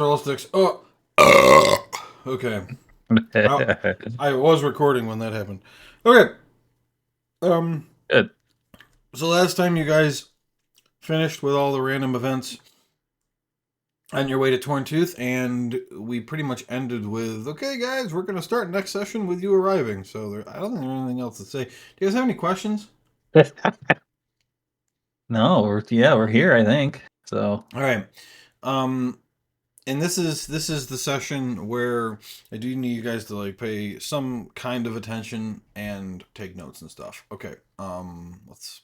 Sticks. Oh, okay. I was recording when that happened. Okay. Um. Good. So last time you guys finished with all the random events on your way to Torntooth, and we pretty much ended with, "Okay, guys, we're gonna start next session with you arriving." So I don't think there's anything else to say. Do you guys have any questions? No, we're here, I think. So All right. Um. And this is the session where I do need you guys to like pay some kind of attention and take notes and stuff. Okay. Let's.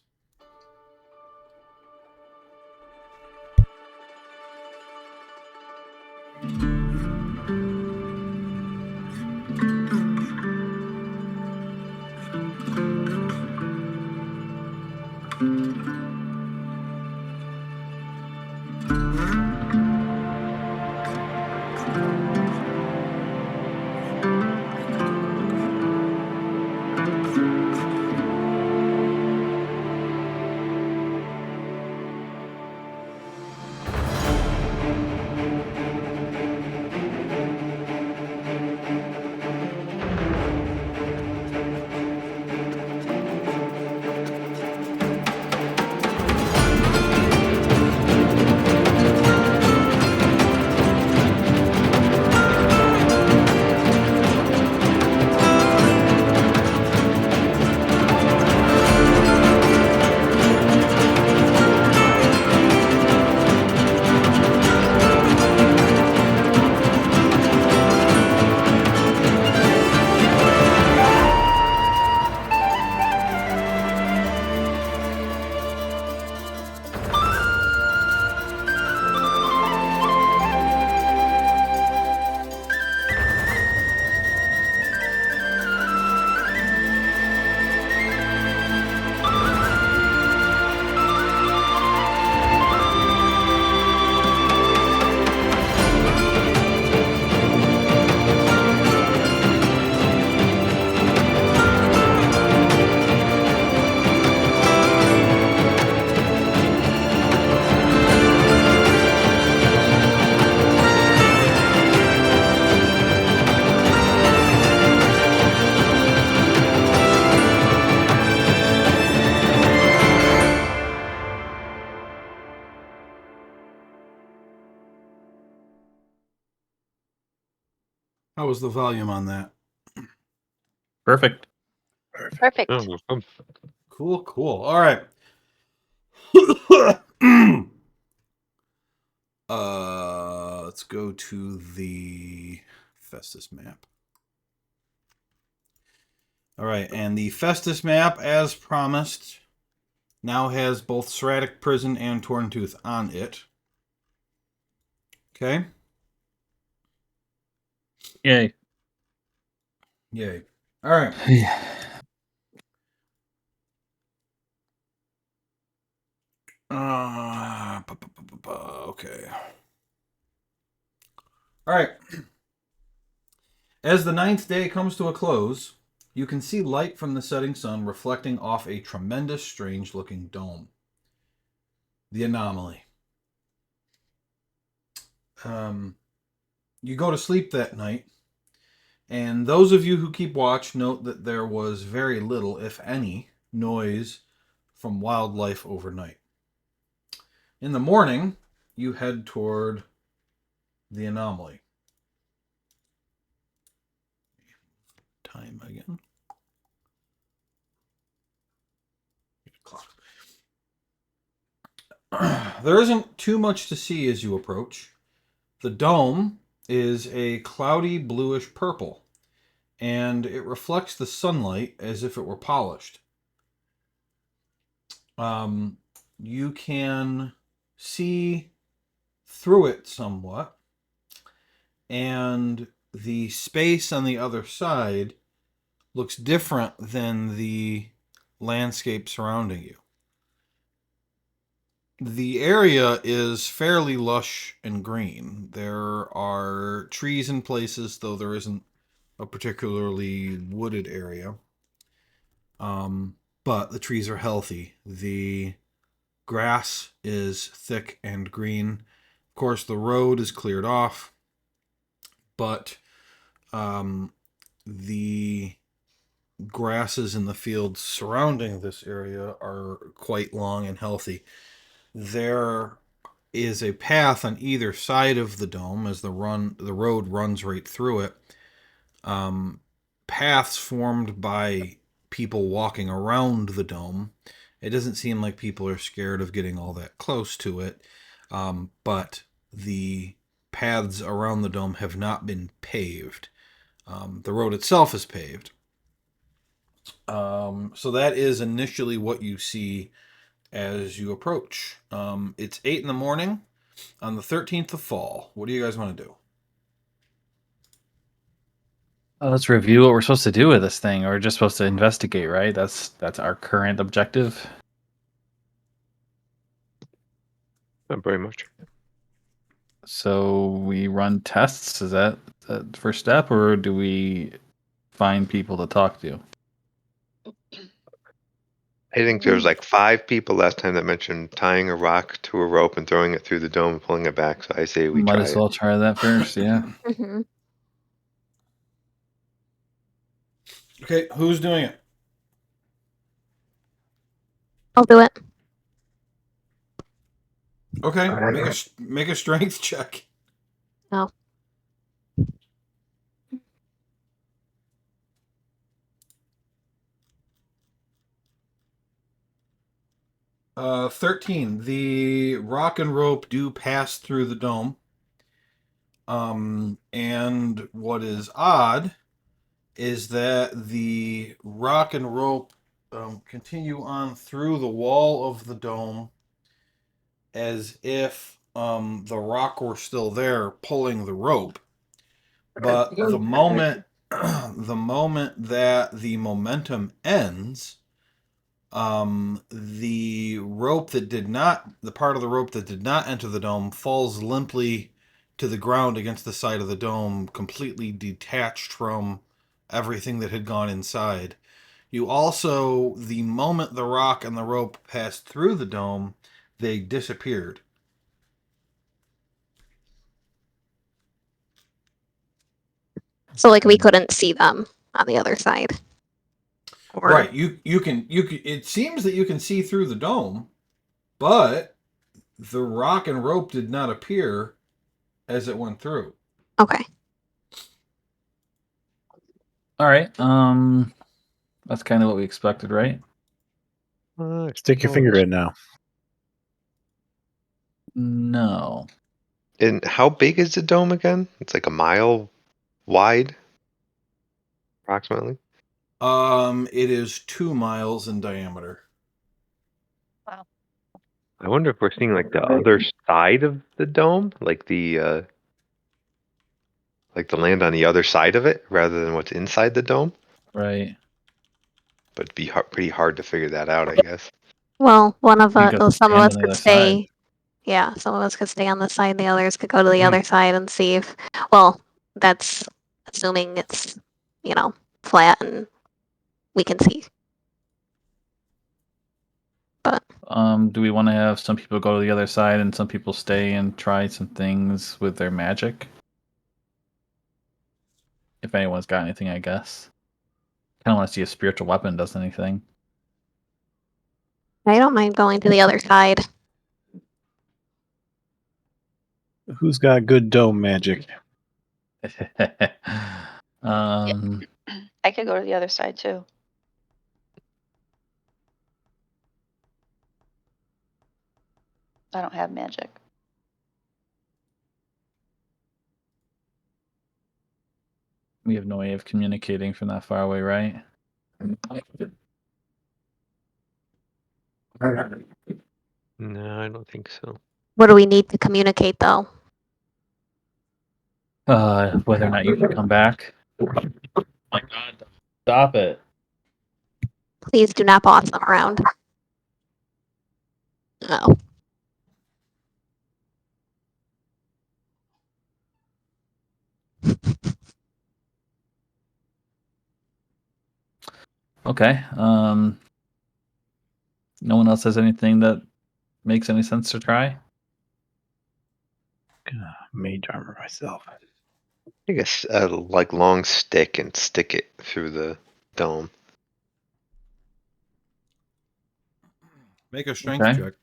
How was the volume on that? perfect. Perfect. Cool, cool. All right. Let's go to the Festus map. All right, and the Festus map, as promised, now has both Sraddock Prison and Torntooth on it. Okay. Yay. Yay. All right. Okay. All right. As the ninth day comes to a close, you can see light from the setting sun reflecting off a tremendous, strange-looking dome. The Anomaly. You go to sleep that night, and those of you who keep watch note that there was very little, if any, noise from wildlife overnight. In the morning, you head toward the Anomaly. Time again. Clock. There isn't too much to see as you approach. The dome is a cloudy bluish purple, and it reflects the sunlight as if it were polished. You can see through it somewhat, and the space on the other side looks different than the landscape surrounding you. The area is fairly lush and green. There are trees in places, though there isn't a particularly wooded area. But the trees are healthy. The grass is thick and green. course, the road is cleared off, but the grasses in the fields surrounding this area are quite long and healthy. There is a path on either side of the dome as the road runs right through it. Paths formed by people walking around the dome. It doesn't seem like people are scared of getting all that close to it, but the paths around the dome have not been paved. The road itself is paved. So that is initially what you see as you approach. It's 8 in the morning on the 13th of fall. What do you guys want to do? Let's review what we're supposed to do with this thing. We're just supposed to investigate, right? That's our current objective. Not very much. So we run tests. Is that the first step, or do we find people to talk to? I think there was like 5 people last time that mentioned tying a rock to a rope and throwing it through the dome and pulling it back. So I say we Might try as it. well try that first. Yeah. Mm-hmm. Okay, who's doing it? I'll do it. Okay, make a strength check. No. Uh, 13. The rock and rope do pass through the dome. And what is odd is that the rock and rope continue on through the wall of the dome as if the rock were still there pulling the rope. But the moment the moment that the momentum ends, the part of the rope that did not enter the dome falls limply to the ground against the side of the dome, completely detached from everything that had gone inside. You also, the moment the rock and the rope passed through the dome, they disappeared. So like we couldn't see them on the other side. Or Right. You can it seems that you can see through the dome, but the rock and rope did not appear as it went through. okay. All right. That's kind of what we expected, right? Stick your finger in now. No. And how big is the dome again? It's like a mile wide, approximately. It is 2 miles in diameter. I wonder if we're seeing like the other side of the dome, like the land on the other side of it, rather than what's inside the dome. Right. But it'd be pretty hard to figure that out, I guess. Well, one of You could some of stand us on the could other side. stay. Yeah, some of us could stay on this side, the others could go to the Hmm. other side and see if. Well, that's assuming it's flat and we can see. But Do we want to have some people go to the other side and some people stay and try some things with their magic? If anyone's got anything, I guess. Kind of want to see if spiritual weapon does anything. I don't mind going to the other side. Who's got good dome magic? um, I could go to the other side too. I don't have magic. we have no way of communicating from that far away, right? No, I don't think so. What do we need to communicate though? Whether or not you can come back. Oh my God! Stop it! Please do not boss them around. Oh. Okay. No one else has anything that makes any sense to try. Mage armor myself. Take a like long stick and stick it through the dome. Make a strength Okay. check.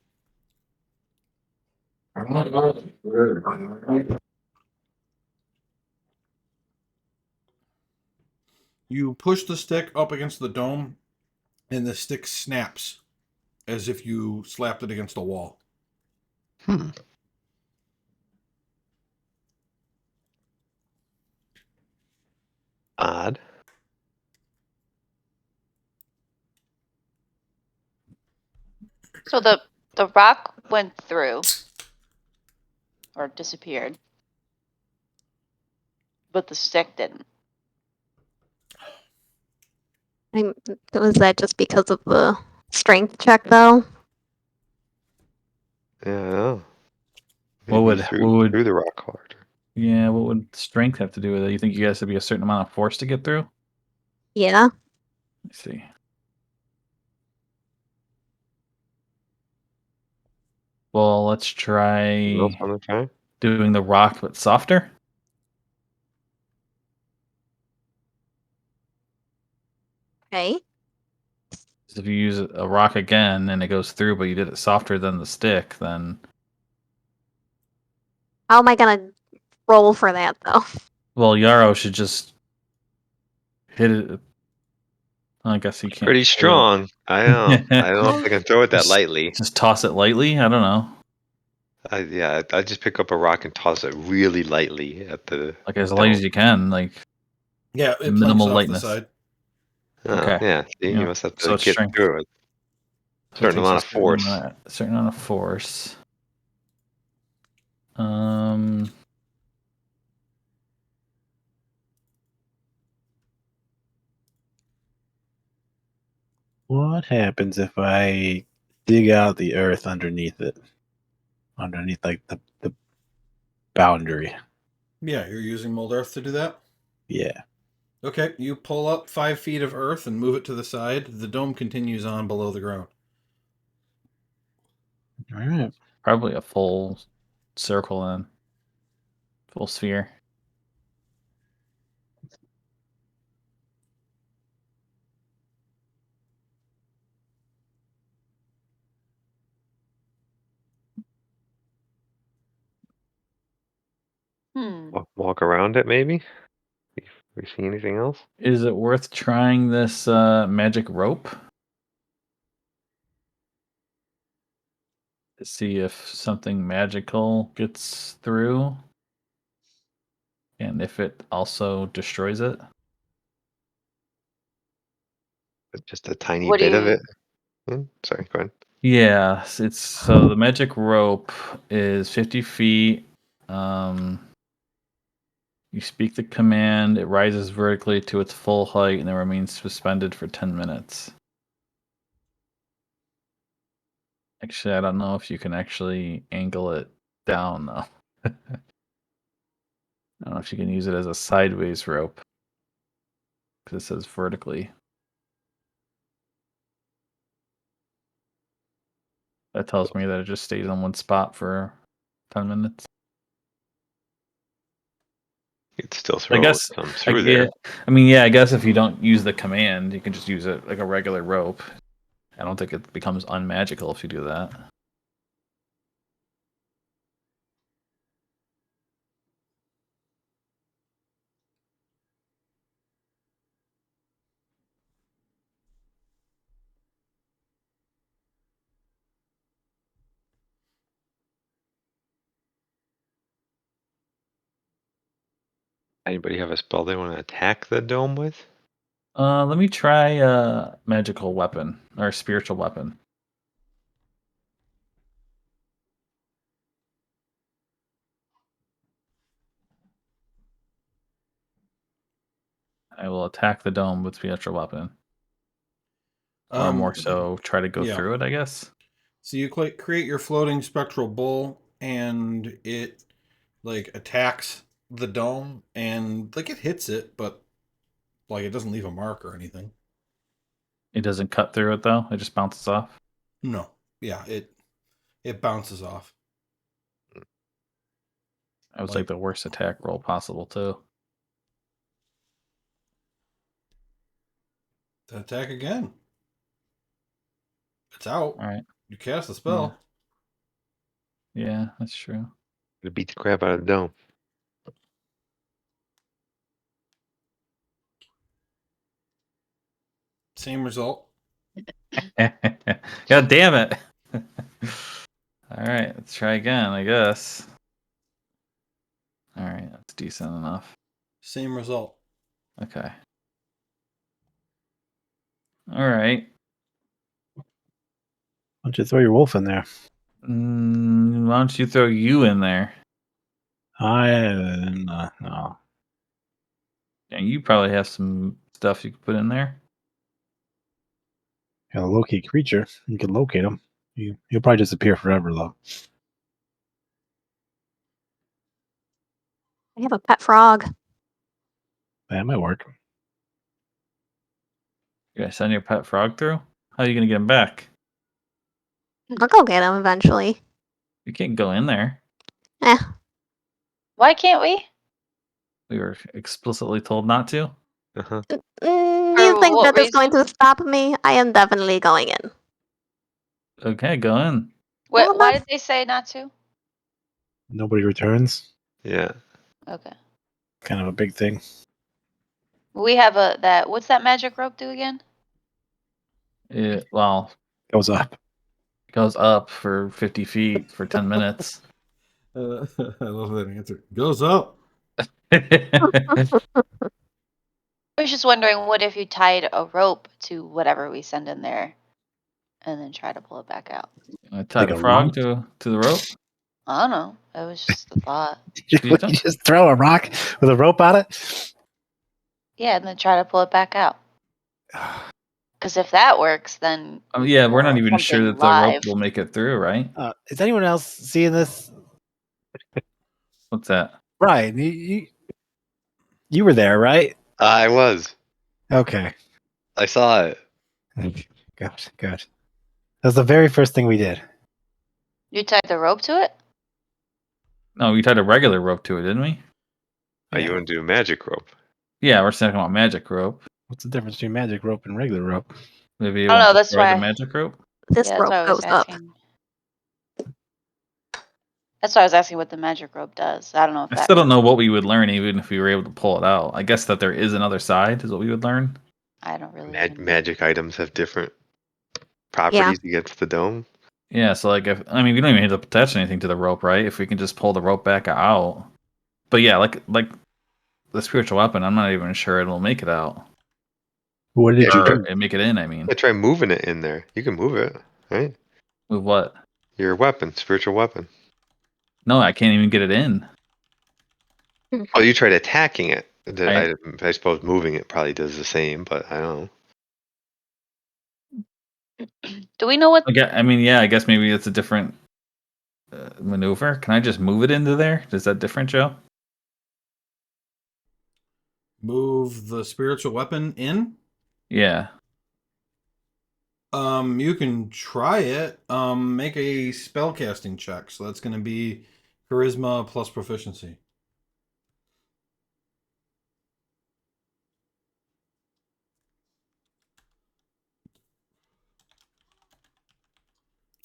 You push the stick up against the dome, and the stick snaps as if you slapped it against a wall. Hmm. Odd. So the rock went through or disappeared, but the stick didn't. Was that just because of the strength check, though? Yeah, I know. What Maybe would through the rock harder. yeah? What would strength have to do with it? You think you guys would be a certain amount of force to get through? Yeah. Let's see. Well, let's Anything else try on the time? doing the rock but softer. Okay. 'Cause if you use a rock again and it goes through, but you did it softer than the stick, then How am I gonna roll for that, though? well, Yarrow should just hit it. I guess he can't. Pretty strong. I know. I don't know if I can throw it that Just- lightly. Just toss it lightly. I don't know, I just pick up a rock and toss it really lightly at the like as light dome. as you can, like Yeah, it planks minimal off lightness. the side. Oh, Okay. yeah. See, Yeah. you must have So to it's get strength. through it. So it Certain takes amount a of force. certain amount of force. Um. What happens if I dig out the earth underneath it? Underneath, like, the boundary. Yeah, you're using mold earth to do that? Yeah. Okay, you pull up 5 feet of earth and move it to the side. The dome continues on below the ground. All right. Probably a full circle then. Full sphere. Walk around it, maybe? We see anything else? Is it worth trying this magic rope? To see if something magical gets through. And if it also destroys it. Just a tiny What do bit of you- it. Sorry, go ahead. Yeah, it's so the magic rope is 50 feet. You speak the command, it rises vertically to its full height and then remains suspended for 10 minutes. Actually, I don't know if you can actually angle it down though. I don't know if you can use it as a sideways rope because it says vertically. That tells me that it just stays on one spot for 10 minutes. You'd still I throw guess some I, through yeah, there. I mean, yeah, I guess if you don't use the command, you can just use it like a regular rope. I don't think it becomes unmagical if you do that. Anybody have a spell they want to attack the dome with? Let me try a magical weapon or a spiritual weapon. I will attack the dome with spiritual weapon, or more so, try to go yeah. through it. I guess. So you create your floating spectral bowl, and it like attacks the dome, and like it hits it, but like it doesn't leave a mark or anything. It doesn't cut through it though. It just bounces off. No, yeah, it bounces off. That was like the worst attack roll possible too. To attack again. It's out. All right. You cast the spell. Yeah, that's true. To beat the crap out of the dome. Same result. God damn it. All right, let's try again, I guess. All right, that's decent enough. Same result. Okay. All right. Why don't you throw your wolf in there? Why don't you throw you in there? No. Yeah, you probably have some stuff you could put in there. Got a locate creature. You can locate him. He'll probably disappear forever, though. I have a pet frog. That might work. You guys send your pet frog through? How are you gonna get him back? I'll go get him eventually. You can't go in there. Eh. Why can't we? We were explicitly told not to. Uh-huh. You For think what that is going reason? to stop me? I am definitely going in. Okay, go in. Well, Why that's- did they say not to? Nobody returns. Yeah. Okay. Kind of a big thing. We have what's that magic rope do again? Well, Goes up. it goes up for 50 feet for 10 minutes. I love that answer. Goes up. I was just wondering, what if you tied a rope to whatever we send in there and then try to pull it back out? I tied Like the a frog rock? to the rope. I don't know. That was just the thought. You You don't- just throw a rock with a rope on it? Yeah, and then try to pull it back out. Because if that works, then Yeah, we're not or even sure something that the rope live. will make it through, right? Is anyone else seeing this? What's that? Brian, you were there, right? I was. Okay. I saw it. Good. That's the very first thing we did. You tied the rope to it? No, we tied a regular rope to it, didn't we? Oh, you want to do a magic rope? Yeah, we're talking about magic rope. What's the difference between magic rope and regular rope? Maybe you Oh, want no, to that's try the why- magic rope? this Yeah, that's rope why I was goes up. asking. That's why I was asking what the magic rope does. I don't know if I that still don't know what we would learn even if we were able to pull it out. I guess that there is another side is what we would learn. I don't really even know. Magic items have different properties against the dome. Yeah, so like if we don't even have to attach anything to the rope, right? If we can just pull the rope back out. But yeah, like the spiritual weapon, I'm not even sure it'll make it out. What did you Or do? make it in, I mean. I try moving it in there. You can move it, right? With what? Your weapon, spiritual weapon. No, I can't even get it in. Oh, you tried attacking it. I- I suppose moving it probably does the same, but I don't know. Do we know what? I guess maybe it's a different maneuver. Can I just move it into there? Is that different, Joe? Move the spiritual weapon in. Yeah. You can try it. Make a spellcasting check. So that's going to be charisma plus proficiency.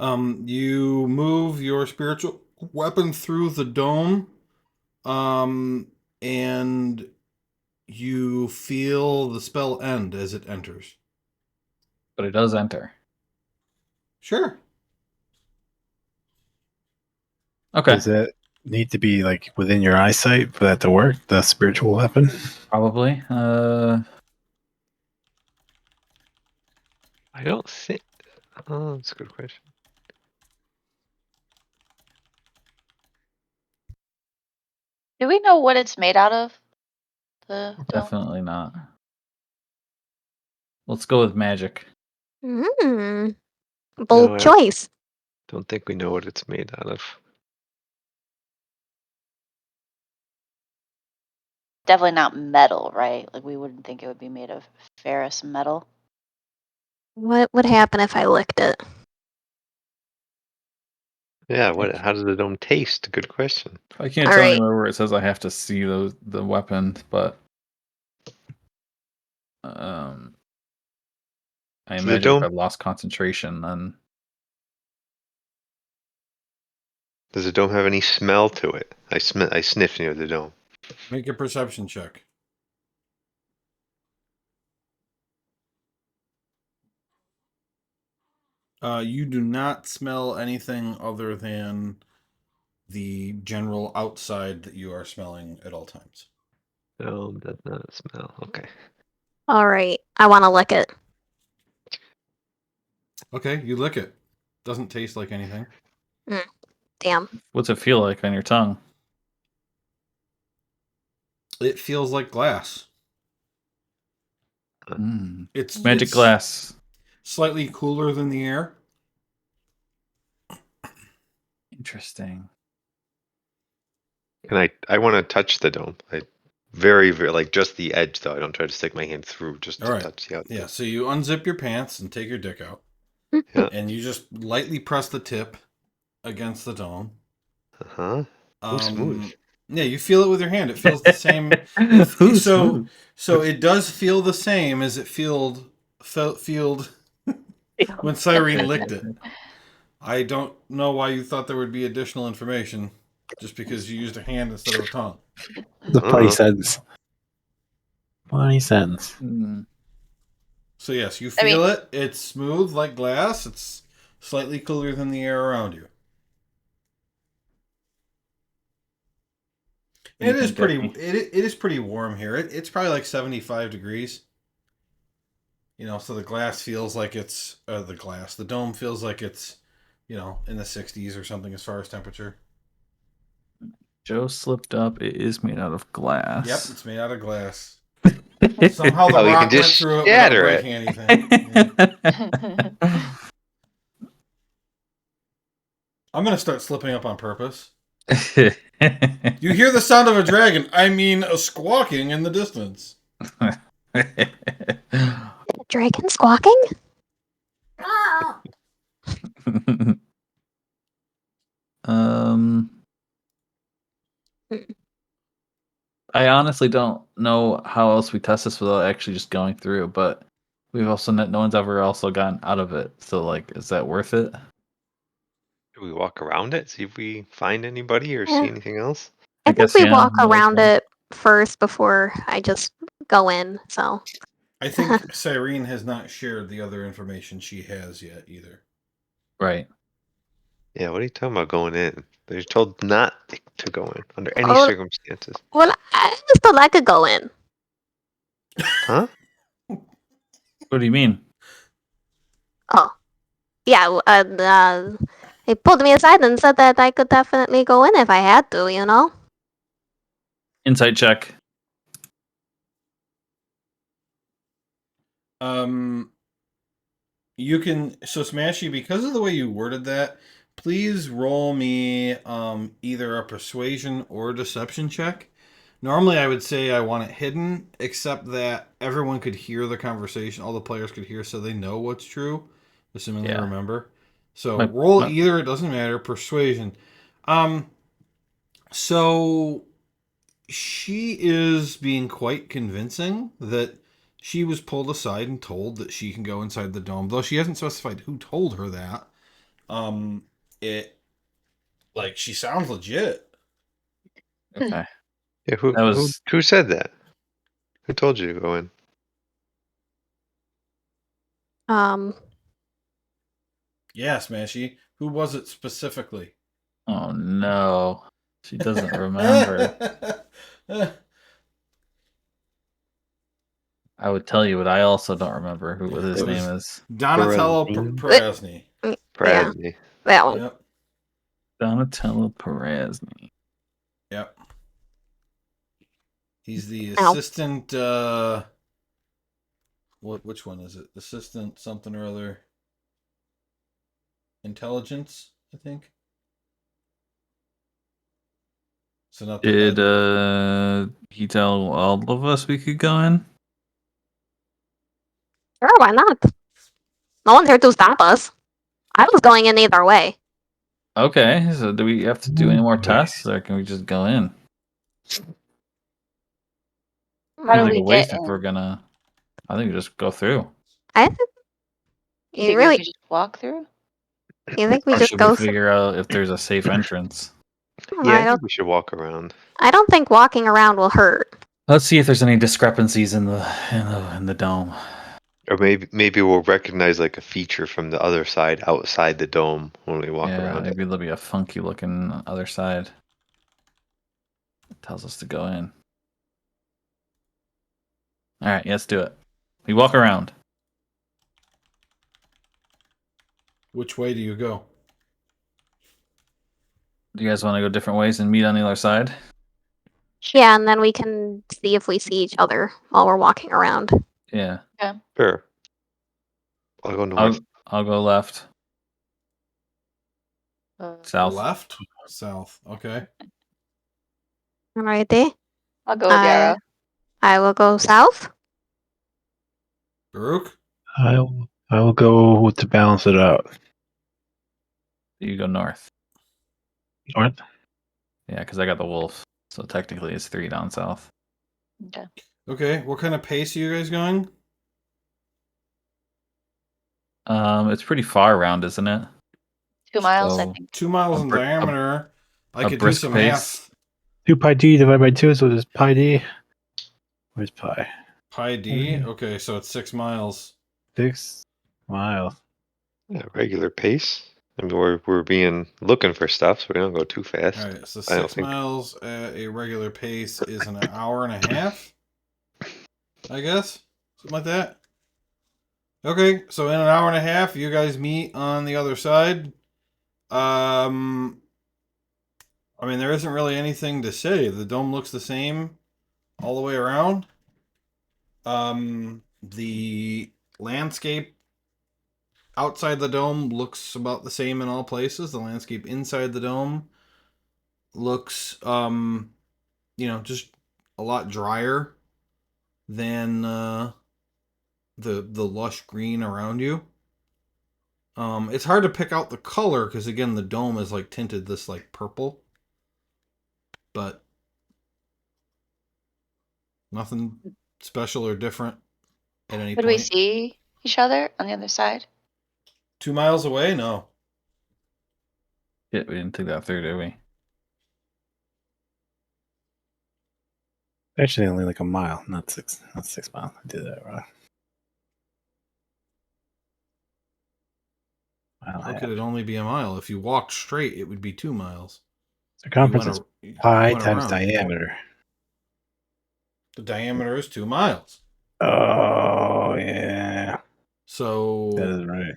You move your spiritual weapon through the dome, and you feel the spell end as it enters. But it does enter. Sure. Okay. Does it need to be like within your eyesight for that to work? The spiritual weapon? Probably. I don't think. Oh, that's a good question. Do we know what it's made out of? The dome? Definitely not. Let's go with magic. Bold No, I- choice. Don't think we know what it's made out of. Definitely not metal, right? Like we wouldn't think it would be made of ferrous metal. What would happen if I licked it? Yeah, how does the dome taste? Good question. I can't All tell right. anywhere where it says I have to see the weapon, but I the imagine if dome- I lost concentration, then Does the dome have any smell to it? I sniff near the dome. Make a perception check. You do not smell anything other than the general outside that you are smelling at all times. Dome does not smell. Okay. All right. I want to lick it. Okay, you lick it. Doesn't taste like anything. Damn. what's it feel like on your tongue? It feels like glass. Magic It's glass. slightly cooler than the air. Interesting. I want to touch the dome. Very, very, like just the edge though. I don't try to stick my hand through, just All to right. touch the outside. Yeah, so you unzip your pants and take your dick out. Yeah. And you just lightly press the tip against the dome. Uh-huh. Smooth. Yeah, you feel it with your hand. It feels the same. Who's So smooth? so it does feel the same as it felt when Cyrene licked it. I don't know why you thought there would be additional information just because you used a hand instead of a tongue. The funny sentence. Funny sentence. So yes, you feel it. It's smooth like glass. It's slightly cooler than the air around you. It is pretty. It is pretty warm here. It's probably like 75 degrees. You know, so the glass feels like it's the dome feels like it's, you know, in the 60s or something as far as temperature. Joe slipped up. It is made out of glass. Yep, it's made out of glass. Somehow the you rock can just went through it without shatter it. breaking anything. Yeah. I'm gonna start slipping up on purpose. You hear the sound of a dragon. I mean, a squawking in the distance. Dragon squawking? I honestly don't know how else we test this without actually just going through, but we've also no one's ever also gotten out of it. So like, is that worth it? Do we walk around it, see if we find anybody or Yeah. see anything else? I think we walk might as around well. it first before I just go in. So I think Cyrene has not shared the other information she has yet either. Right. Yeah, what are you talking about going in? They're told not to go in under any Oh. circumstances. well, I just thought I could go in. Huh? What do you mean? Oh, yeah. He pulled me aside and said that I could definitely go in if I had to. You know. Insight check. You can Smashy, because of the way you worded that, please roll me either a persuasion or a deception check. Normally I would say I want it hidden, except that everyone could hear the conversation, all the players could hear, so they know what's true, assuming they remember. So roll either, it doesn't matter. Persuasion. So she is being quite convincing that she was pulled aside and told that she can go inside the dome, though she hasn't specified who told her that. She sounds legit. Okay. Yeah, who said that? Who told you to go in? Yeah, Smashy. Who was it specifically? Oh no. She doesn't remember. I would tell you, but I also don't remember who his name is. Donatello Perasny. Yeah, that one. Yep. Donatello Perasny. Yep. He's the assistant. Which one is it? Assistant something or other. Intelligence, I think. So not the Did head. he tell all of us we could go in? Sure, why not? No one's here to stop us. I was going in either way. Okay, so do we have to do any more Okay. tests, or can we just go in? How do Seems like we a waste get if we're in? gonna. I think we just go through. I think You you think really we could just walk through? you think we Or just should we go through? figure out if there's a safe entrance? Yeah, I I don't. think we should walk around. I don't think walking around will hurt. Let's see if there's any discrepancies in the dome. Or maybe we'll recognize like a feature from the other side outside the dome when we walk Yeah, around it. maybe there'll be a funky looking other side. It tells us to go in. All right, let's do it. We walk around. Which way do you go? Do you guys want to go different ways and meet on the other side? Yeah, and then we can see if we see each other while we're walking around. Yeah. Sure. I'll go north. I'll go left. South. Left? South. Okay. Alrighty. I'll go with Yarrow. I will go south. Baruch? I will go to balance it out. You go north. North. Yeah, because I got the wolf. So technically it's 3 down south. Okay. Okay, what kind of pace are you guys going? It's pretty far around, isn't it? 2 miles, I So- think. 2 miles A in bri- a- diameter. I a could do brisk some pace. math. 2 pi d divided by 2, so there's pi d. Where's pi? Pi d. Okay, so it's 6 miles. 6 miles. Yeah, regular pace. I mean, we're looking for stuff, so we don't go too fast. All right, so I don't 6 think- miles at a regular pace is an hour and a half, I guess, something like that. Okay, so in an hour and a half, you guys meet on the other side. I mean, there isn't really anything to say. The dome looks the same all the way around. The landscape outside the dome looks about the same in all places. The landscape inside the dome looks, just a lot drier than the lush green around you. It's hard to pick out the color because again the dome is like tinted this like purple, but nothing special or different at any Would point. we see each other on the other side? 2 miles away? No. Yeah, we didn't take that through, did we? Actually, only like a mile, not 6 miles. I did that wrong. Mile and a How half. could it only be a mile? If you walked straight, it would be 2 miles. Circumference You is went pi went times around. diameter. The diameter is 2 miles. Oh, yeah. So, That is right.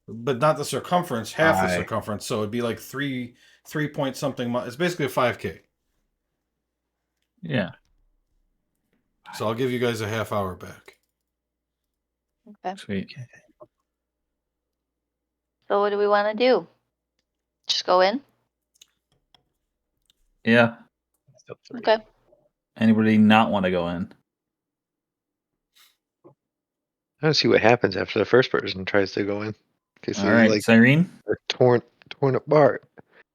but not the circumference, half the Pi. circumference. So it'd be like 3 point something. It's basically a 5K. Yeah. So I'll give you guys a half hour back. Okay. Sweet. So what do we want to do? Just go in? Yeah. Still 3. Okay. Anybody not want to go in? I don't see what happens after the first person tries to go in. Because All right, like Cyrene. they're torn apart.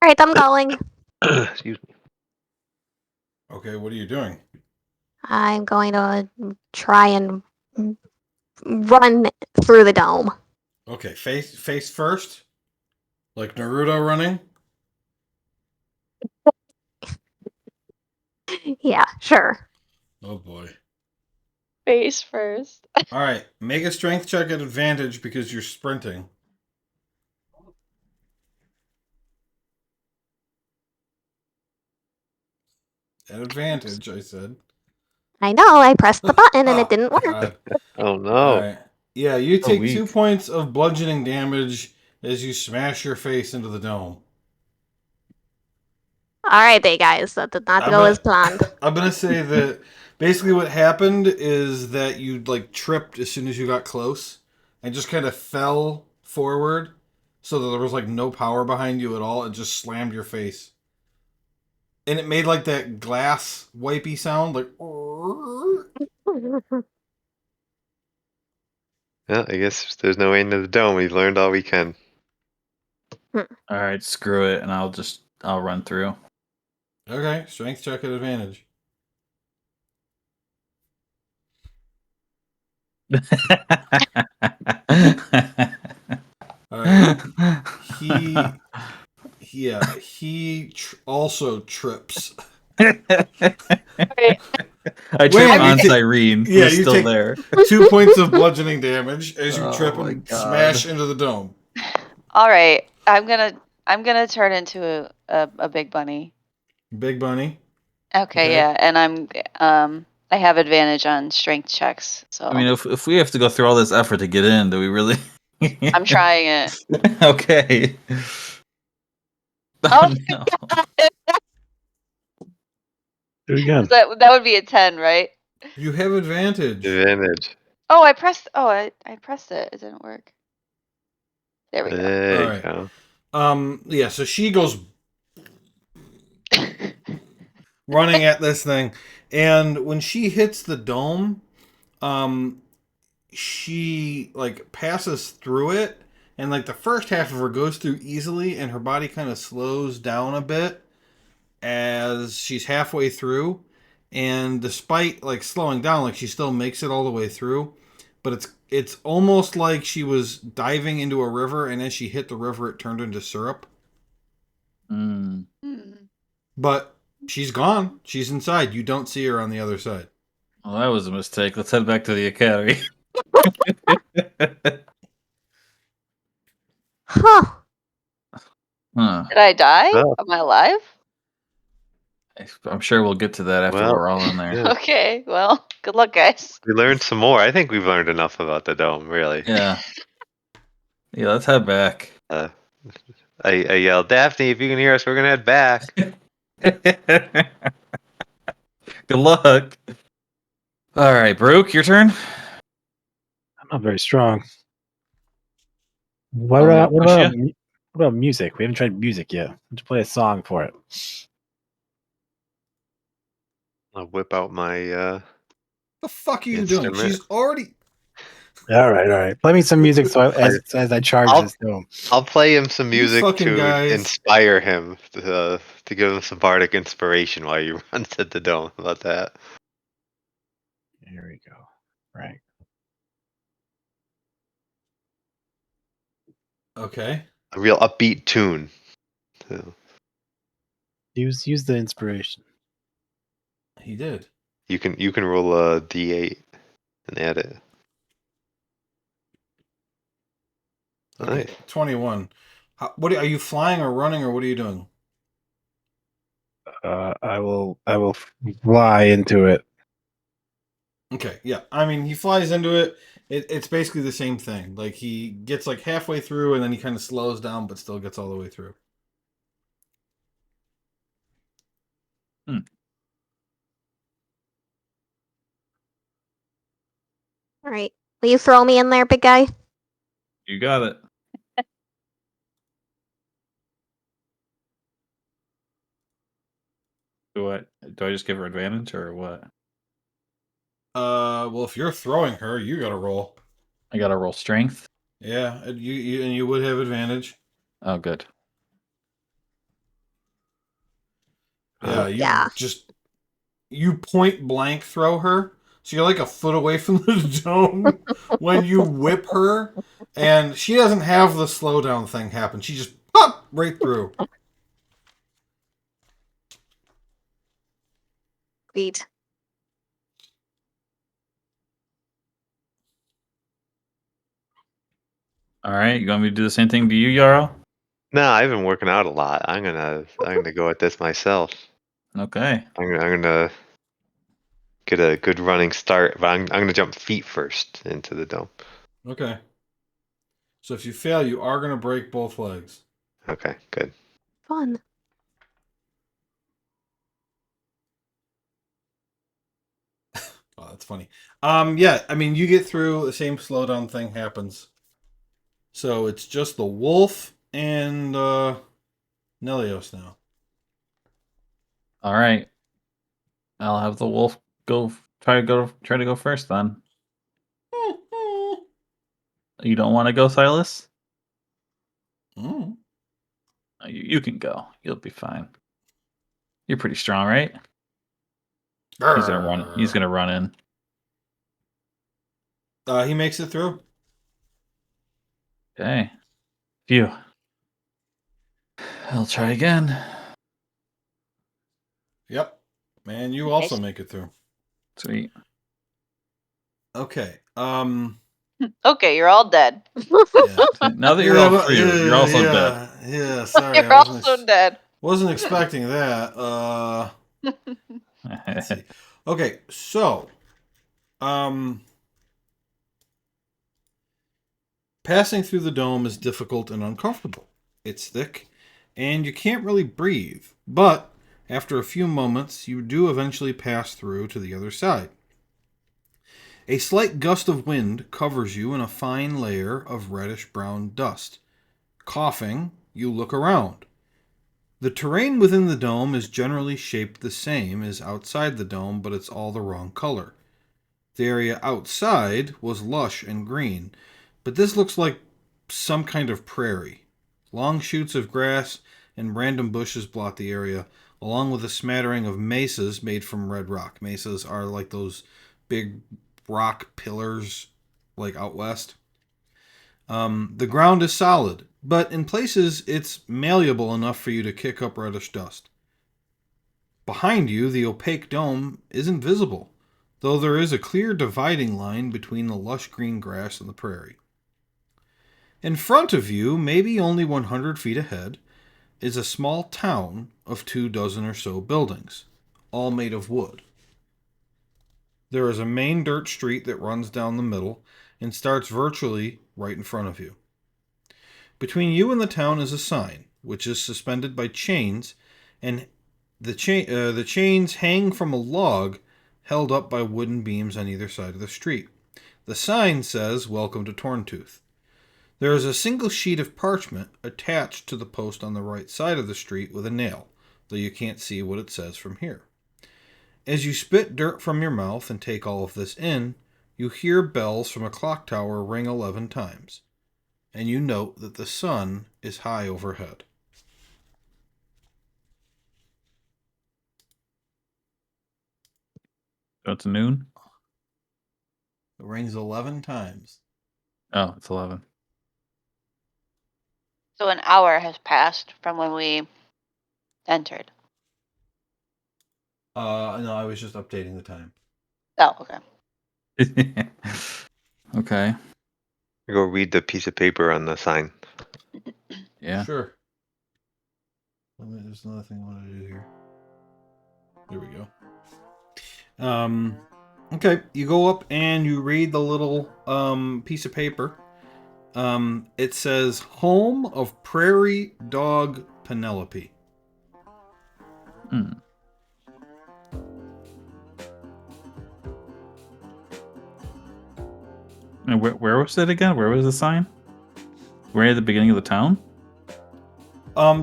Alright, I'm going. Excuse me. Okay, what are you doing? I'm going to try and run through the dome. Okay, face first, like Naruto running. Yeah, sure. Oh boy! Face first. All right, make a strength check at advantage because you're sprinting. At advantage, I said. I know, I pressed the button and Oh, it didn't work. God. Oh no. All right. Yeah, you So take weak. 2 points of bludgeoning damage as you smash your face into the dome. Alright, they guys, that did not I'm go gonna- as planned. I'm gonna say that basically what happened is that you like tripped as soon as you got close and just kind of fell forward so that there was like no power behind you at all. It just slammed your face. And it made like that glass wipey sound, like. Yeah, I guess there's no way into the dome. We learned all we can. All right, screw it, and I'll run through. Okay, strength check at advantage. All right. He also trips. Right. I tripped Wham, you on take- Cyrene, yeah, who's you still take- there. 2 points of bludgeoning damage as you Oh trip my and God. smash into the dome. All right. I'm gonna turn into a big bunny. Big bunny. Okay, Okay. yeah, and I have advantage on strength checks, so I mean, if we have to go through all this effort to get in, do we really? I'm trying it. Okay. Oh, no. Do it again. that would be a 10, right? You have advantage. Advantage. Oh, I pressed. Oh, I pressed it. It didn't work. There we go. There you Alright. go. Yeah, so she goes running at this thing, and when she hits the dome, she like passes through it, and like the first half of her goes through easily, and her body kind of slows down a bit as she's halfway through, and despite like slowing down, like she still makes it all the way through, but it's almost like she was diving into a river, and as she hit the river it turned into syrup. Mm. But she's gone, she's inside, you don't see her on the other side. Well, that was a mistake. Let's head back to the academy. Huh. Huh. Did I die? Well. Am I alive? I'm sure we'll get to that after Well, we're all in there. yeah. Okay. Well, good luck, guys. We learned some more. I think we've learned enough about the dome, really. Yeah. Yeah, let's head back. I yelled, Daphne, if you can hear us, we're gonna head back. Good luck. All right, Brooke, your turn. I'm not very strong. What Want me to about what push about ya? what about music? We haven't tried music yet. Let's play a song for it. I'll whip out my The fuck are you doing? instrument. She's already All right. Play me some music so as I charge I'll- this dome. I'll play him some You music fucking to guys. inspire him, to give him some bardic inspiration while you run to the dome. How about that? Here we go. Right. okay. A real upbeat tune. So Use the inspiration. He did. you can roll a d8 and add it. Okay, Nice. 21. What are you flying or running or what are you doing? I will fly into it. Okay, yeah. I mean, he flies into it. It's basically the same thing. Like he gets like halfway through and then he kind of slows down, but still gets all the way through. All right. Will you throw me in there, big guy? You got it. Do I just give her advantage or what? Well, if you're throwing her, you got to roll. I gotta roll strength. Yeah, and you would have advantage. Oh, good. Yeah, you Yeah. just you point blank throw her. So you're like a foot away from the dome when you whip her, and she doesn't have the slowdown thing happen. She just pop right through. Sweet. All right, you want me to do the same thing to you, Yarrow? No, I've been working out a lot. I'm gonna go at this myself. Okay. I'm gonna get a good running start, but I'm gonna jump feet first into the dome. Okay. So if you fail, you are going to break both legs. Okay, good. Fun. Oh, that's funny. Yeah, I mean, you get through, the same slowdown thing happens. So it's just the wolf and Nelios now. All right. I'll have the wolf try to go first then. You don't want to go, Silas? Mm. You can go. You'll be fine. You're pretty strong, right? He's gonna run. He's gonna run in. He makes it through. Okay. Phew. I'll try again. Yep. And you Okay. also make it through. Sweet. Okay. Okay, you're all dead. Yeah. Now that you're all free, you're also dead. Yeah, sorry. You're I wasn't, also dead. wasn't expecting that. Let's see. Okay, so passing through the dome is difficult and uncomfortable. It's thick, and you can't really breathe. But after a few moments, you do eventually pass through to the other side. A slight gust of wind covers you in a fine layer of reddish-brown dust. Coughing, you look around. The terrain within the dome is generally shaped the same as outside the dome, but it's all the wrong color. The area outside was lush and green, but this looks like some kind of prairie. Long shoots of grass and random bushes blot the area, along with a smattering of mesas made from red rock. Mesas are like those big rock pillars, like out west. The ground is solid, but in places it's malleable enough for you to kick up reddish dust. Behind you, the opaque dome isn't visible, though there is a clear dividing line between the lush green grass and the prairie. In front of you, maybe only 100 feet ahead, is a small town of 24 or so buildings, all made of wood. There is a main dirt street that runs down the middle and starts virtually right in front of you. Between you and the town is a sign, which is suspended by chains, and the chains hang from a log held up by wooden beams on either side of the street. The sign says, "Welcome to Torntooth." There is a single sheet of parchment attached to the post on the right side of the street with a nail, though you can't see what it says from here. As you spit dirt from your mouth and take all of this in, you hear bells from a clock tower ring 11 times, and you note that the sun is high overhead. So it's noon? It rings 11 times. Oh, it's 11. So an hour has passed from when we entered. No, I was just updating the time. Oh, okay. Okay. Go read the piece of paper on the sign. Yeah. Sure. There's another thing I want to do here. There we go. Okay, you go up and you read the little piece of paper. It says "Home of Prairie Dog Penelope." Hmm. And where was it again? Where was the sign? Right at the beginning of the town?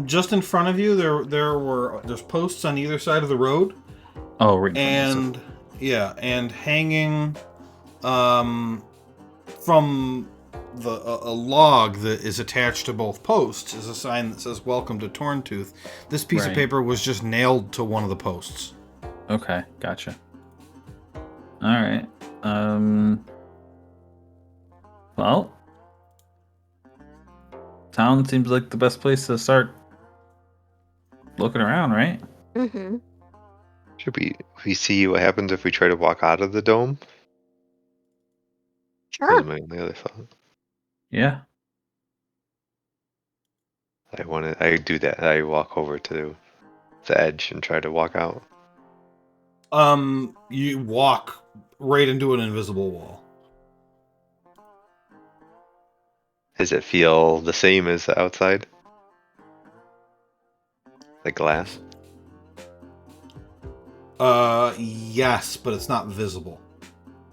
Just in front of you, there's posts on either side of the road, Oh, right in front of us. and yeah, and hanging, from a log that is attached to both posts is a sign that says "Welcome to Torntooth." This piece of Right. paper was just nailed to one of the posts. Okay, gotcha. All right. Well, town seems like the best place to start looking around, right? Mm-hmm. Should we see what happens if we try to walk out of the dome? Sure. Was my other thought. Yeah. I do that. I walk over to the edge and try to walk out. You walk right into an invisible wall. Does it feel the same as the outside? Like glass? Yes, but it's not visible,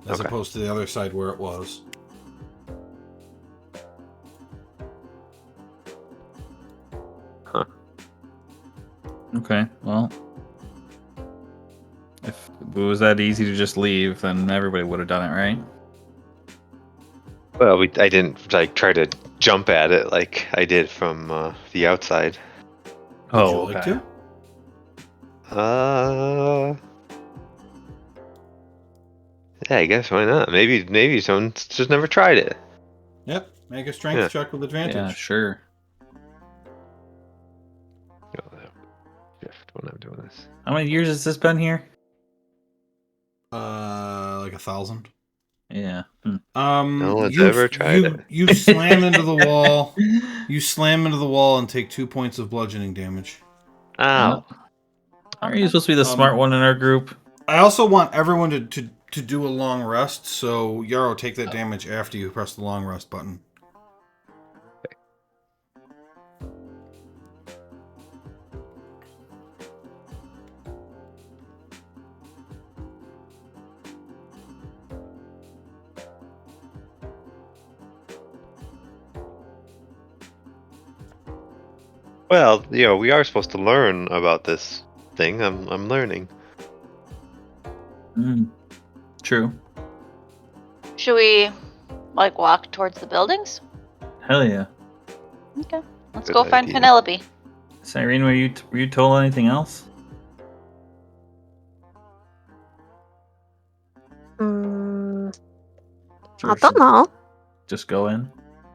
as Okay. opposed to the other side where it was. Okay. Well, if it was that easy to just leave, then everybody would have done it, right? Well, I didn't like try to jump at it like I did from the outside. Would you like to? Yeah, I guess why not? Maybe someone's just never tried it. Yep. Make a strength check with advantage. Yeah, sure. Shift when I'm doing this. How many years has this been here? Like 1,000. Yeah. No one's ever tried it. You slam into the wall. You slam into the wall and take 2 points of bludgeoning damage. Ow. Aren't you supposed to be the smart one in our group? I also want everyone to do a long rest, so Yarrow, take that damage after you press the long rest button. Well, we are supposed to learn about this thing. I'm learning. True. Should we, like, walk towards the buildings? Hell yeah. Okay. Let's Good go find idea. Penelope. Cyrene, were you told anything else? I don't know. Just go in?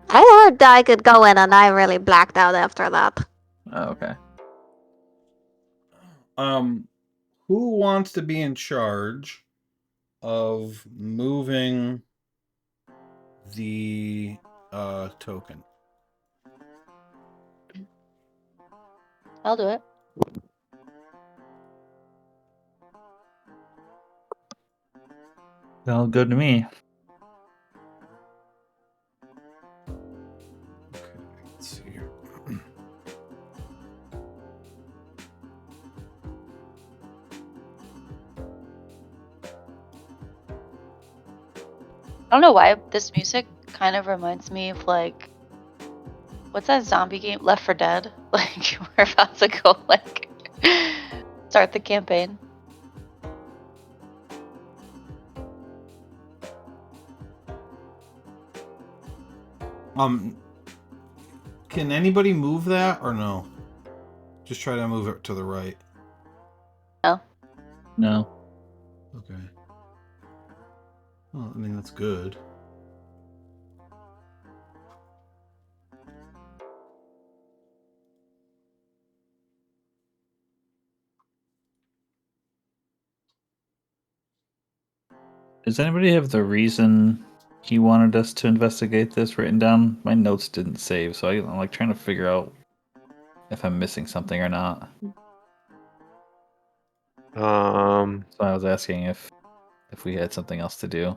I heard I could go in, and I really blacked out after that. Oh, okay. Who wants to be in charge of moving the token? I'll do it. All good to me. Okay, let's see here. I don't know why this music kind of reminds me of, like, what's that zombie game? Left 4 Dead? Like, we're about to go, like, start the campaign. Can anybody move that or no? Just try to move it to the right. No. Okay. Well, I mean, that's good. Does anybody have the reason he wanted us to investigate this written down? My notes didn't save, so I'm like trying to figure out if I'm missing something or not. So I was asking if we had something else to do.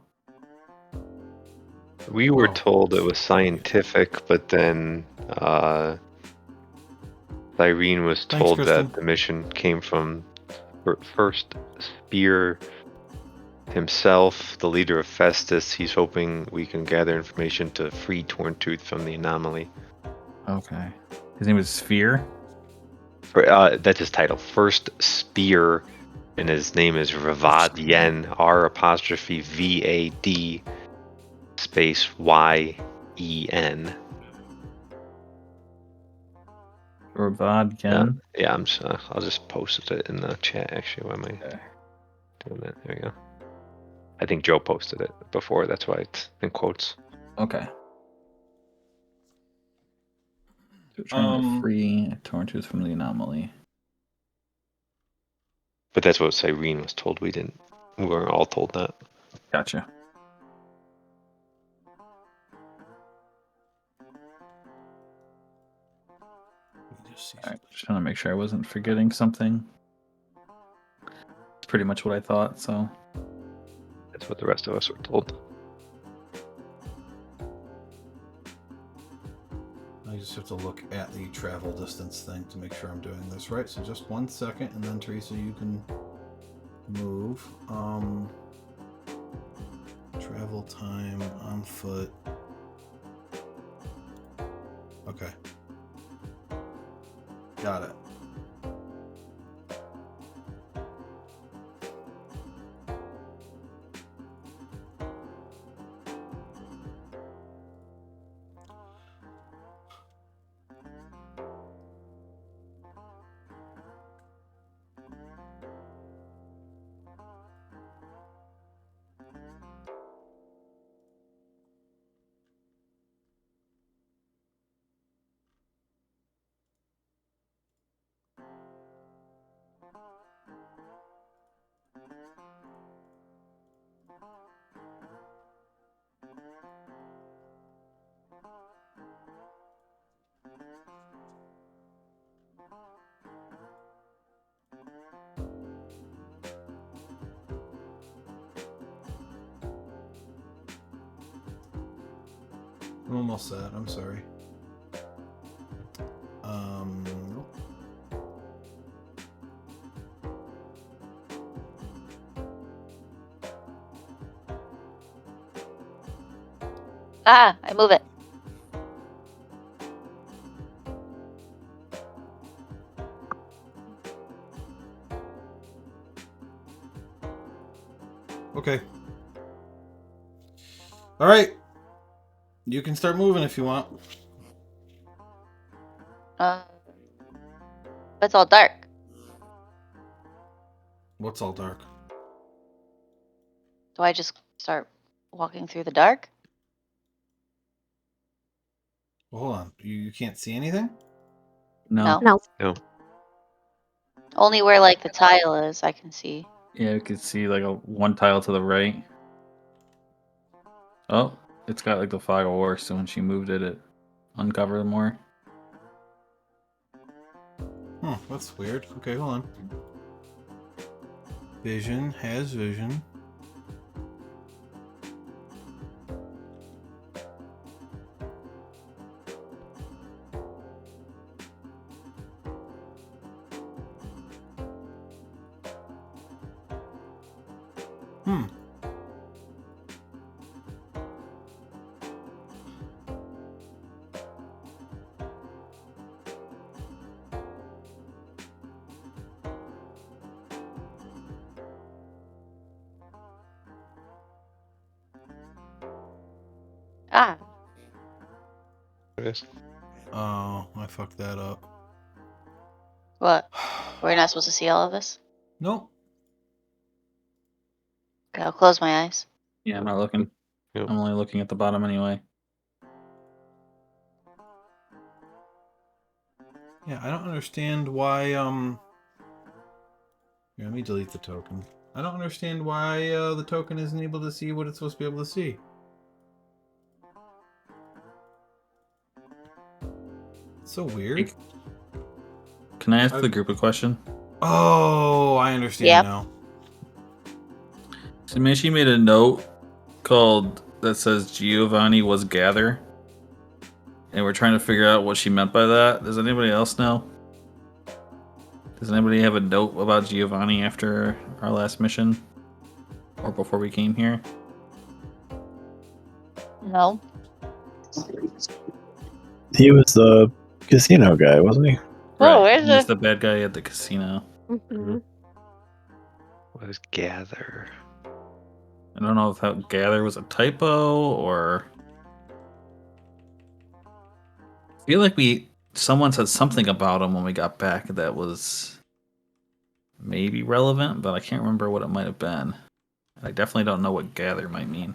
We were Oh, told it was scientific, but then Irene was Thanks, told Kristen. that the mission came from First Spear himself, the leader of Festus. He's hoping we can gather information to free Torntooth from the Anomaly. Okay. His name was Sphere? That's his title. First Spear, and his name is Ravad Yen, R''VAD space YEN. Ravad Yen? Yeah, I'll just post it in the chat, actually. Why am I doing that? There you go. I think Joe posted it before, that's why it's in quotes. Okay. So we're trying to free Torntooth from the Anomaly. But that's what Cyrene was told. We weren't all told that. Gotcha. Alright, just trying to make sure I wasn't forgetting something. It's pretty much what I thought, so. That's what the rest of us were told. I just have to look at the travel distance thing to make sure I'm doing this right. So just 1 second, and then Teresa, you can move. Travel time on foot. Okay. Got it. I'm almost set. I'm sorry. Nope. Ah, I move it. Okay. All right. You can start moving if you want. It's all dark. What's all dark? Do I just start walking through the dark? Well, hold on. You can't see anything? No. No. No. Only where like the tile is, I can see. Yeah, you could see like one tile to the right. Oh, it's got like the fog of war, so when she moved it, it uncovered more. That's weird. Okay, hold on. Vision has vision. Ah, It is. Oh, I fucked that up. what? We're not supposed to see all of this? Nope. Okay, I'll close my eyes. Yeah, I'm not looking. Yep. I'm only looking at the bottom anyway. Yeah, I don't understand why, Here, let me delete the token. I don't understand why the token isn't able to see what it's supposed to be able to see. It's so weird. Can I ask the group a question? Oh, I understand Yep. now. So she made a note called that says Giovanni was gather, and we're trying to figure out what she meant by that. Does anybody else know? Does anybody have a note about Giovanni after our last mission, or before we came here? No. He was the casino guy, wasn't he? Oh, Right, where's he was the... the bad guy at the casino. Mm-hmm. What is gather? I don't know if that gather was a typo or. I feel like someone said something about him when we got back that was maybe relevant, but I can't remember what it might have been. I definitely don't know what gather might mean.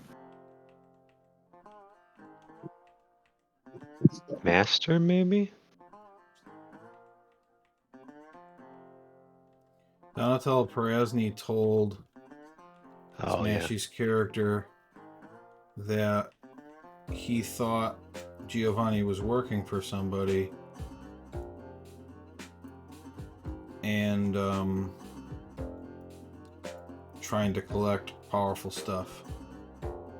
Master, maybe? Donatel Perezny told Oh, yeah. Smashy's character that he thought Giovanni was working for somebody and trying to collect powerful stuff.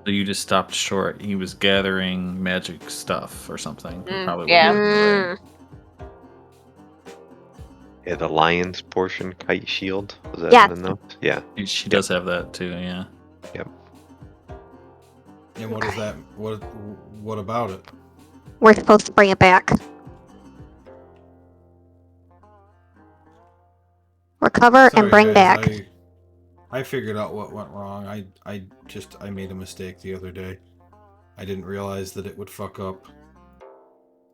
So you just stopped short. He was gathering magic stuff or something. Probably yeah. wasn't right. Yeah, the lion's portion, kite shield. Was that Yeah. in the notes? Yeah. She does have that too, yeah. Yep. And what is that? What about it? We're supposed to bring it back. Recover Sorry, and bring guys, back. I figured out what went wrong. I made a mistake the other day. I didn't realize that it would fuck up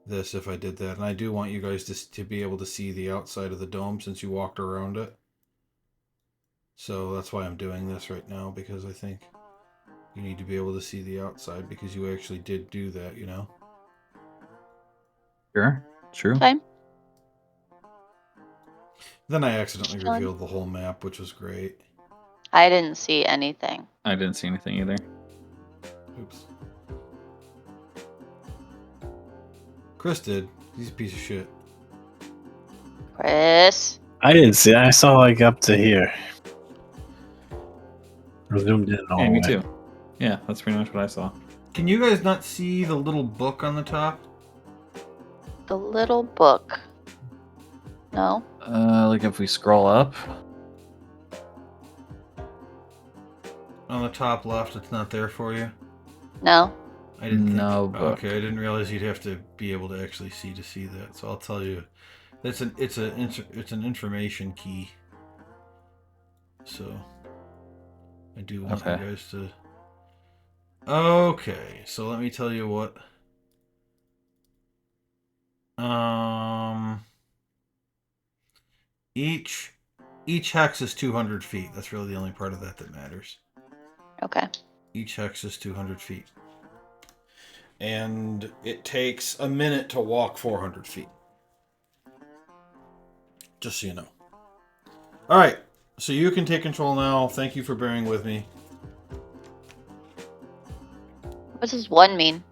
this if I did that. And I do want you guys to be able to see the outside of the dome since you walked around it. So that's why I'm doing this right now, because I think you need to be able to see the outside because you actually did do that, you know? Sure. True. Fine. Then I accidentally Fun. revealed the whole map, which was great. I didn't see anything. I didn't see anything either. Oops. Chris did. He's a piece of shit. Chris. I didn't see it. I saw like up to here. I zoomed in all Yeah, the me way. too. Yeah, that's pretty much what I saw. Can you guys not see the little book on the top? The little book. No. Like if we scroll up. On the top left, it's not there for you? No. I didn't No think. book. Okay, I didn't realize you'd have to be able to actually see that. So I'll tell you, it's an information key. So I do want you Okay. guys to. Okay, so let me tell you what. Each hex is 200 feet. That's really the only part of that matters. Okay. Each hex is 200 feet. And it takes a minute to walk 400 feet. Just so you know. Alright, so you can take control now. Thank you for bearing with me. What does 1 mean?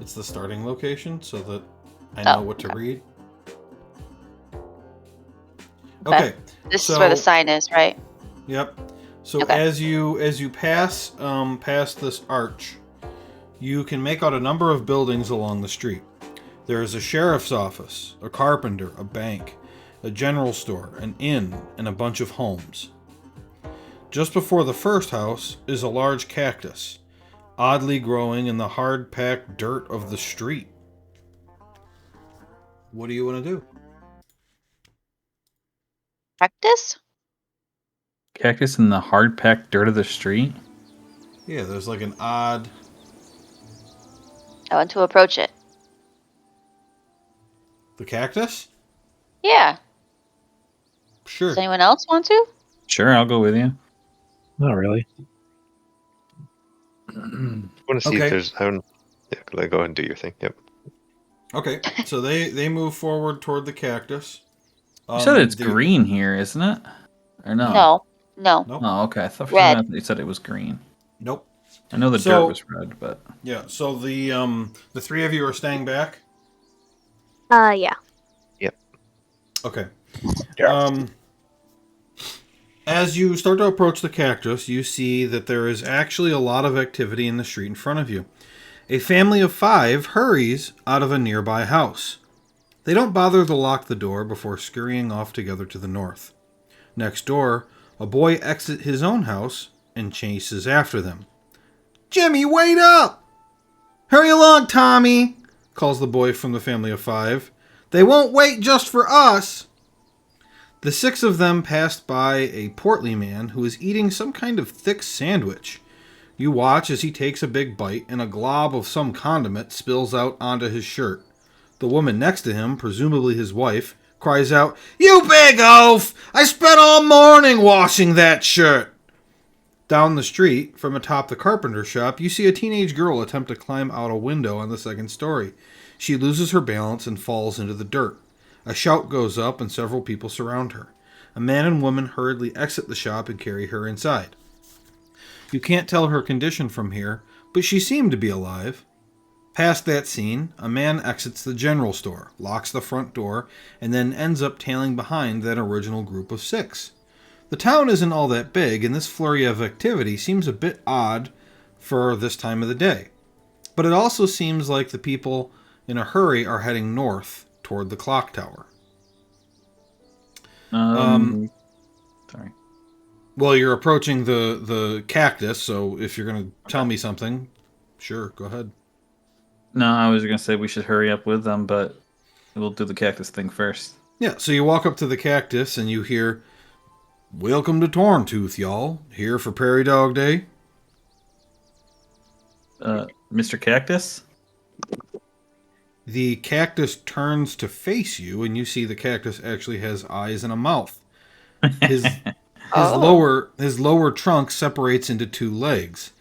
It's the starting location so that I know what to read. Okay. This is where the sign is, right? Yep. So Okay. as you pass past this arch, you can make out a number of buildings along the street. There is a sheriff's office, a carpenter, a bank, a general store, an inn, and a bunch of homes. Just before the first house is a large cactus, oddly growing in the hard-packed dirt of the street. What do you want to do? Cactus? Cactus in the hard packed dirt of the street? Yeah, there's like an odd... I want to approach it. The cactus? Yeah. Sure. Does anyone else want to? Sure, I'll go with you. Not really. I want to see Okay. if there's. I don't. Yeah, go ahead and do your thing. Yep. Okay, so they move forward toward the cactus. You said it's green here, isn't it? Or no? No. No. Nope. Oh, okay. I thought for Red. some reason you said it was green. Nope. I know the So- dirt was red, but Yeah, so the three of you are staying back? Yeah. Okay. As you start to approach the cactus, you see that there is actually a lot of activity in the street in front of you. A family of 5 hurries out of a nearby house. They don't bother to lock the door before scurrying off together to the north. Next door, a boy exits his own house and chases after them. "Jimmy, wait up! Hurry along, Tommy!" calls the boy from the family of 5. "They won't wait just for us!" The 6 of them passed by a portly man who is eating some kind of thick sandwich. You watch as he takes a big bite and a glob of some condiment spills out onto his shirt. The woman next to him, presumably his wife, cries out, "You big oaf! I spent all morning washing that shirt!" Down the street, from atop the carpenter shop, you see a teenage girl attempt to climb out a window on the second story. She loses her balance and falls into the dirt. A shout goes up and several people surround her. A man and woman hurriedly exit the shop and carry her inside. You can't tell her condition from here, but she seemed to be alive. Past that scene, a man exits the general store, locks the front door, and then ends up tailing behind that original group of 6. The town isn't all that big, and this flurry of activity seems a bit odd for this time of the day. But it also seems like the people in a hurry are heading north toward the clock tower. sorry. Well, you're approaching the cactus, so if you're going to tell me something, sure, go ahead. No, I was gonna say we should hurry up with them, but we'll do the cactus thing first. Yeah, so you walk up to the cactus and you hear, "Welcome to Torntooth, y'all. Here for Prairie Dog Day." Mr. Cactus? The cactus turns to face you, and you see the cactus actually has eyes and a mouth. His lower trunk separates into 2 legs.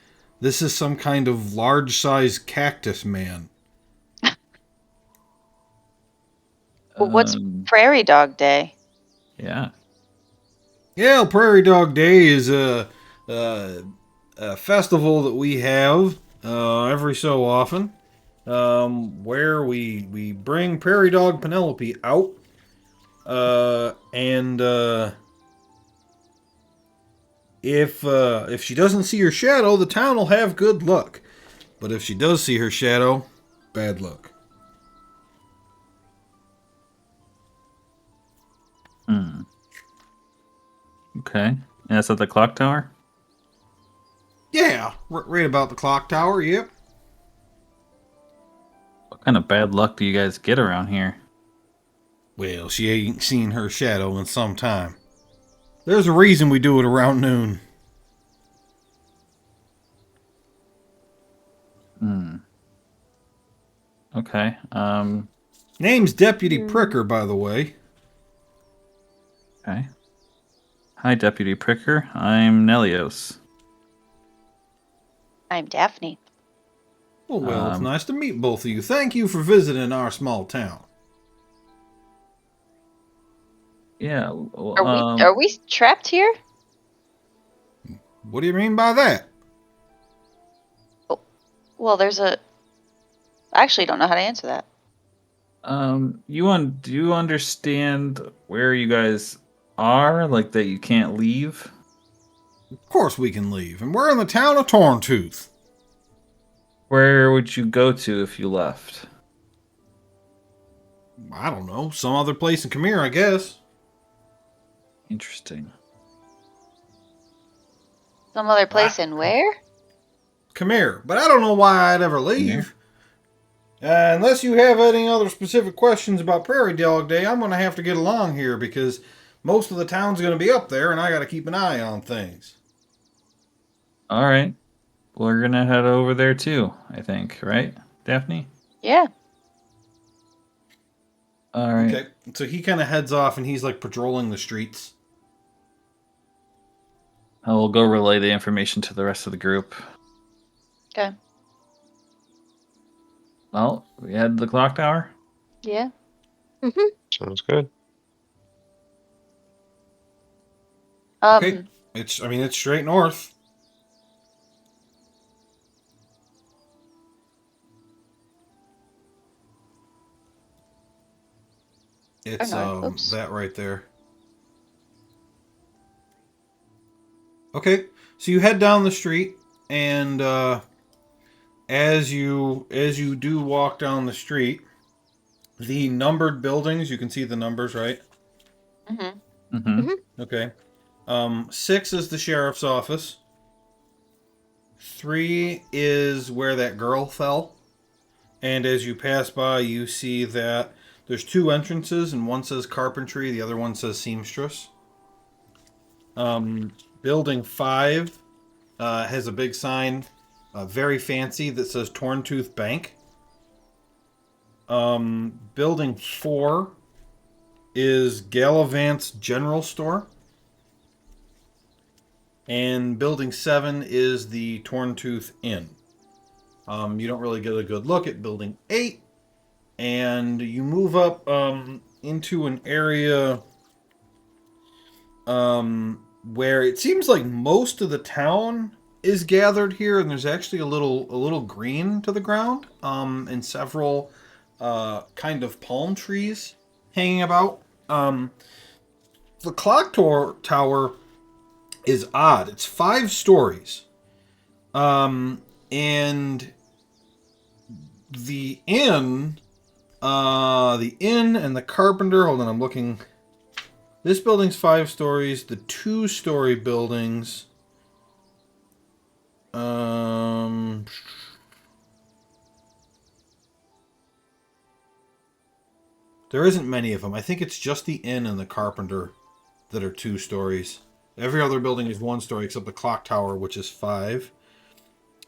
This is some kind of large-sized cactus man. Well, what's Prairie Dog Day? Yeah. Yeah, Prairie Dog Day is a festival that we have every so often, where we bring Prairie Dog Penelope out, and if she doesn't see her shadow, the town will have good luck. But if she does see her shadow, bad luck. Hmm. Okay. And that's at the clock tower? Yeah, right about the clock tower, yep. What kind of bad luck do you guys get around here? Well, she ain't seen her shadow in some time. There's a reason we do it around noon. Hmm. Okay. Name's Deputy Hmm. Pricker, by the way. Okay. Hi, Deputy Pricker. I'm Nelios. I'm Daphne. Well, it's Um, nice to meet both of you. Thank you for visiting our small town. Yeah. Well, Are we trapped here? What do you mean by that? Well, there's a. I actually don't know how to answer that. do you understand where you guys are? Like that you can't leave? Of course we can leave, and we're in the town of Torntooth. Where would you go to if you left? I don't know, some other place in Khmer, I guess. Interesting. Some other place in where? Khmer, but I don't know why I'd ever leave. Unless you have any other specific questions about Prairie Dog Day, I'm going to have to get along here because most of the town's going to be up there, and I got to keep an eye on things. All right. We're gonna head over there too, I think, right, Daphne? Yeah. All right. Okay, so he kind of heads off, and he's like patrolling the streets. I will go relay the information to the rest of the group. Okay. Well, we head to the clock tower. Yeah. Sounds good. Okay, it's straight north. It's north. Oops. that right there. Okay, so you head down the street, and as you do walk down the street, the numbered buildings, you can see the numbers, right? Mm-hmm. Mm-hmm. Okay. 6 is the sheriff's office. 3 is where that girl fell. And as you pass by, you see that there's 2 entrances, and one says carpentry, the other one says seamstress. Building 5 has a big sign, very fancy, that says Torntooth Bank. Building 4 is Gallivant's General Store. And building 7 is the Torntooth Inn. You don't really get a good look at building 8. And you move up into an area where it seems like most of the town is gathered here, and there's actually a little green to the ground, and several kind of palm trees hanging about. The clock tower is odd. It's 5 stories, and the inn and the carpenter. Hold on, I'm looking. This building's 5 stories. The 2-story buildings. There isn't many of them. I think it's just the inn and the carpenter that are 2 stories. Every other building is 1 story except the clock tower, which is 5.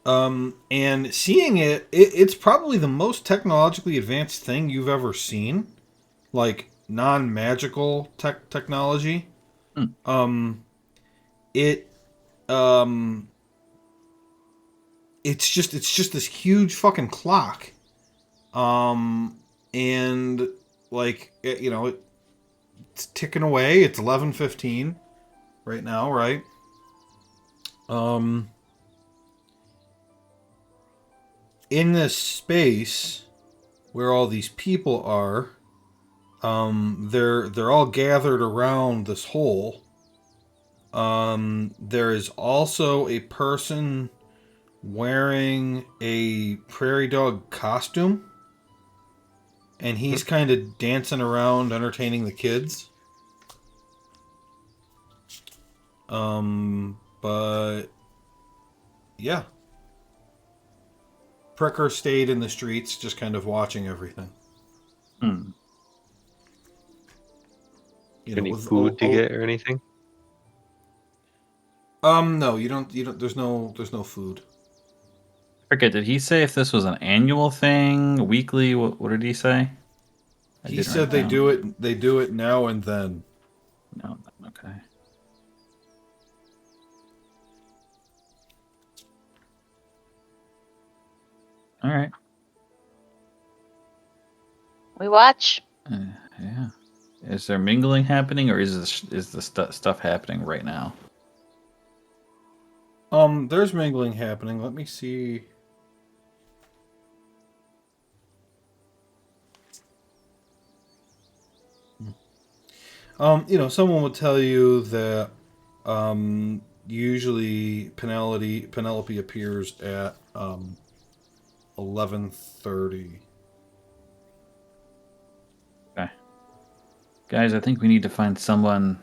And seeing it's probably the most technologically advanced thing you've ever seen. Like non-magical technology. It it's just this huge fucking clock. And like it's ticking away. It's 11:15 right now, right? In this space where all these people are, they're all gathered around this hole. There is also a person wearing a prairie dog costume, and he's kind of dancing around, entertaining the kids. But yeah, Pricker stayed in the streets, just kind of watching everything. Hmm. You know, Any with food to get or anything? no, you don't. There's no food. I forget. Did he say if this was an annual thing, weekly? What did he say? I He didn't write said they down. do it. They do it now and then. No. Okay. All right. We watch. Yeah. Is there mingling happening, or is the stuff happening right now? There's mingling happening. Let me see. Someone would tell you that usually Penelope appears at 11:30. Okay. Guys, I think we need to find someone,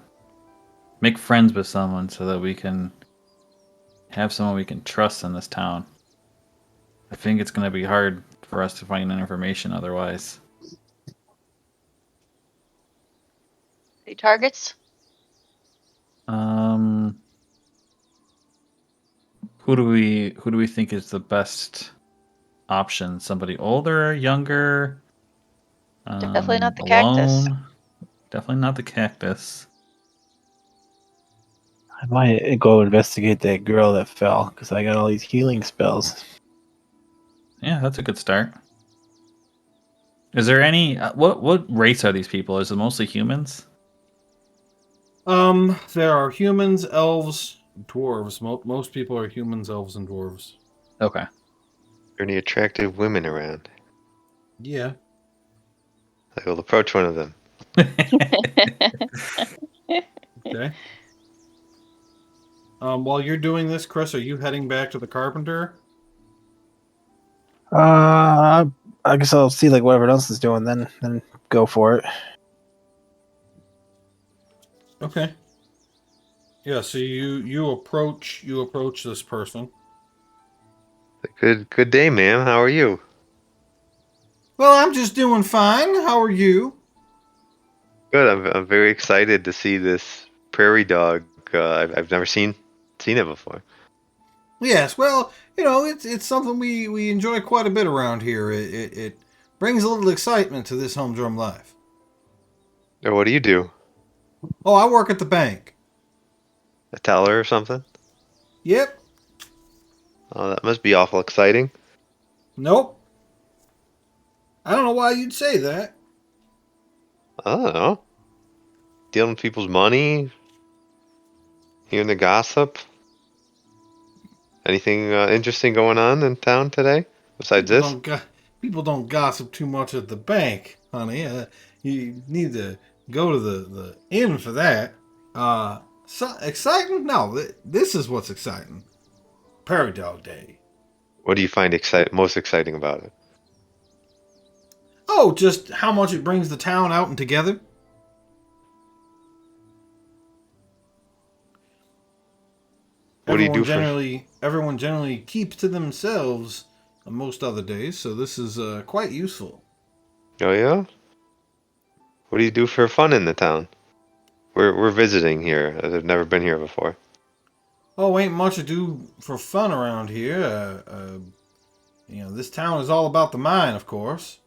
make friends with someone, so that we can have someone we can trust in this town. I think it's going to be hard for us to find information otherwise. Any targets? Who do we think is the best option? Somebody older, younger, Definitely not the cactus. alone? Definitely not the cactus. I might go investigate that girl that fell because I got all these healing spells. Yeah, that's a good start. Is there any what race are these people? Is it mostly humans? There are humans, elves, dwarves. Most people are humans, elves, and dwarves. Okay. Are there any attractive women around? Yeah. I will approach one of them. Okay. While you're doing this, Chris, are you heading back to the carpenter? I guess I'll see like what everyone else is doing, then go for it. Okay. Yeah. So you approach this person. Good day, ma'am. How are you? Well, I'm just doing fine. How are you? Good. I'm very excited to see this prairie dog. I've never seen it before. Yes. Well, it's something we enjoy quite a bit around here. It brings a little excitement to this humdrum life. Or what do you do? Oh, I work at the bank. A teller or something? Yep. Oh, that must be awful exciting. Nope. I don't know why you'd say that. I don't know. Dealing with people's money, hearing the gossip. Anything interesting going on in town today besides People this? don't go- People don't gossip too much at the bank, honey. You need to go to the inn for that. Exciting? No, this is what's exciting. Prairie Dog Day. What do you find most exciting about it? Oh, just how much it brings the town out and together. What do you do for? Everyone generally keeps to themselves on most other days, so this is quite useful. Oh yeah. What do you do for fun in the town? We're visiting here. I've never been here before. Oh, ain't much to do for fun around here. This town is all about the mine, of course,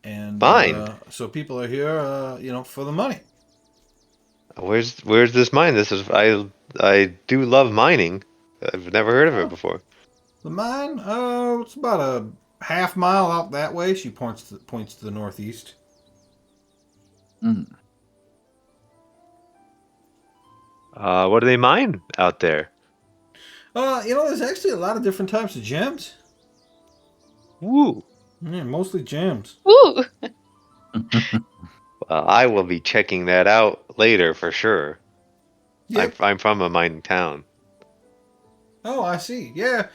and Mine. so people are here, for the money. Where's this mine? I do love mining. I've never heard of it Oh, before. the mine? Oh, it's about a half mile out that way. She points to the northeast. Mm. What do they mine out there? There's actually a lot of different types of gems. Woo. Yeah, mostly gems. Woo! I will be checking that out later for sure. Yep. I'm from a mining town. Oh, I see. Yeah,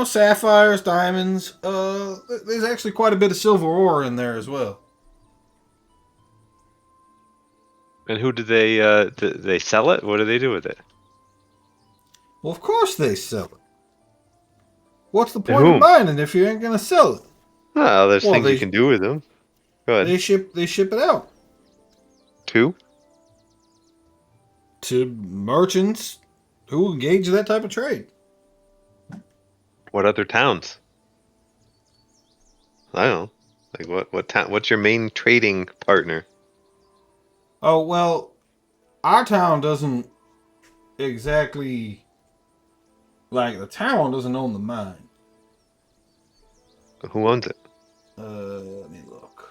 sapphires, diamonds. There's actually quite a bit of silver ore in there as well. And who do they sell it? What do they do with it? Well, of course they sell it. What's the To point of whom? mining if you ain't gonna sell it? Oh, there's Well, things you they can do with them. Go ahead. they ship it out Two? to merchants who engage in that type of trade. What other towns? I don't know. Like what town? What's your main trading partner? Oh well, our town doesn't exactly the town doesn't own the mine. Who owns it? Let me look.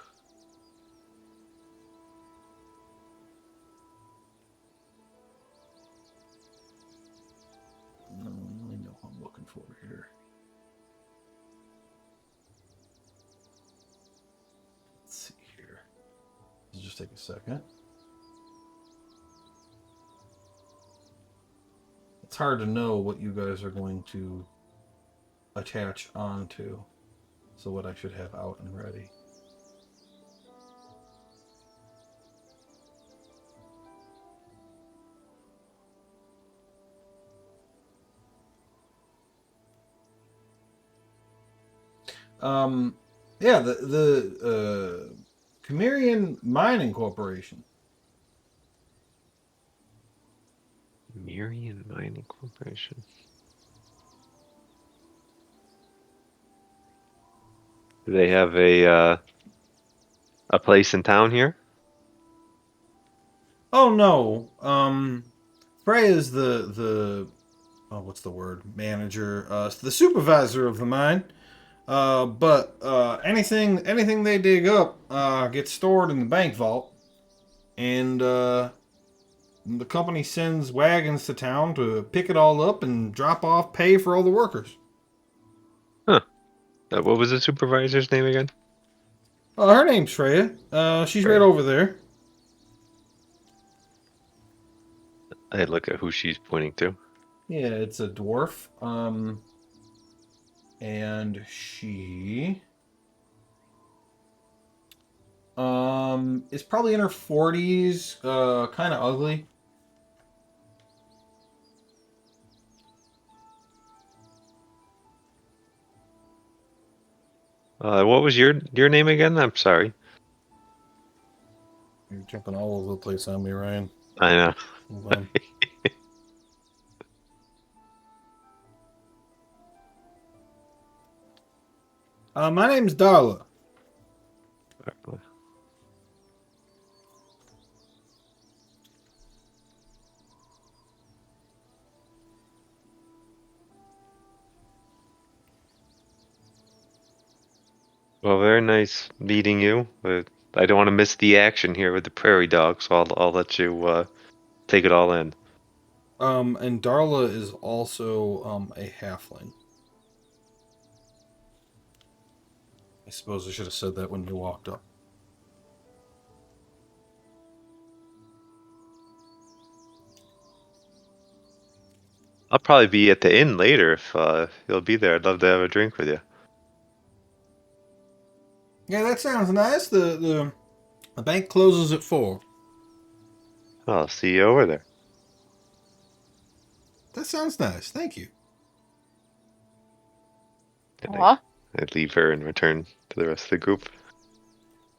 I know what I'm looking for here. Let's see here. Just take a second. It's hard to know what you guys are going to attach onto, so what I should have out and ready. Yeah, the Chimerian Mining Corporation. Mirian Mining Corporation. Do they have a place in town here? Oh no, Frey is the what's the word? Manager, the supervisor of the mine. But anything they dig up gets stored in the bank vault, and the company sends wagons to town to pick it all up and drop off pay for all the workers. Huh. What was the supervisor's name again? Her name's Freya. She's right Freya. over there. I look at who she's pointing to. Yeah, it's a dwarf. And she is probably in her 40s, kind of ugly. What was your name again? I'm sorry. You're jumping all over the place on me, Ryan. I know. Hold on. My name's Darla. Well, very nice meeting you. I don't want to miss the action here with the prairie dog, so I'll let you take it all in. And Darla is also a halfling. I suppose I should have said that when you walked up. I'll probably be at the inn later if you'll be there. I'd love to have a drink with you. Yeah, that sounds nice. The bank closes at 4. I'll see you over there. That sounds nice. Thank you. And Aw. I leave her and return to the rest of the group.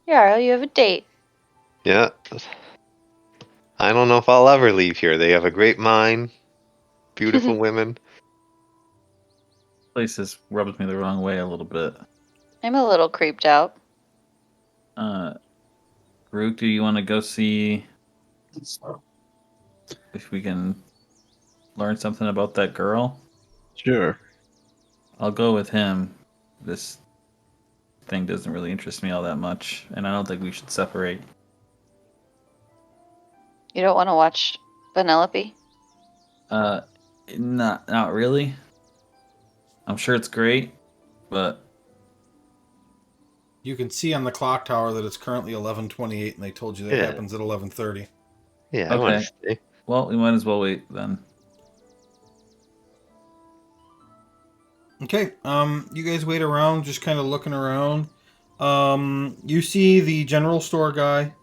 Yeah, you have a date. Yeah. I don't know if I'll ever leave here. They have a great mine, beautiful women. Places rubs me the wrong way a little bit. I'm a little creeped out. Rook, do you want to go see if we can learn something about that girl? Sure. I'll go with him. This thing doesn't really interest me all that much, and I don't think we should separate. You don't want to watch Penelope? Not really. I'm sure it's great, but You can see on the clock tower that it's currently 11:28, and they told you that Yeah. happens at 11:30. Yeah, I want to Okay. stay. Well, we might as well wait then. Okay. You guys wait around, just kind of looking around. You see the general store guy.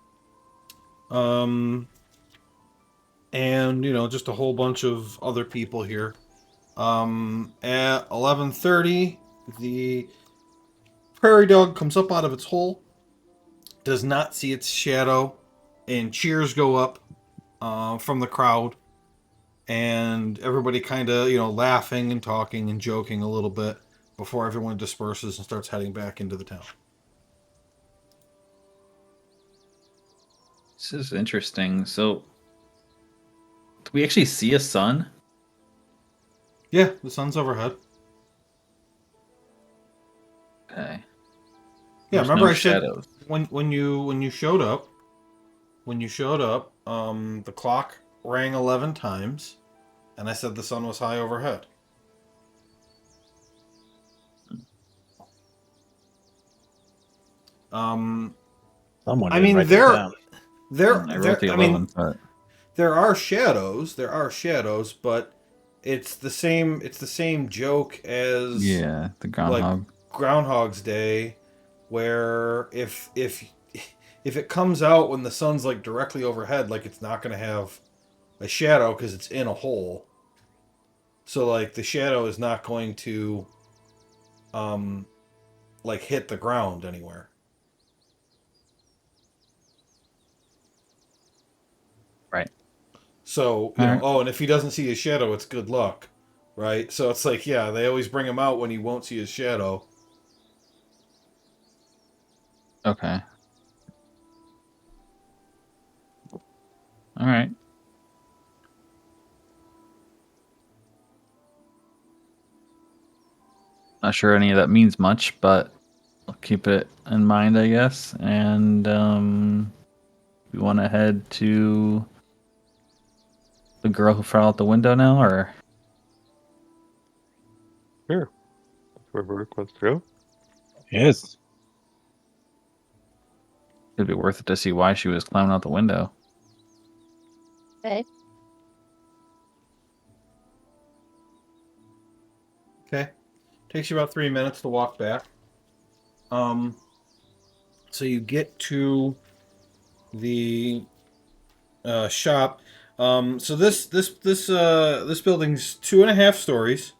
And just a whole bunch of other people here. At 11:30, the prairie dog comes up out of its hole, does not see its shadow, and cheers go up from the crowd, and everybody kind of laughing and talking and joking a little bit before everyone disperses and starts heading back into the town. This is interesting. So, do we actually see a sun? Yeah, the sun's overhead. Okay. Yeah, There's remember no I said shadows. when you showed up, the clock rang 11 times, and I said the sun was high overhead. Someone I didn't mean write that down. I wrote the I mean 11, but there are shadows. There are shadows, but it's the same. It's the same joke as yeah, the like groundhog. Groundhog's Day, where if it comes out when the sun's like directly overhead, like it's not going to have a shadow because it's in a hole. So like the shadow is not going to like hit the ground anywhere. Right. So, All right. and if he doesn't see his shadow, it's good luck, right? So it's like, yeah, they always bring him out when he won't see his shadow. Okay. All right. Not sure any of that means much, but I'll keep it in mind, I guess. And we want to head to the girl who fell out the window now, or Sure. That's where Rourke wants to go. Yes. it'd be worth it to see why she was climbing out the window. Okay. Okay. Takes you about 3 minutes to walk back. So you get to the shop. So this building's 2.5 stories.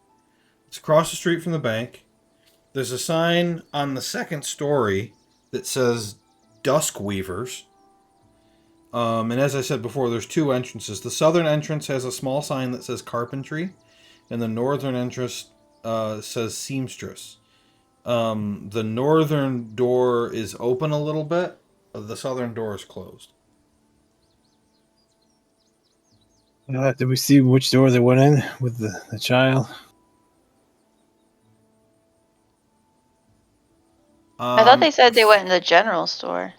It's across the street from the bank. There's a sign on the second story that says Dusk Weavers. And as I said before, there's two entrances. The southern entrance has a small sign that says Carpentry, and the northern entrance says Seamstress. The northern door is open a little bit, but the southern door is closed. Did we see which door they went in with the child? I thought they said they went in the general store.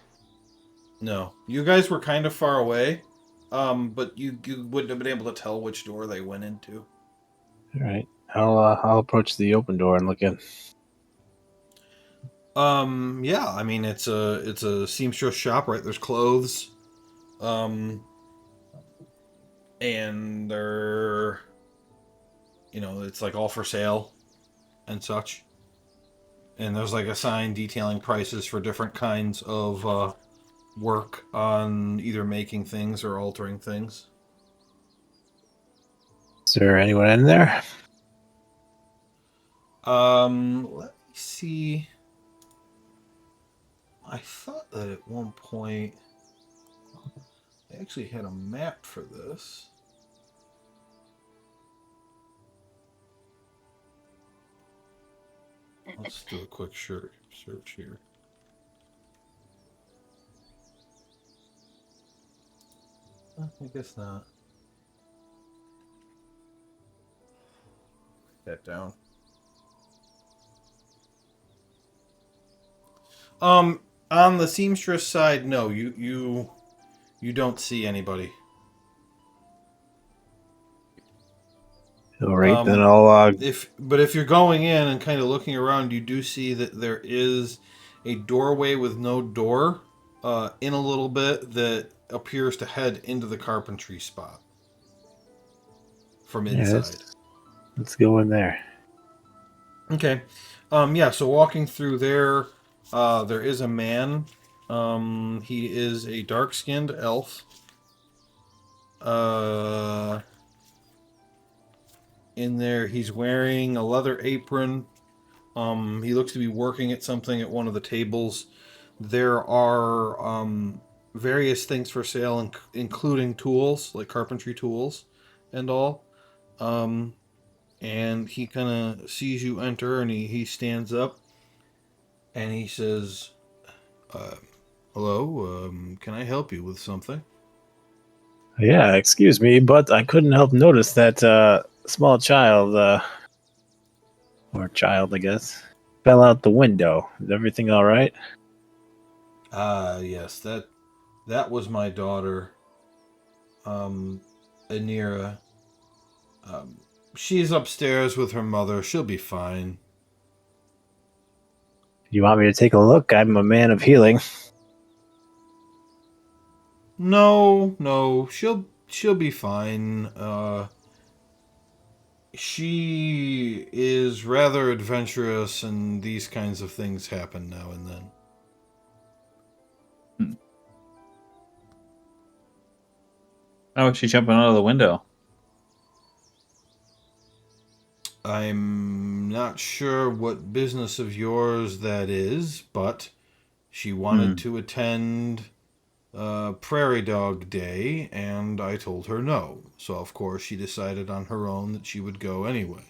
No, you guys were kind of far away, but you wouldn't have been able to tell which door they went into. All right. I'll approach the open door and look in. Yeah, I mean it's a seamstress shop, right? There's clothes, and they're, it's like all for sale, and such. And there's like a sign detailing prices for different kinds of work on either making things or altering things. Is there anyone in there? Let me see. I thought that at one point I actually had a map for this. Let's do a quick search here. I guess not. Write that down. On the seamstress side, no, you don't see anybody. All right, then I'll. If you're going in and kind of looking around, you do see that there is a doorway with no door in a little bit that appears to head into the carpentry spot. from Yeah, inside. let's go in there. Okay. So walking through there, there is a man. He is a dark-skinned elf. In there, he's wearing a leather apron. He looks to be working at something at one of the tables. There are various things for sale, including tools, like carpentry tools and all. And he kind of sees you enter, and he stands up, and he says, hello, can I help you with something? Yeah, excuse me, but I couldn't help notice that small child, or child, I guess, fell out the window. Is everything all right? Yes, that was my daughter, Anira. She's upstairs with her mother. She'll be fine. You want me to take a look? I'm a man of healing. No, she'll be fine. She is rather adventurous, and these kinds of things happen now and then. How was she jumping out of the window? I'm not sure what business of yours that is, but she wanted to attend Prairie Dog Day, and I told her no. So, of course, she decided on her own that she would go anyway.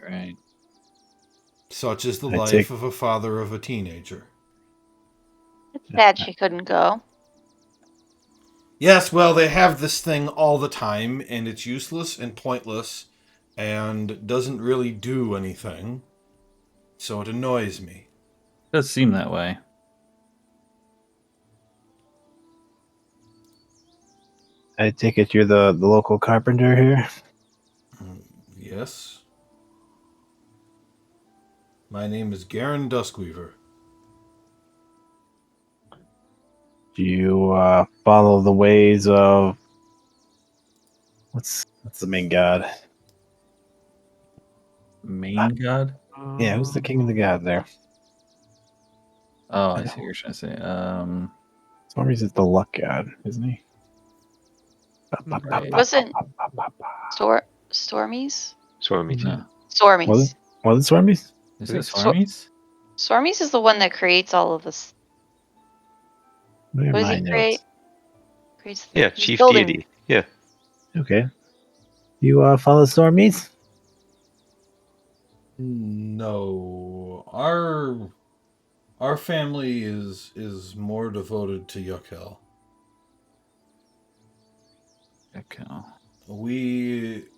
Right. Such is the I life take- of a father of a teenager. It's sad she couldn't go. Yes, well, they have this thing all the time, and it's useless and pointless, and doesn't really do anything. So it annoys me. Does seem that way. I take it you're the local carpenter here? Yes. My name is Garen Duskweaver. Do you follow the ways of what's the main god? Main god? Yeah, who's the king of the god there? Oh, I see what you're trying to say. Stormy's is the luck god, isn't he? Right. Wasn't Stormies? Stormy. No. Stormies. Was it Stormy's? Is it Sor- Swarmies? Stormies is the one that creates all of this. Where are What does my he notes? create? Creates Yeah, he's chief building- deity. Yeah. Okay. You follow Stormies? No, our family is more devoted to Yuckel. Okay.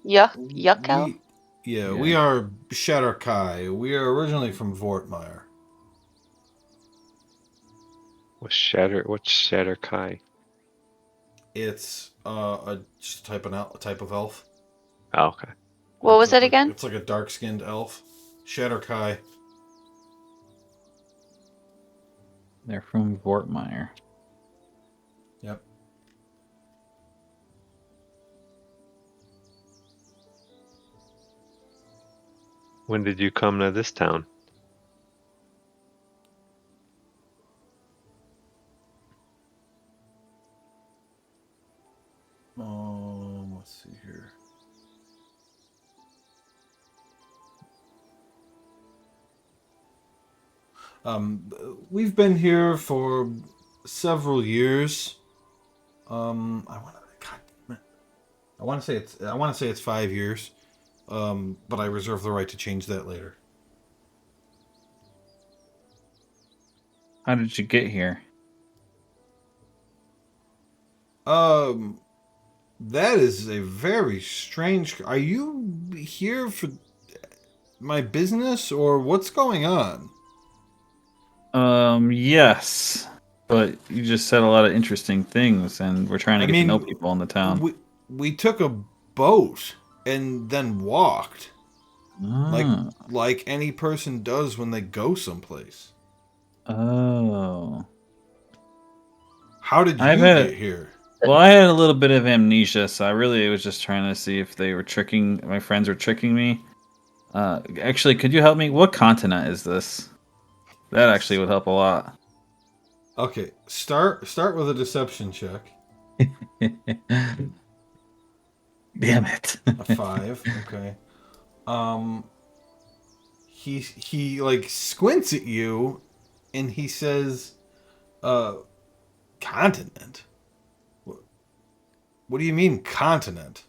Yuckel? We are Shatterkai. We are originally from Vortmire. What's Shatter Kai? It's just a type of elf. Oh, okay. What was It's it again? It's like a dark-skinned elf. Shatterkai. They're from Vortmire. Yep. When did you come to this town? Let's see here. We've been here for several years. I want to say it's 5 years. But I reserve the right to change that later. How did you get here? That is a very strange. Are you here for my business, or what's going on? Yes. But you just said a lot of interesting things, and we're trying to get to know people in the town. We took a boat and then walked, like any person does when they go someplace. Oh. How did I've you had get it. here? Well, I had a little bit of amnesia, so I really was just trying to see if they were tricking. My friends were tricking me. Actually, could you help me? What continent is this? That actually would help a lot. Okay, start with a deception check. Damn it. A 5. Okay. Um, he like squints at you, and he says, continent. What do you mean continent?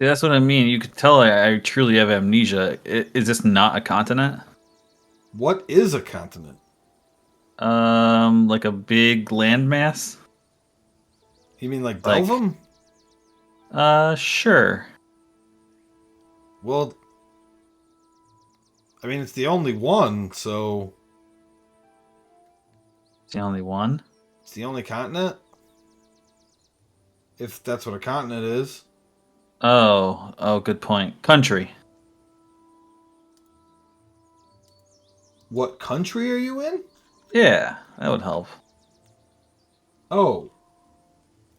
Yeah, that's what I mean. You could tell I truly have amnesia. Is this not a continent? What is a continent? Like a big landmass? You mean like Like, Delvum? sure. Well, I mean it's the only one, so It's the only one. it's the only continent. If that's what a continent is. Oh, good point. Country. What country are you in? Yeah, that would help. Oh,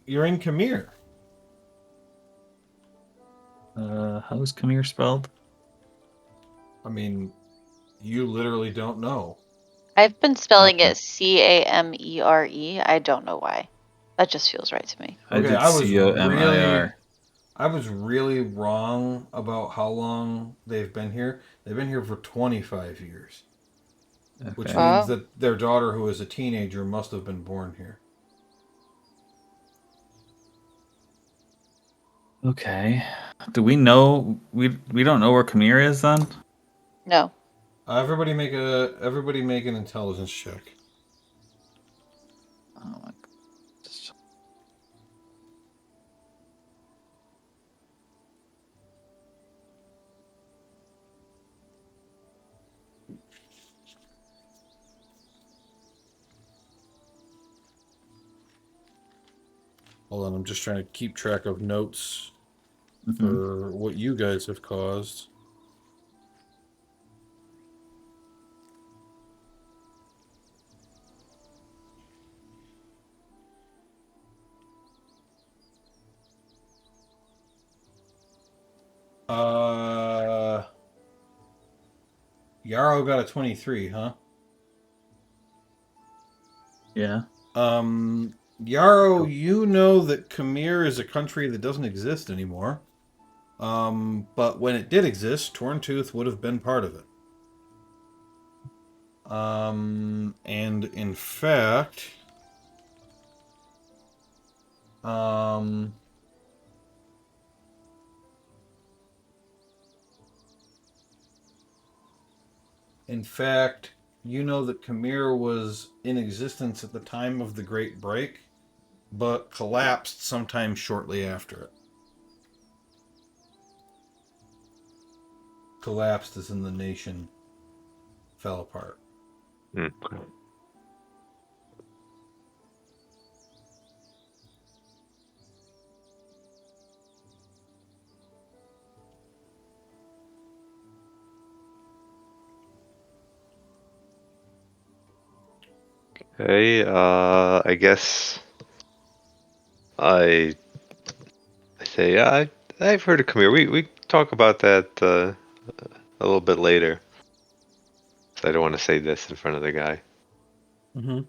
you're in Khmer. How is Khmer spelled? I mean, you literally don't know. I've been spelling Okay. it Camere. I don't know why. That just feels right to me. I Okay, did COMIR. I was really wrong about how long they've been here. They've been here for 25 years, which Okay. means Oh. that their daughter, who is a teenager, must have been born here. Okay. Do we know we don't know where Khmer is then? No. Everybody make an intelligence check. Oh my goodness. Hold on, I'm just trying to keep track of notes Mhm. for what you guys have caused. Yarrow got a 23, huh? Yeah. Yarrow, you know that Khmer is a country that doesn't exist anymore. But when it did exist, Torntooth would have been part of it. And in fact, um, you know that Khmer was in existence at the time of the Great Break, but collapsed sometime shortly after it. Collapsed as in the nation fell apart. Hmm. Okay, I guess I say I've heard of Khmer. We talk about that a little bit later. So I don't want to say this in front of the guy. Mm-hmm.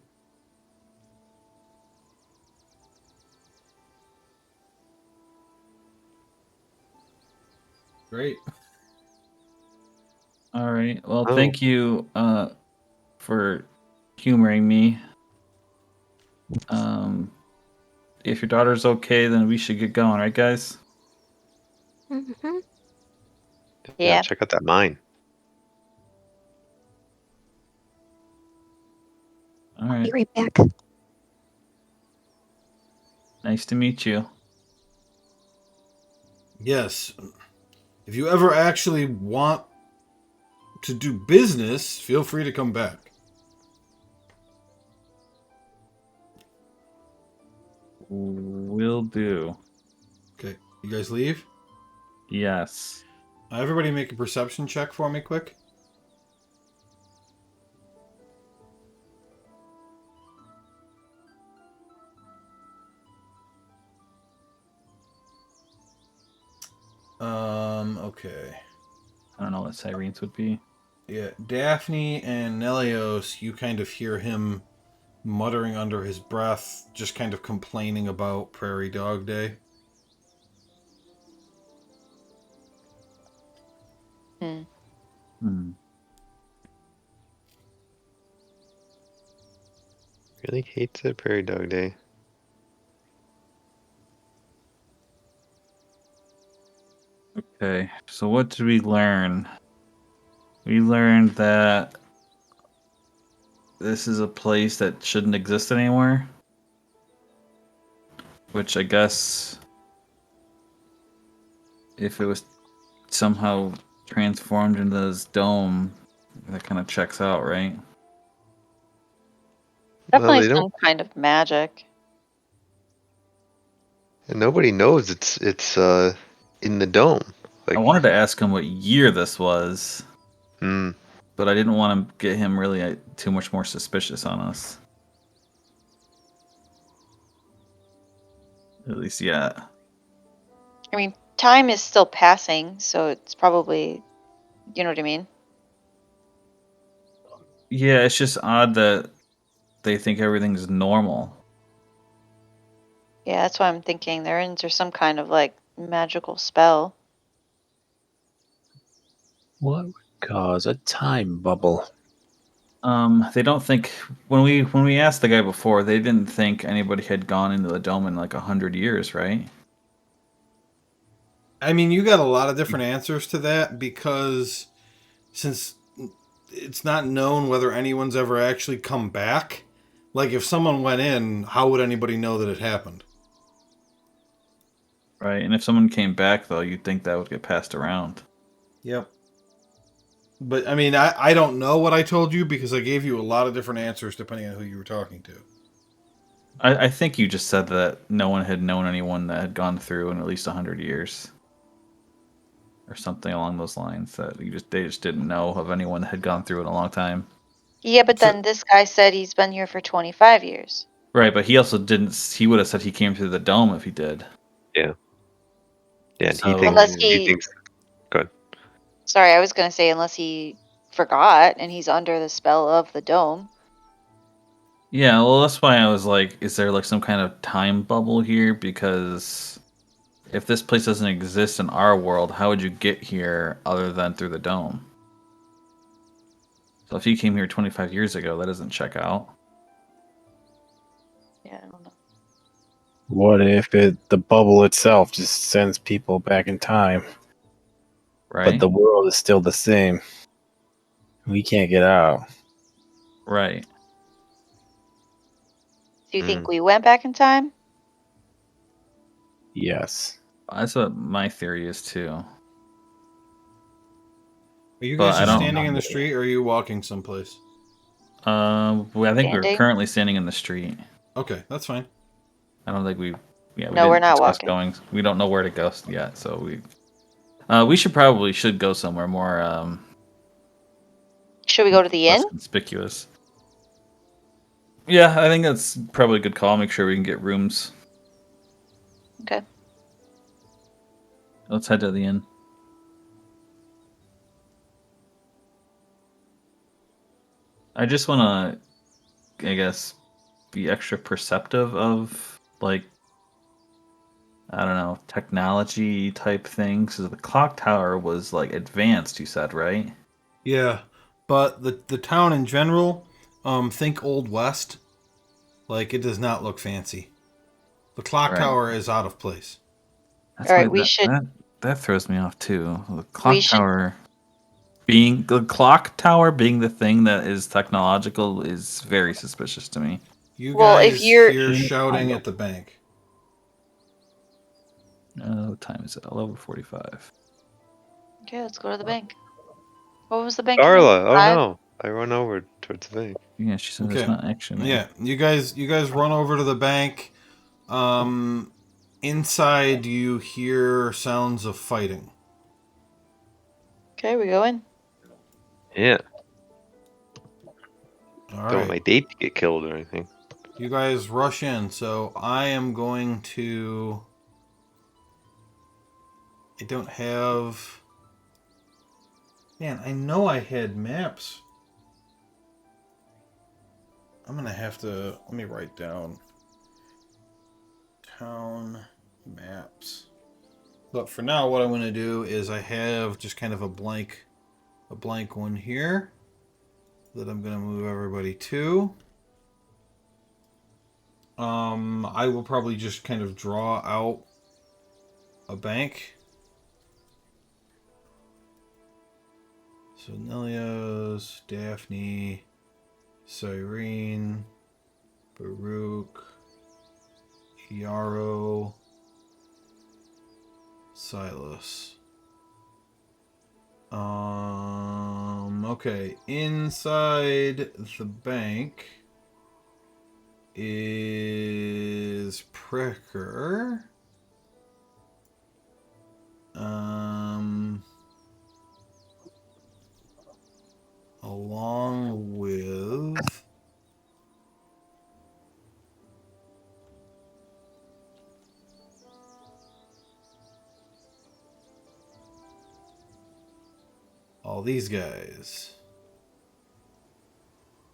Great. All right. Well, Oh, thank you for humoring me. If your daughter's okay, then we should get going, right, guys? Mm-hmm. yeah, Yeah. check out that mine. All I'll be right. right back. Nice to meet you. Yes. If you ever actually want to do business, feel free to come back. Will do. Okay. You guys leave? Yes. Everybody make a perception check for me, quick. Okay. I don't know what sirens would be. Yeah, Daphne and Nelios, you kind of hear him muttering under his breath, just kind of complaining about Prairie Dog Day. Hmm. Really hates it, Prairie Dog Day. Okay, so what did we learn? We learned that this is a place that shouldn't exist anymore. Which I guess if it was somehow transformed into this dome, that kind of checks out, right? Well, Definitely they don't. some kind of magic. And nobody knows it's in the dome. I Like, wanted to ask him what year this was, hmm. but I didn't want to get him really too much more suspicious on us. At least yet. I mean, time is still passing, so it's probably, you know what I mean? Yeah, it's just odd that they think everything's normal. Yeah, that's why I'm thinking they're into some kind of like magical spell. What would cause a time bubble? They don't think when we asked the guy before, they didn't think anybody had gone into the dome in like 100 years, right? I mean, you got a lot of different answers to that because since it's not known whether anyone's ever actually come back, like if someone went in, how would anybody know that it happened? Right, and if someone came back though, you'd think that would get passed around. Yep. But I mean, I don't know what I told you because I gave you a lot of different answers depending on who you were talking to. I think you just said that no one had known anyone that had gone through in at least 100 years, or something along those lines. That they just didn't know of anyone that had gone through in a long time. Yeah, but So, then this guy said he's been here for 25 years. Right, but he also didn't. He would have said he came through the dome if he did. Yeah. Yeah, and So Unless he he, thinks. Good. sorry, I was going to say unless he forgot and he's under the spell of the dome. yeah, well, that's why I was like, is there like some kind of time bubble here? Because if this place doesn't exist in our world, how would you get here other than through the dome? So if he came here 25 years ago, that doesn't check out. Yeah, I don't know. What if the bubble itself just sends people back in time, but Right? the world is still the same? We can't get out. Right. Do you Mm. think we went back in time? Yes. That's what my theory is too. are you But guys I just don't. standing in the street or are you walking someplace? I think we're Standing? currently standing in the street. Okay, that's fine. I don't think we. Yeah, we No, we're didn't not discuss walking. going. We don't know where to go yet, so we should go somewhere more Should we go to the less inn? conspicuous. Yeah, I think that's probably a good call. Make sure we can get rooms. Okay. Let's head to the inn. I just want to, I guess, be extra perceptive of like I don't know technology type things. 'Cause the clock tower was like advanced. You said right? Yeah, but the town in general, think Old West. Like it does not look fancy. The clock Right. tower is out of place. That's All why right, that throws me off too. we should The clock tower being the thing that is technological is very suspicious to me. You well, if guys you're hear shouting at the bank. What time is it? 11:45. okay, let's go to the bank. What was the bank again? Darla, oh 5? no. I run over towards the bank. Yeah, she said there's Okay. not action there. Yeah, you guys run over to the bank. Inside you hear sounds of fighting. Okay, we go in. Yeah. All Don't want my right. date to get killed or anything. You guys rush in. So I am going to I don't have... Man, I know I had maps. I'm gonna have to... Let me write down... Town maps. But for now, what I'm gonna do is I have just kind of a blank one here that I'm gonna move everybody to. I will probably just kind of draw out a bank. So Nelios, Daphne, Cyrene, Baruch, Yarrow, Silas. Okay. Inside the bank is Pricker. Along with all these guys.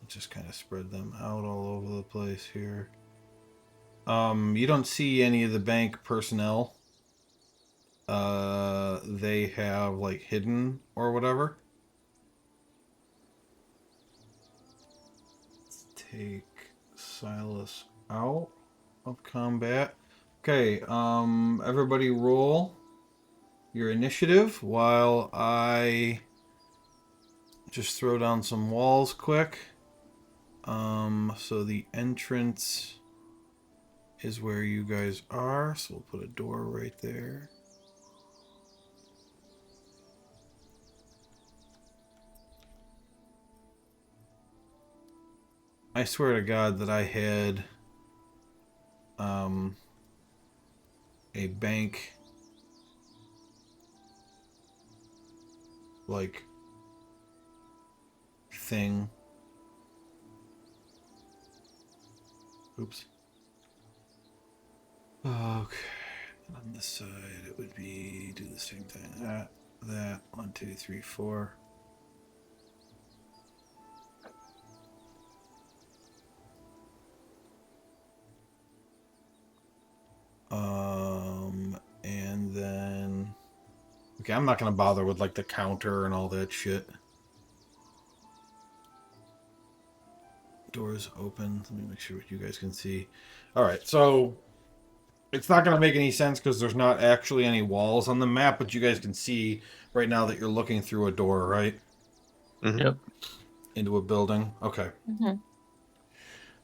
Just kind of spread them out all over the place here. You don't see any of the bank personnel. They have like hidden or whatever. Let's take Silas out of combat. Okay, everybody roll your initiative while I just throw down some walls quick. So the entrance is where you guys are, so we'll put a door right there. I swear to God that I had a bank like thing. Oops. Okay. On this side it would be do the same thing. That 1, 2, 3, 4. And then okay, I'm not gonna bother with like the counter and all that shit. Doors open. Let me make sure what you guys can see. All right, so it's not gonna make any sense because there's not actually any walls on the map, but you guys can see right now that you're looking through a door, right? Mhm. Yep. Into a building. Okay. Mhm.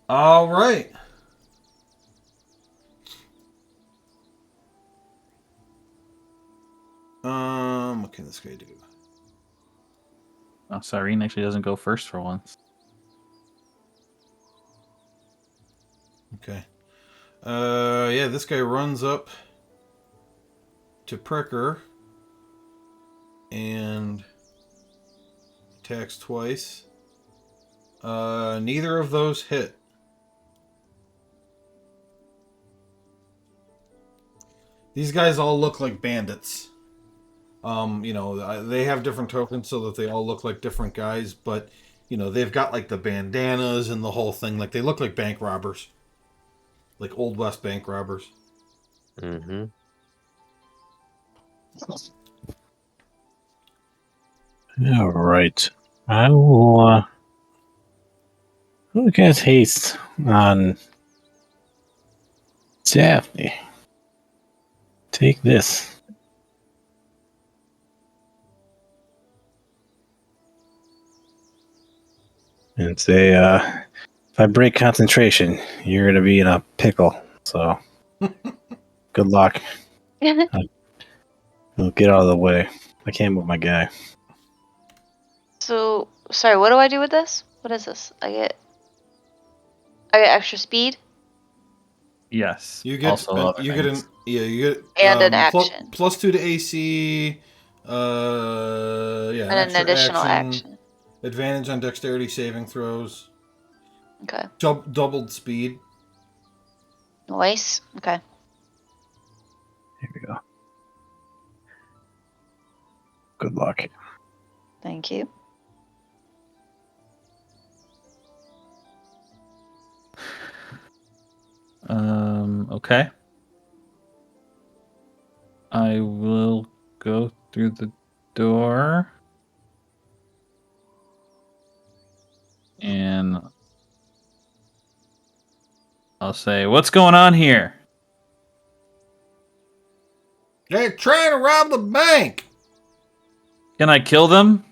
All right. What can this guy do? Oh, Cyrene actually doesn't go first for once. Okay. Yeah, this guy runs up to Pricker and attacks twice. Neither of those hit. These guys all look like bandits. They have different tokens so that they all look like different guys, but they've got like the bandanas and the whole thing. Like they look like bank robbers, like Old West bank robbers. Mm-hmm. All right. I will cast haste on Daphne. Take this. And say, if I break concentration, you're going to be in a pickle. So, good luck. I'll get out of the way. I can't move my guy. So, sorry, what do I do with this? What is this? I get extra speed Yes. You get also other you things. get and an action +2 to AC. Yeah, an and an extra additional action. action. Advantage on dexterity saving throws. Okay. Doubled speed. Nice. Okay. Here we go. Good luck. Thank you. Okay. I will go through the door. And I'll say, "What's going on here?" They're trying to rob the bank. Can I kill them?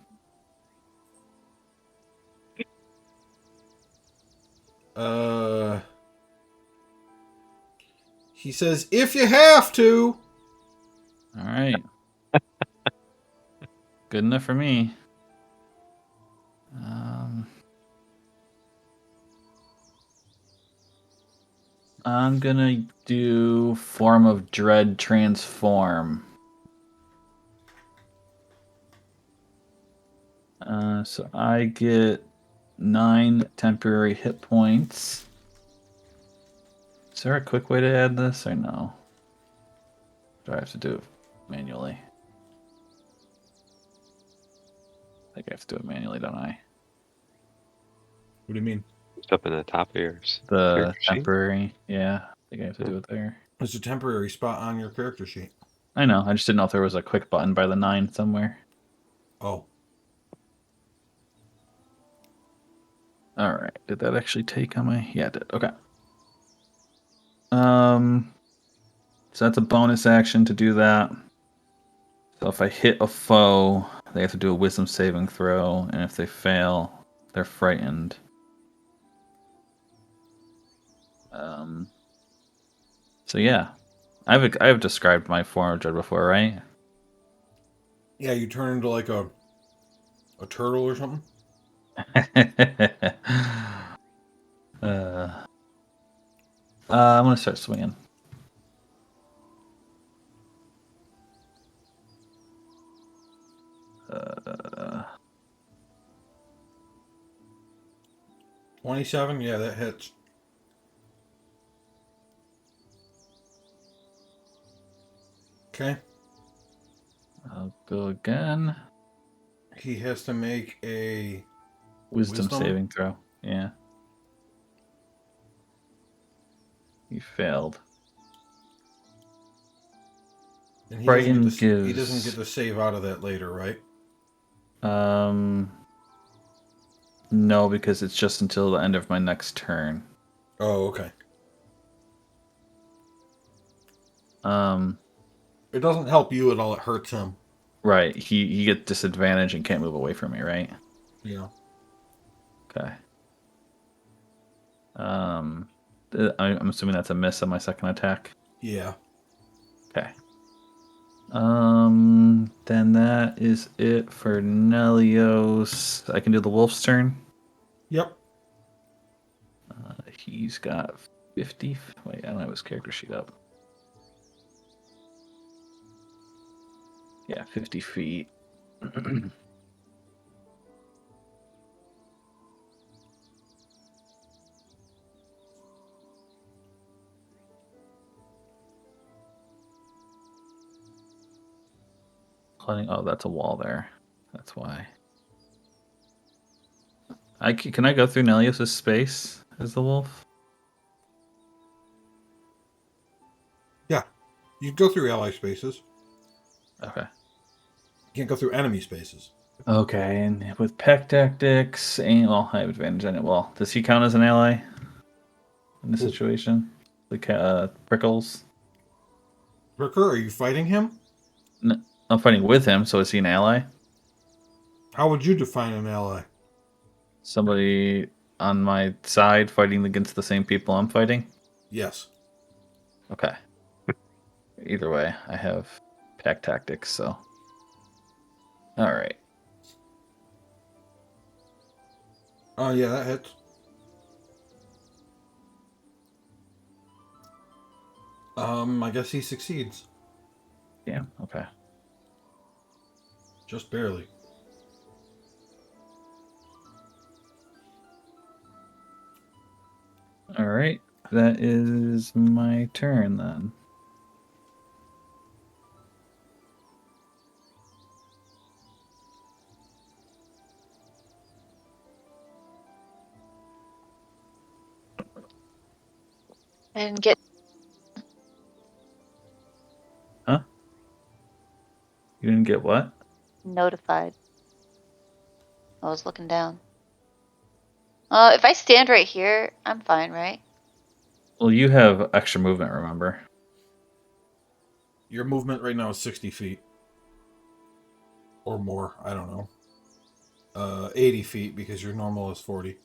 He says, if you have to. All right. Good enough for me. I'm gonna do Form of Dread Transform. So I get 9 temporary hit points. Is there a quick way to add this or no? Do I have to do it manually? I think I have to do it manually, don't I? What do you mean? It's up in the top of yours. The character sheet. temporary, yeah. I think I have to do it there. There's a temporary spot on your character sheet. I know. I just didn't know if there was a quick button by the 9 somewhere. Oh. All right. Did that actually take on my? Yeah, it did. Okay. So that's a bonus action to do that. So if I hit a foe, they have to do a Wisdom saving throw, and if they fail, they're frightened. So yeah, I've described my form of dread before, right? Yeah, you turn into like a turtle or something. I'm gonna start swinging. Uh, 27. Yeah, that hits. Okay. I'll go again. He has to make a Wisdom saving throw. Yeah. He failed. And Frightened he doesn't gives. get to save out of that later, right? No, because it's just until the end of my next turn. Oh, okay. It doesn't help you at all. It hurts him. Right. He gets disadvantage and can't move away from me, right? Yeah. Okay. I'm assuming that's a miss on my second attack. Yeah. Okay. Then that is it for Nelios. I can do the wolf's turn. Yep. He's got 50. Wait, I don't have his character sheet up. Yeah, 50 feet. Oh, that's a wall there. That's why. Can I go through Nelios' space as the wolf? Yeah. You can go through ally spaces. Okay. You can't go through enemy spaces. Okay, and with Peck Tactics, well, I have advantage on it. Well, does he count as an ally in this Who? situation? The Prickles? Ricker, are you fighting him? No, I'm fighting with him, so is he an ally? How would you define an ally? Somebody on my side fighting against the same people I'm fighting? Yes. Okay. Either way, I have Pack Tactics, so. Alright. Oh, yeah, that hits. I guess he succeeds. Yeah, okay. Just barely. Alright. That is my turn then. I didn't get. Huh? You didn't get what? Notified. I was looking down. If I stand right here, I'm fine, right? Well, you have extra movement, remember? Your movement right now is 60 feet. Or more, I don't know. 80 feet because your normal is 40.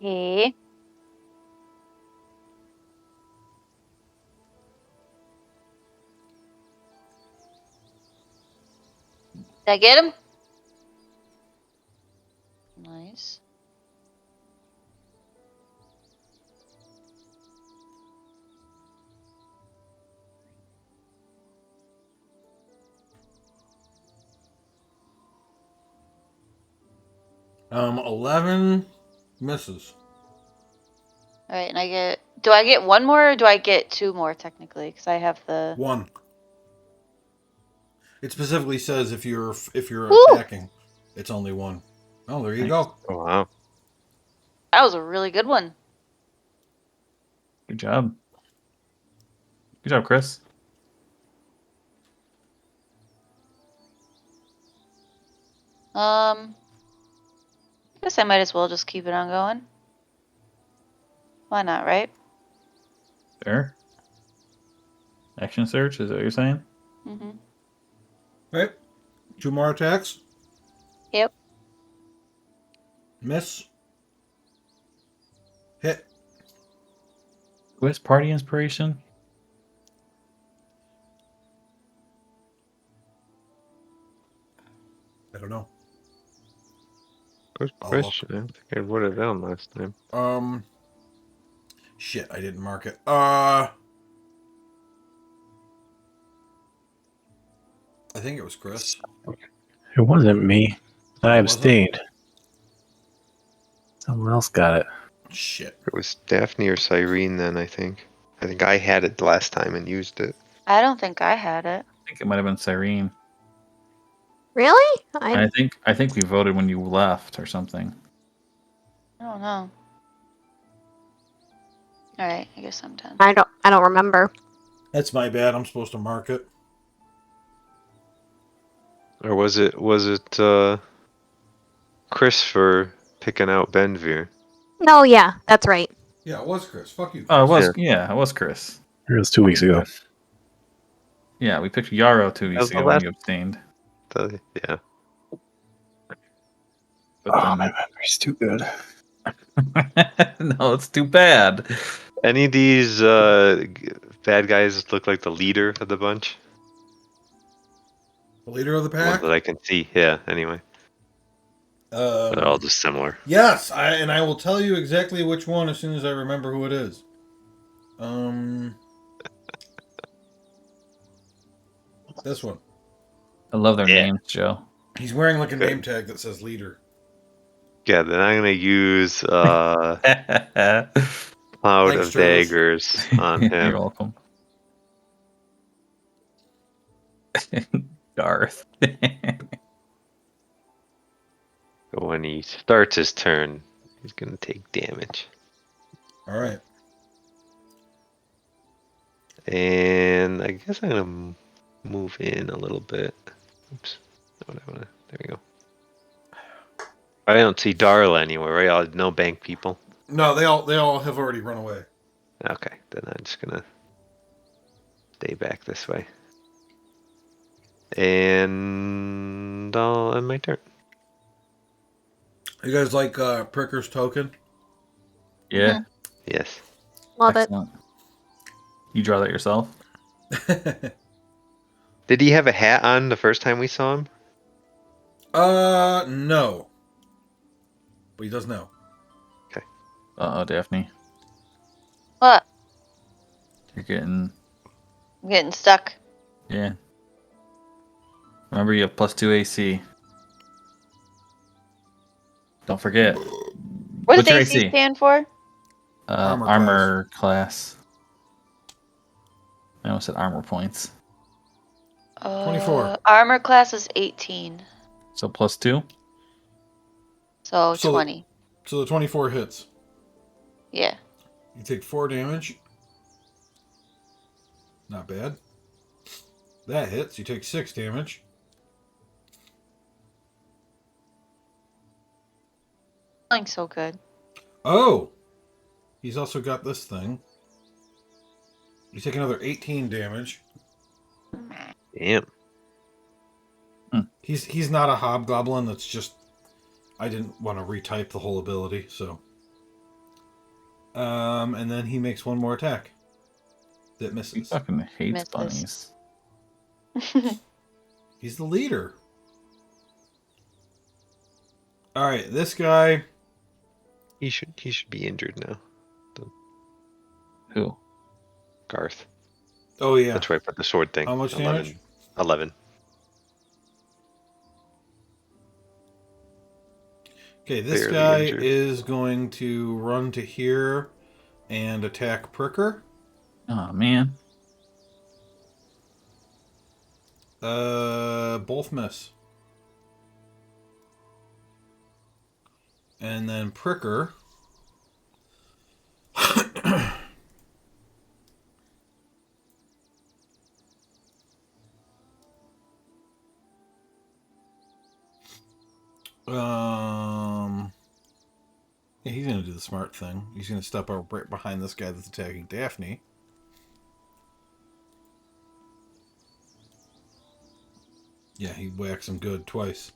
Hey. Did I get him? Nice. Um, 11 misses. All right, and I get. Do I get one more, or do I get two more technically? Because I have the. 1. It specifically says if you're Woo! attacking, it's only 1. Oh, there you Nice. go. Oh, wow. That was a really good one. Good job. Good job, Chris. I guess I might as well just keep it on going. Why not, right? Sure. Action search, is that what you're saying? Mm-hmm. Right? 2 more attacks. Yep. Miss. Hit. Who has party inspiration? I don't know. Good I'll look. question. I don't think I wrote it down last time. Shit, I didn't mark it. I think it was Chris. It wasn't me. I It wasn't? abstained. Someone else got it. Shit. It was Daphne or Cyrene then, I think. I think I had it last time and used it. I don't think I had it. I think it might have been Cyrene. Really? I think we voted when you left or something. I don't know. All right, I guess I'm done. I don't remember. That's my bad. I'm supposed to mark it. Or was it Chris for picking out Benvir? No, yeah, that's right. Yeah, it was Chris. Fuck you. Oh, it Chris. was it was Chris. It was 2 weeks ago. Yeah, we picked Yarrow 2 weeks was the ago when last- you abstained. Yeah. But Oh, then my memory's too good. no, it's too bad. Any of these bad guys look like the leader of the bunch? The leader of the The ones pack? that I can see. Yeah, anyway. They're all just similar. Yes, I will tell you exactly which one as soon as I remember who it is. This one. I love their Yeah. names, Joe. He's wearing like a Good. name tag that says leader. Yeah, then I'm gonna use Cloud Thanks, of Travis. Daggers on You're him. welcome. Garth. When he starts his turn, he's gonna take damage. All right. And I guess I'm gonna move in a little bit. Oops. There we go. I don't see Darla anywhere, right? No bank people. No, they all have already run away. Okay, then I'm just gonna stay back this way. And I'll end my turn. You guys like Pricker's token? Yeah, Yes. Love it. excellent. You draw that yourself? Did he have a hat on the first time we saw him? No. But he does now. Uh-oh, Daphne. What? You're getting... I'm getting stuck. Yeah. Remember, you have +2 AC. Don't forget. What does What's your AC AC? stand for? Armor Class. I almost said armor points. 24. Armor class is 18. So +2? So So- 20. So the 24 hits. Yeah. You take 4 damage. Not bad. That hits. You take 6 damage. Feeling so good. Oh! He's also got this thing. You take another 18 damage. Damn. He's not a hobgoblin. That's just I didn't want to retype the whole ability, so. And then he makes one more attack. That He misses. fucking hates Misses. bunnies. He's the leader. All right, this guy. He should be injured now. Who? Garth. Oh yeah. That's where I put the sword thing. How much 11. damage? 11. Okay, this Barely guy injured. is going to run to here and attack Pricker. Oh man. Both miss. And then Pricker. Yeah, he's gonna do the smart thing. He's gonna step up right behind this guy that's attacking Daphne. Yeah, he whacks him good twice.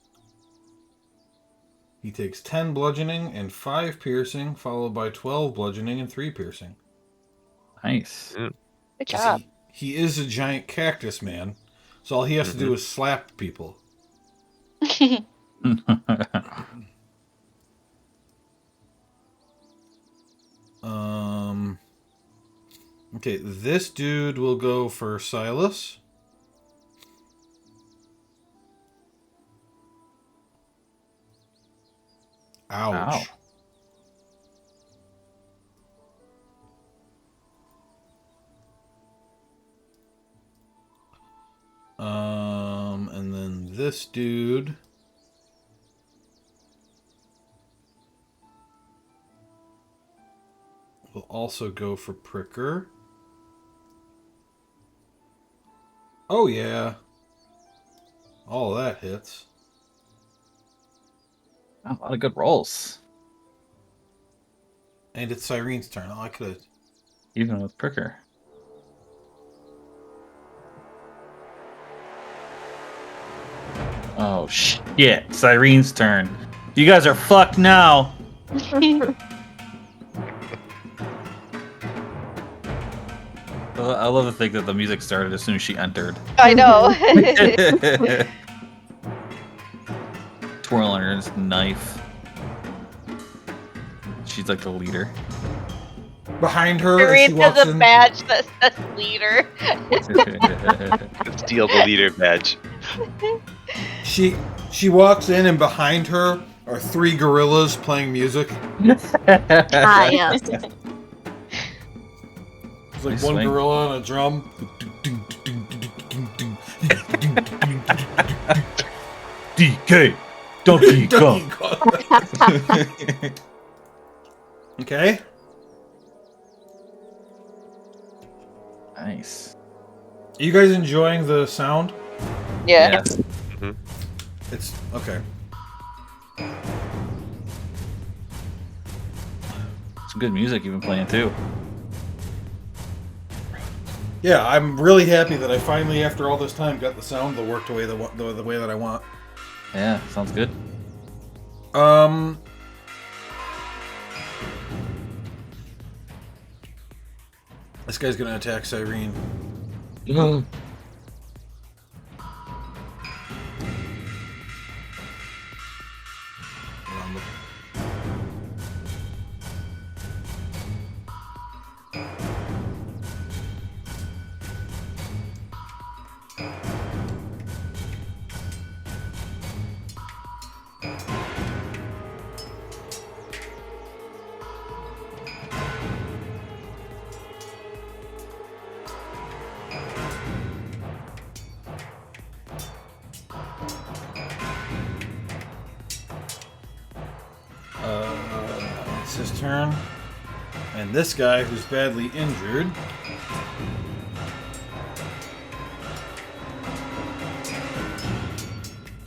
He takes 10 bludgeoning and 5 piercing, followed by 12 bludgeoning and 3 piercing. Nice. Good job. He is a giant cactus man, so all he has to do is slap people. Okay, this dude will go for Silas. Ouch. And then this dude will also go for Pricker. Oh yeah. All that hits. A lot of good rolls. And it's Cyrene's turn. Oh, I could have. Even with Pricker. Oh shit. Cyrene's turn. You guys are fucked now. I love to think that the music started as soon as she entered. I know. Twirling her knife. She's like the leader. Behind her, as she Reed walks has a in. badge that says leader. Steal the leader badge. She walks in, and behind her are 3 gorillas playing music. Ah, yes. It's like Nice one swing. gorilla on a drum. DK, Donkey Donkey Kong. Kong. Okay. Nice. Are you guys enjoying the sound? Yeah. It's okay. Some good music you've been playing too. Yeah, I'm really happy that I finally, after all this time, got the sound to work the way that I want. Yeah, sounds good. This guy's gonna attack Cyrene. Hold on, it's his turn. And this guy who's badly injured.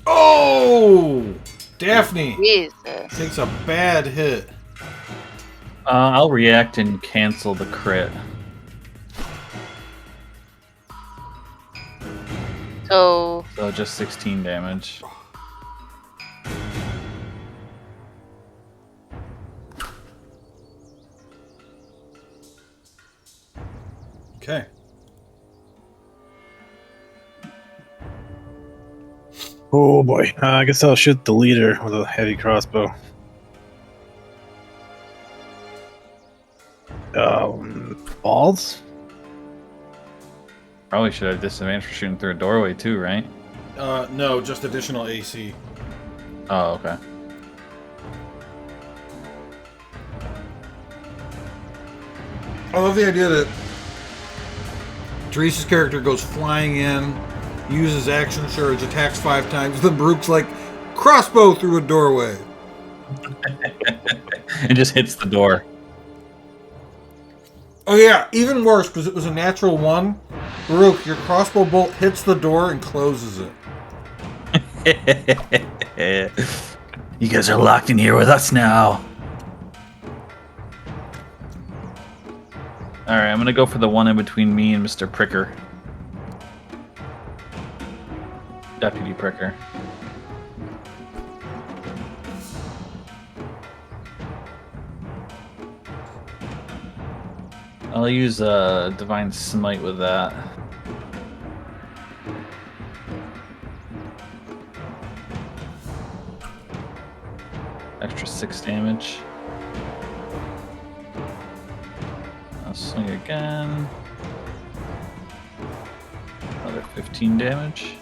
Oh! Daphne Jesus. takes a bad hit. I'll react and cancel the crit. So So just 16 damage. Okay. Oh boy. I guess I'll shoot the leader with a heavy crossbow. Balls? Probably should have disadvantage for shooting through a doorway too, right? No, just additional AC. Oh, okay. I love the idea that Teresa's character goes flying in, uses action surge, attacks 5 times, then Baruch's like, crossbow through a doorway. And just hits the door. Oh yeah, even worse, because it was a natural 1. Baruch, your crossbow bolt hits the door and closes it. You guys are locked in here with us now. Alright, I'm gonna go for the one in between me and Mr. Pricker. Deputy Pricker. I'll use a Divine Smite with that. Extra 6 damage. I'll swing again. Another 15 damage.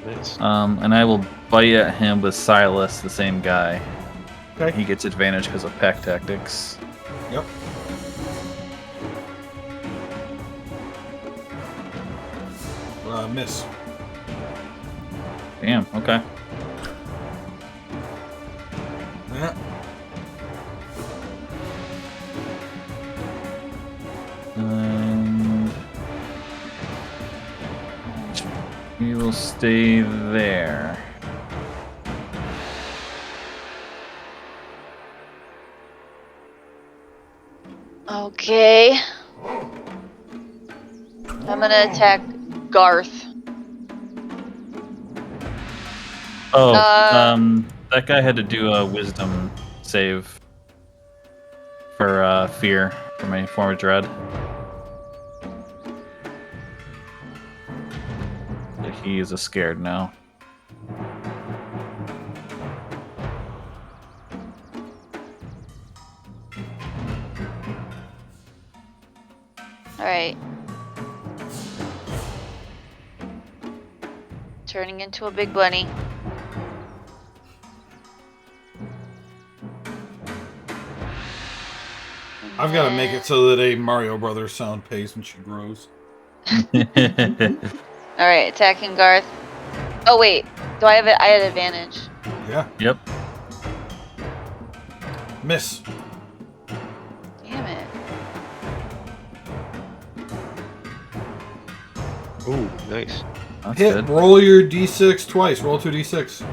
Nice. And I will bite at him with Silas, the same guy. Okay. He gets advantage because of pack tactics. Yep. Miss. Damn, okay. Yeah. And we will stay there. okay. I'm gonna attack Garth. Oh, Uh, that guy had to do a wisdom save for fear from a form of dread. So he is a scared now. Alright. Turning into a big bunny. I've got to make it so that a Mario Brothers sound pays when she grows. Alright, attacking Garth. Oh wait, do I have it? I had advantage. Yeah. Yep. Miss. Damn it. Ooh, nice. That's Hit. good. Roll your d6 twice. Roll 2d6.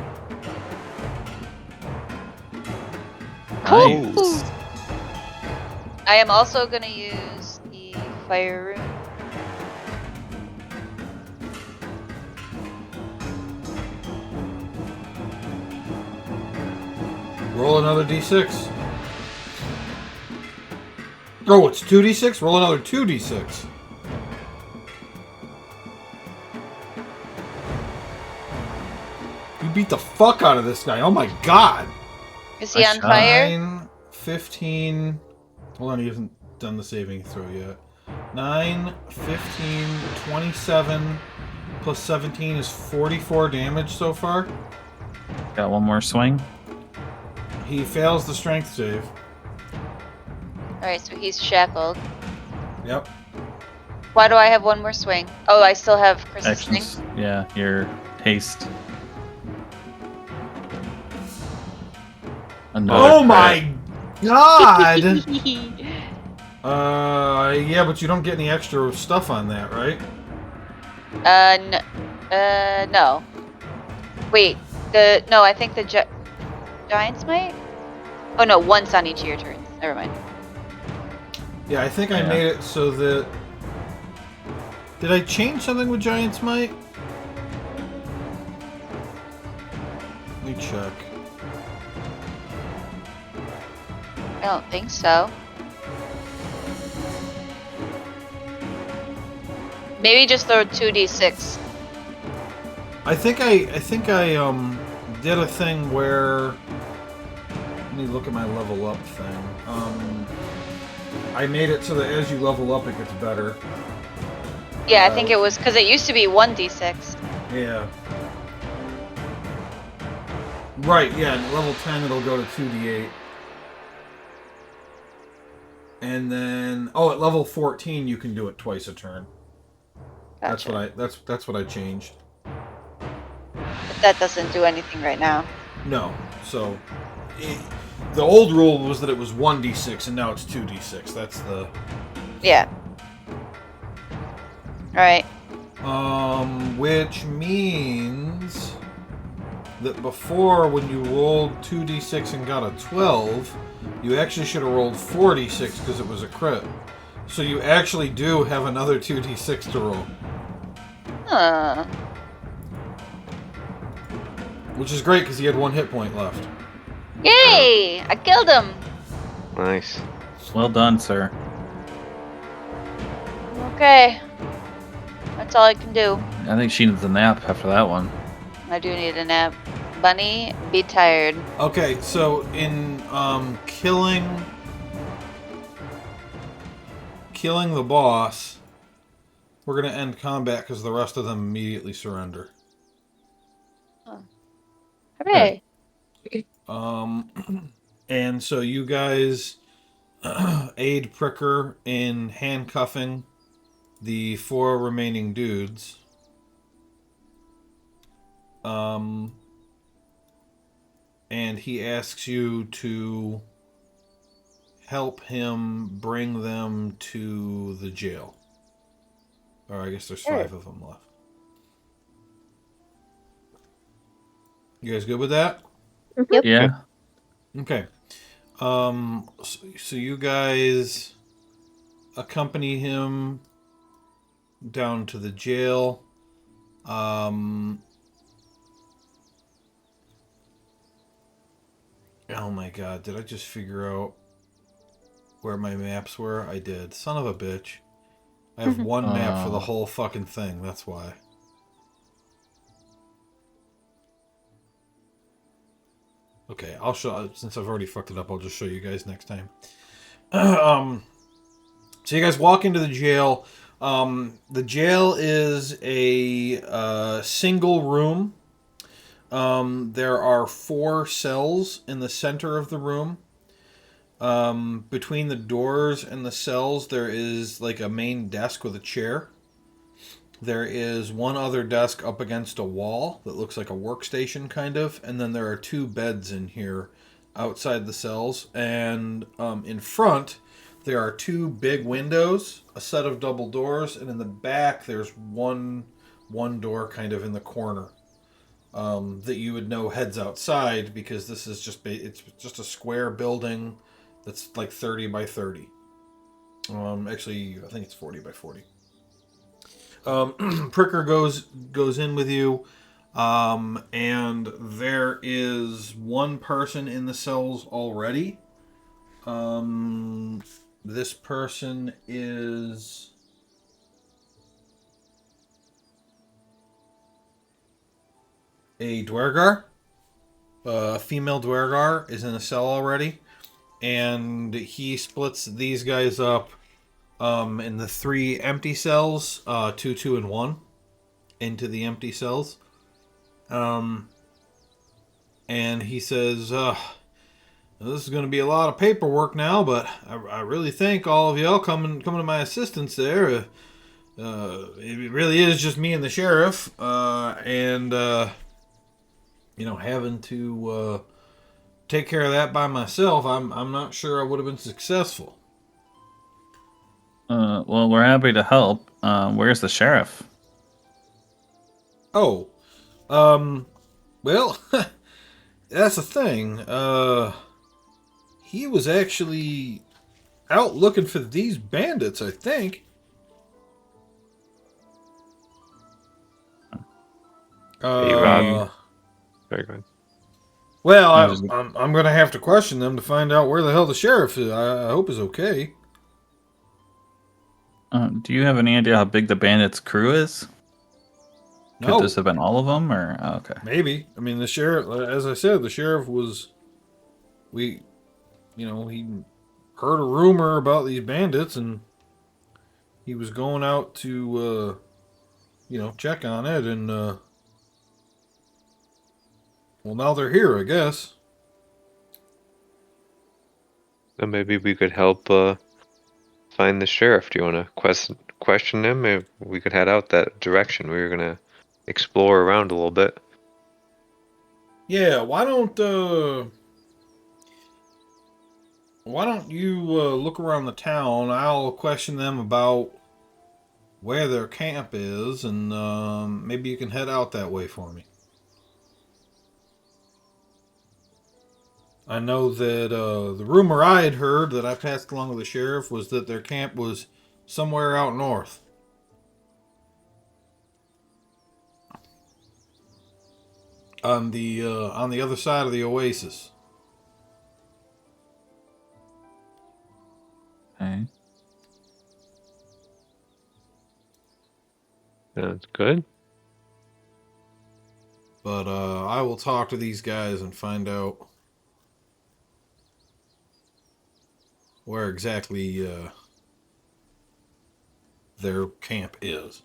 Nice. I am also gonna use the fire rune. Roll another d6. Oh, it's 2d6? Roll another 2d6. You beat the fuck out of this guy. Oh my god. Is he I on shot. fire? 9, 15. Hold on, he hasn't done the saving throw yet. 9, 15, 27, plus 17 is 44 damage so far. Got one more swing. He fails the strength save. Alright, so he's shackled. Yep. Why do I have one more swing? Oh, I still have Chris's thing. Actions. Yeah, your haste. Another Oh crit. my God! Yeah, but you don't get any extra stuff on that, right? No. Wait, no, I think the Giants might? Oh no, once on each of your turns. Never mind. Yeah, I think I Yeah. made it so that... Did I change something with Giant's Might? Let me check. I don't think so. Maybe just throw 2d6. I think I did a thing where... Let me look at my level up thing. I made it so that as you level up, it gets better. Yeah, I think it was because it used to be 1d6. Yeah. Right, yeah, at level 10 it'll go to 2d8. And then at level 14 you can do it twice a turn. Gotcha. That's what I changed. But that doesn't do anything right now. No. So the old rule was that it was 1d6 and now it's 2d6. That's the Yeah. Alright. which means that before, when you rolled 2d6 and got a 12, you actually should have rolled 4d6 because it was a crit. So you actually do have another 2d6 to roll. Huh. Which is great because he had 1 hit point left. Yay! I killed him! Nice. Well done, sir. Okay. That's all I can do. I think she needs a nap after that one. I do need a nap. Bunny, be tired. Okay, so in killing the boss, we're gonna end combat because the rest of them immediately surrender. Hooray! And so you guys aid Pricker in handcuffing the 4 remaining dudes. And he asks you to help him bring them to the jail. Or I guess there's 5 of them left. You guys good with that? Yep. Yeah. Okay. So you guys accompany him down to the jail. Oh my god, did I just figure out where my maps were? I did. Son of a bitch. I have one map for the whole fucking thing, that's why. Okay, I'll show, since I've already fucked it up, I'll just show you guys next time. So you guys walk into the jail. The jail is a single room. There are 4 cells in the center of the room. Between the doors and the cells, there is like a main desk with a chair. There is one other desk up against a wall that looks like a workstation, kind of. And then there are 2 beds in here outside the cells. And in front, there are 2 big windows, a set of double doors. And in the back, there's one door kind of in the corner. That you would know heads outside, because this is it's just a square building that's like 30 by 30. Actually, I think it's 40 by 40. Pricker goes in with you, and there is 1 person in the cells already. This person is a Dwergar. A female Dwergar is in a cell already, and he splits these guys up in the 3 empty cells, 2, 2, and 1, into the empty cells. And he says, this is going to be a lot of paperwork now, but I really thank all of y'all coming to my assistance there. It really is just me and the sheriff, and having to take care of that by myself, I'm not sure I would have been successful. Well, we're happy to help. Where's the sheriff? Oh, well, that's the thing. He was actually out looking for these bandits, I think. Hey, Rob. Very good. Well, I was I'm going to have to question them to find out where the hell the sheriff is. I hope is okay. Do you have any idea how big the bandits' crew is? Could No, this have been all of them, or okay? maybe. I mean, the sheriff, as I said, the sheriff was, he heard a rumor about these bandits and he was going out to, check on it. And, well, now they're here, I guess. Then maybe we could help find the sheriff. Do you want to question him? Maybe we could head out that direction. We were gonna explore around a little bit. Yeah, why don't you look around the town? I'll question them about where their camp is, and maybe you can head out that way for me. I know that the rumor I had heard that I passed along to the sheriff was that their camp was somewhere out north. On the other side of the oasis. Okay. That's good. But I will talk to these guys and find out where exactly their camp is.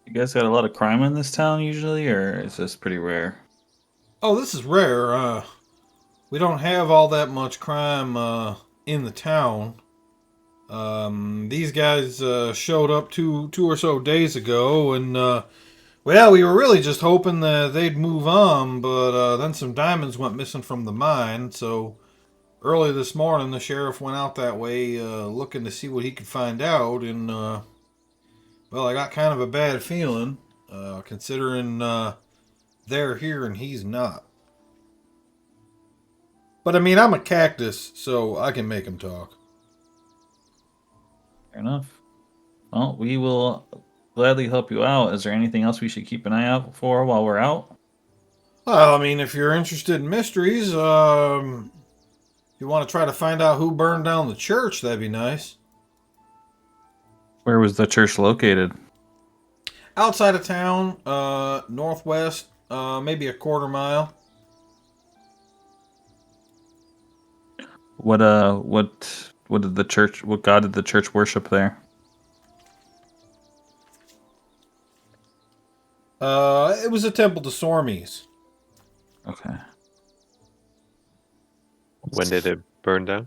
You guys got a lot of crime in this town usually, or is this pretty rare? Oh, this is rare. We don't have all that much crime in the town. These guys showed up two or so days ago, and well, we were really just hoping that they'd move on, but then some diamonds went missing from the mine. So early this morning, the sheriff went out that way looking to see what he could find out, and well, I got kind of a bad feeling, considering they're here and he's not. But I mean, I'm a cactus, so I can make him talk. Fair enough. Well, we will gladly help you out. Is there anything else we should keep an eye out for while we're out? Well, I mean, if you're interested in mysteries, if you want to try to find out who burned down the church, that'd be nice. Where was the church located? Outside of town, northwest, maybe a quarter mile. What did the church? What god did the church worship there? It was a temple to Sormies. Okay. When did it burn down?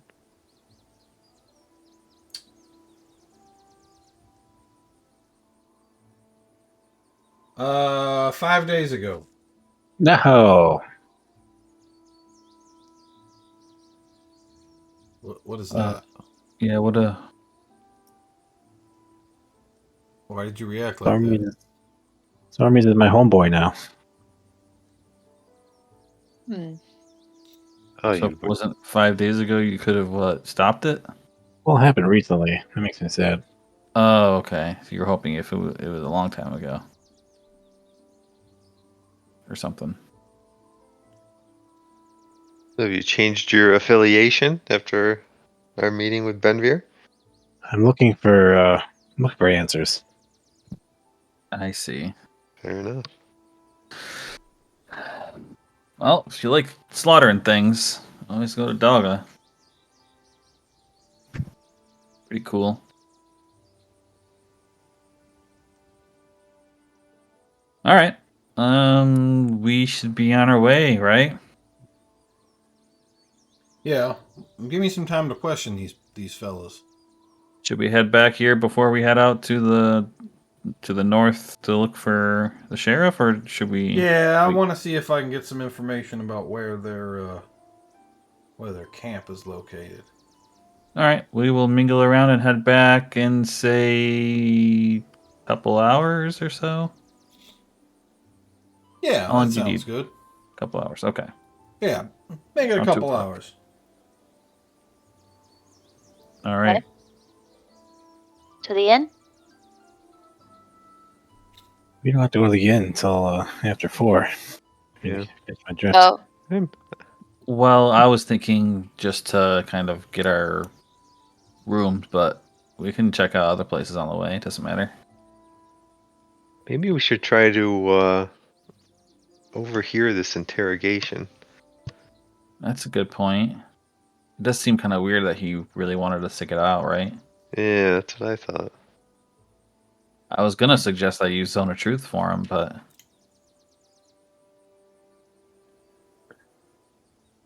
5 days ago. No. What is Uh, that? Yeah. What a. Why did you react like that? Stormy's is my homeboy now. Oh, So you wasn't 5 days ago? You could have stopped it. Well, it happened recently. That makes me sad. Oh, okay. So you're hoping if it was a long time ago, or something. have you changed your affiliation after our meeting with Benvir? I'm looking for answers. I see. Fair enough. Well, if you like slaughtering things, always go to Dogga. Pretty cool. All right. We should be on our way, right? Yeah, give me some time to question these fellas. Should we head back here before we head out to to the north to look for the sheriff, or should we? Yeah, I we- want to see if I can get some information about where their camp is located. All right, we will mingle around and head back in say couple hours or so. Yeah, How long that do you sounds need? good. Couple hours. Okay. Yeah, make it a Around 2 couple o'clock. hours. All right. To the inn? We don't have to go to the inn until after 4. Yeah. Catch my drift. Oh, Well, I was thinking just to kind of get our rooms, but we can check out other places on the way. It doesn't matter. Maybe we should try to overhear this interrogation. That's a good point. It does seem kind of weird that he really wanted to stick it out, right? Yeah, that's what I thought. I was gonna suggest I use Zone of Truth for him, but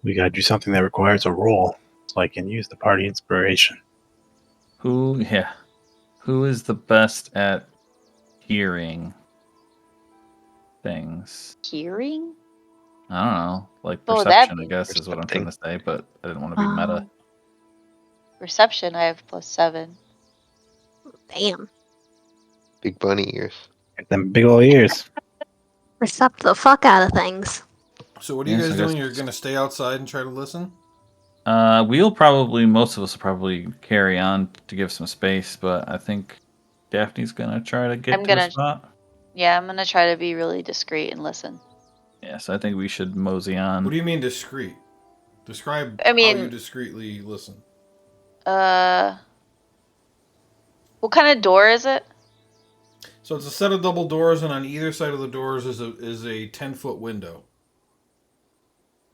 We gotta do something that requires a roll, so I can use the party inspiration. who is the best at hearing things? hearing? I don't know, like What would that perception, I be? guess is what I'm trying to say, but I didn't want to be meta. Perception, I have +7. Damn. Big bunny ears. Get them big ol' ears. Percept the fuck out of things. So what are you Yes, guys I guess- doing? You're gonna stay outside and try to listen? Most of us will probably carry on to give some space, but I think Daphne's gonna try to get I'm to gonna- a spot. Yeah, I'm gonna try to be really discreet and listen. Yeah, so I think we should mosey on. What do you mean discreet? Describe I mean- how you discreetly listen. What kind of door is it? So it's a set of double doors, and on either side of the doors is a 10-foot window.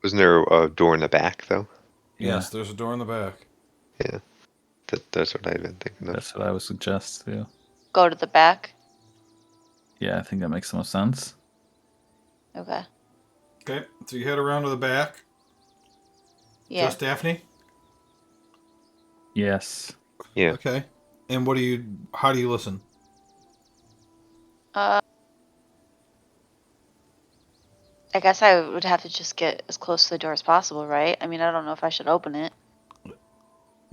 Wasn't there a door in the back though? Yeah. Yes, there's a door in the back. That's what I've been thinking of. That's what I would suggest too. Go to the back. Yeah, I think that makes the most sense. Okay. Okay, so you head around to the back. Yeah. Just Daphne? Yes. Yeah. Okay. And how do you listen? I guess I would have to just get as close to the door as possible, right? I mean, I don't know if I should open it.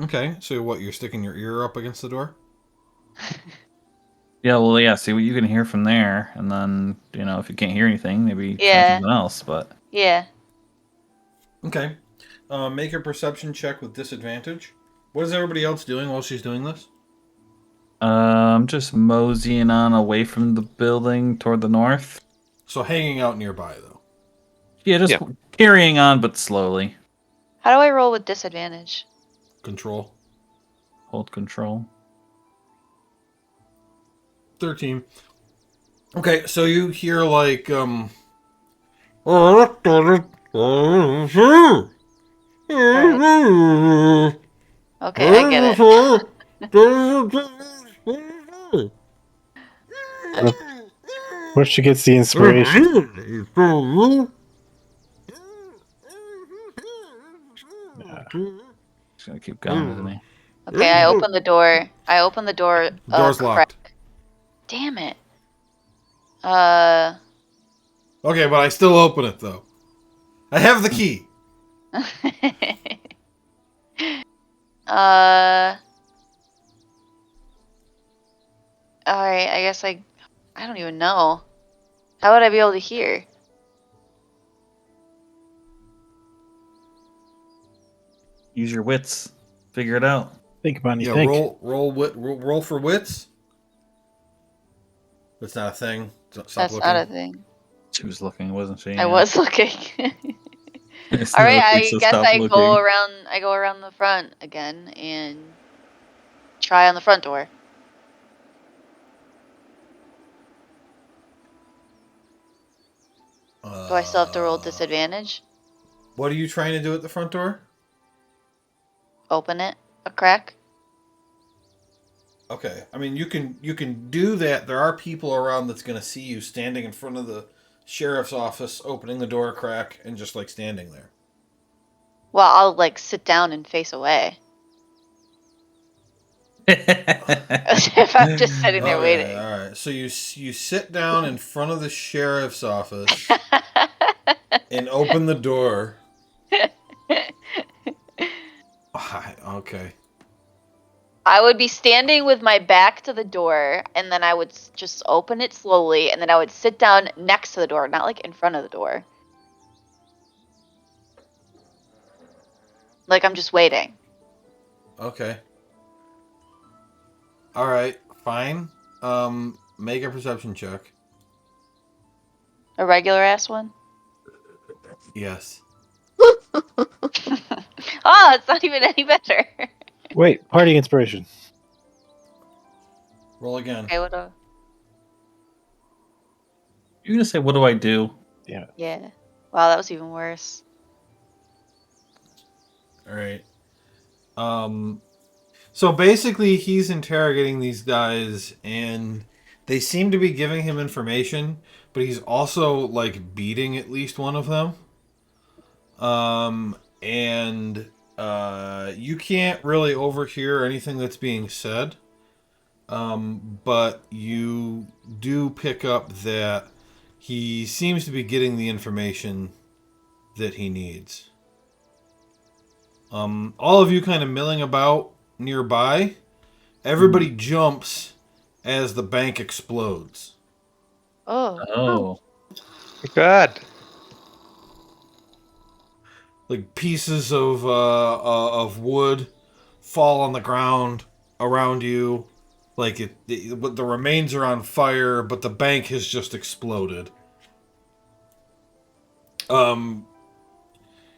Okay, so what, you're sticking your ear up against the door? Yeah, well, yeah, see what you can hear from there, and then, if you can't hear anything, maybe try Yeah. something else, but... Yeah. Okay. Make a perception check with disadvantage. What is everybody else doing while she's doing this? I'm just moseying on away from the building toward the north. So hanging out nearby, though. Yeah, just carrying on, but slowly. How do I roll with disadvantage? Control. Hold control. 13. Okay, so you hear like Okay, I get it. Where she gets the inspiration? Just gonna keep going, isn't he? Okay, I open the door. The door's locked. crack. Damn it. Okay, but I still open it though. I have the key. Alright, I guess I don't even know. How would I be able to hear? Use your wits. Figure it out. Think about it. Yeah, Think. roll for wits. That's not a thing. Stop That's looking. not a thing. She was looking, wasn't she? I was looking. It's Alright, not a I thing, so guess stop I looking. go around the front again and try on the front door. Do I still have to roll disadvantage? What are you trying to do at the front door? Open it a crack? Okay, I mean you can do that. There are people around that's going to see you standing in front of the sheriff's office, opening the door a crack, and just like standing there. Well, I'll like sit down and face away. If I'm just sitting there Okay, waiting. all right. So you sit down in front of the sheriff's office and open the door. Okay. I would be standing with my back to the door, and then I would just open it slowly, and then I would sit down next to the door, not like in front of the door. Like I'm just waiting. Okay. All right. Fine. Make a perception check. A regular ass one. Yes. Oh, it's not even any better. Wait, party inspiration. Roll again. Okay, what? You're gonna say, "What do I do?" Yeah. Yeah. Wow, that was even worse. All right. So basically, he's interrogating these guys, and they seem to be giving him information, but he's also like beating at least one of them. And you can't really overhear anything that's being said. But you do pick up that he seems to be getting the information that he needs. All of you kind of milling about nearby. Everybody jumps as the bank explodes. Oh. Oh, God. Like pieces of wood fall on the ground around you. Like the remains are on fire, but the bank has just exploded.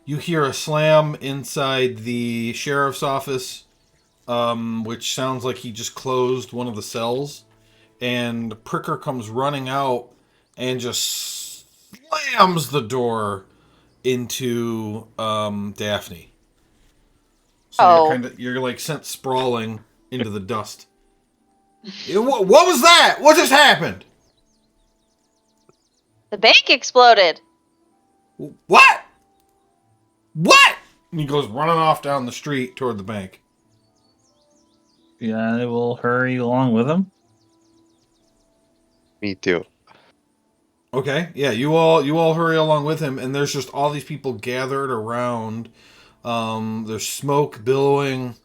You hear a slam inside the sheriff's office, which sounds like he just closed one of the cells. And Pricker comes running out and just slams the door into Daphne. So Oh. you're like sent sprawling into the dust. What was that? What just happened? The bank exploded. What? What? And he goes running off down the street toward the bank. yeah. I will hurry along with him. Me too. Okay, yeah, you all hurry along with him, and there's just all these people gathered around. There's smoke billowing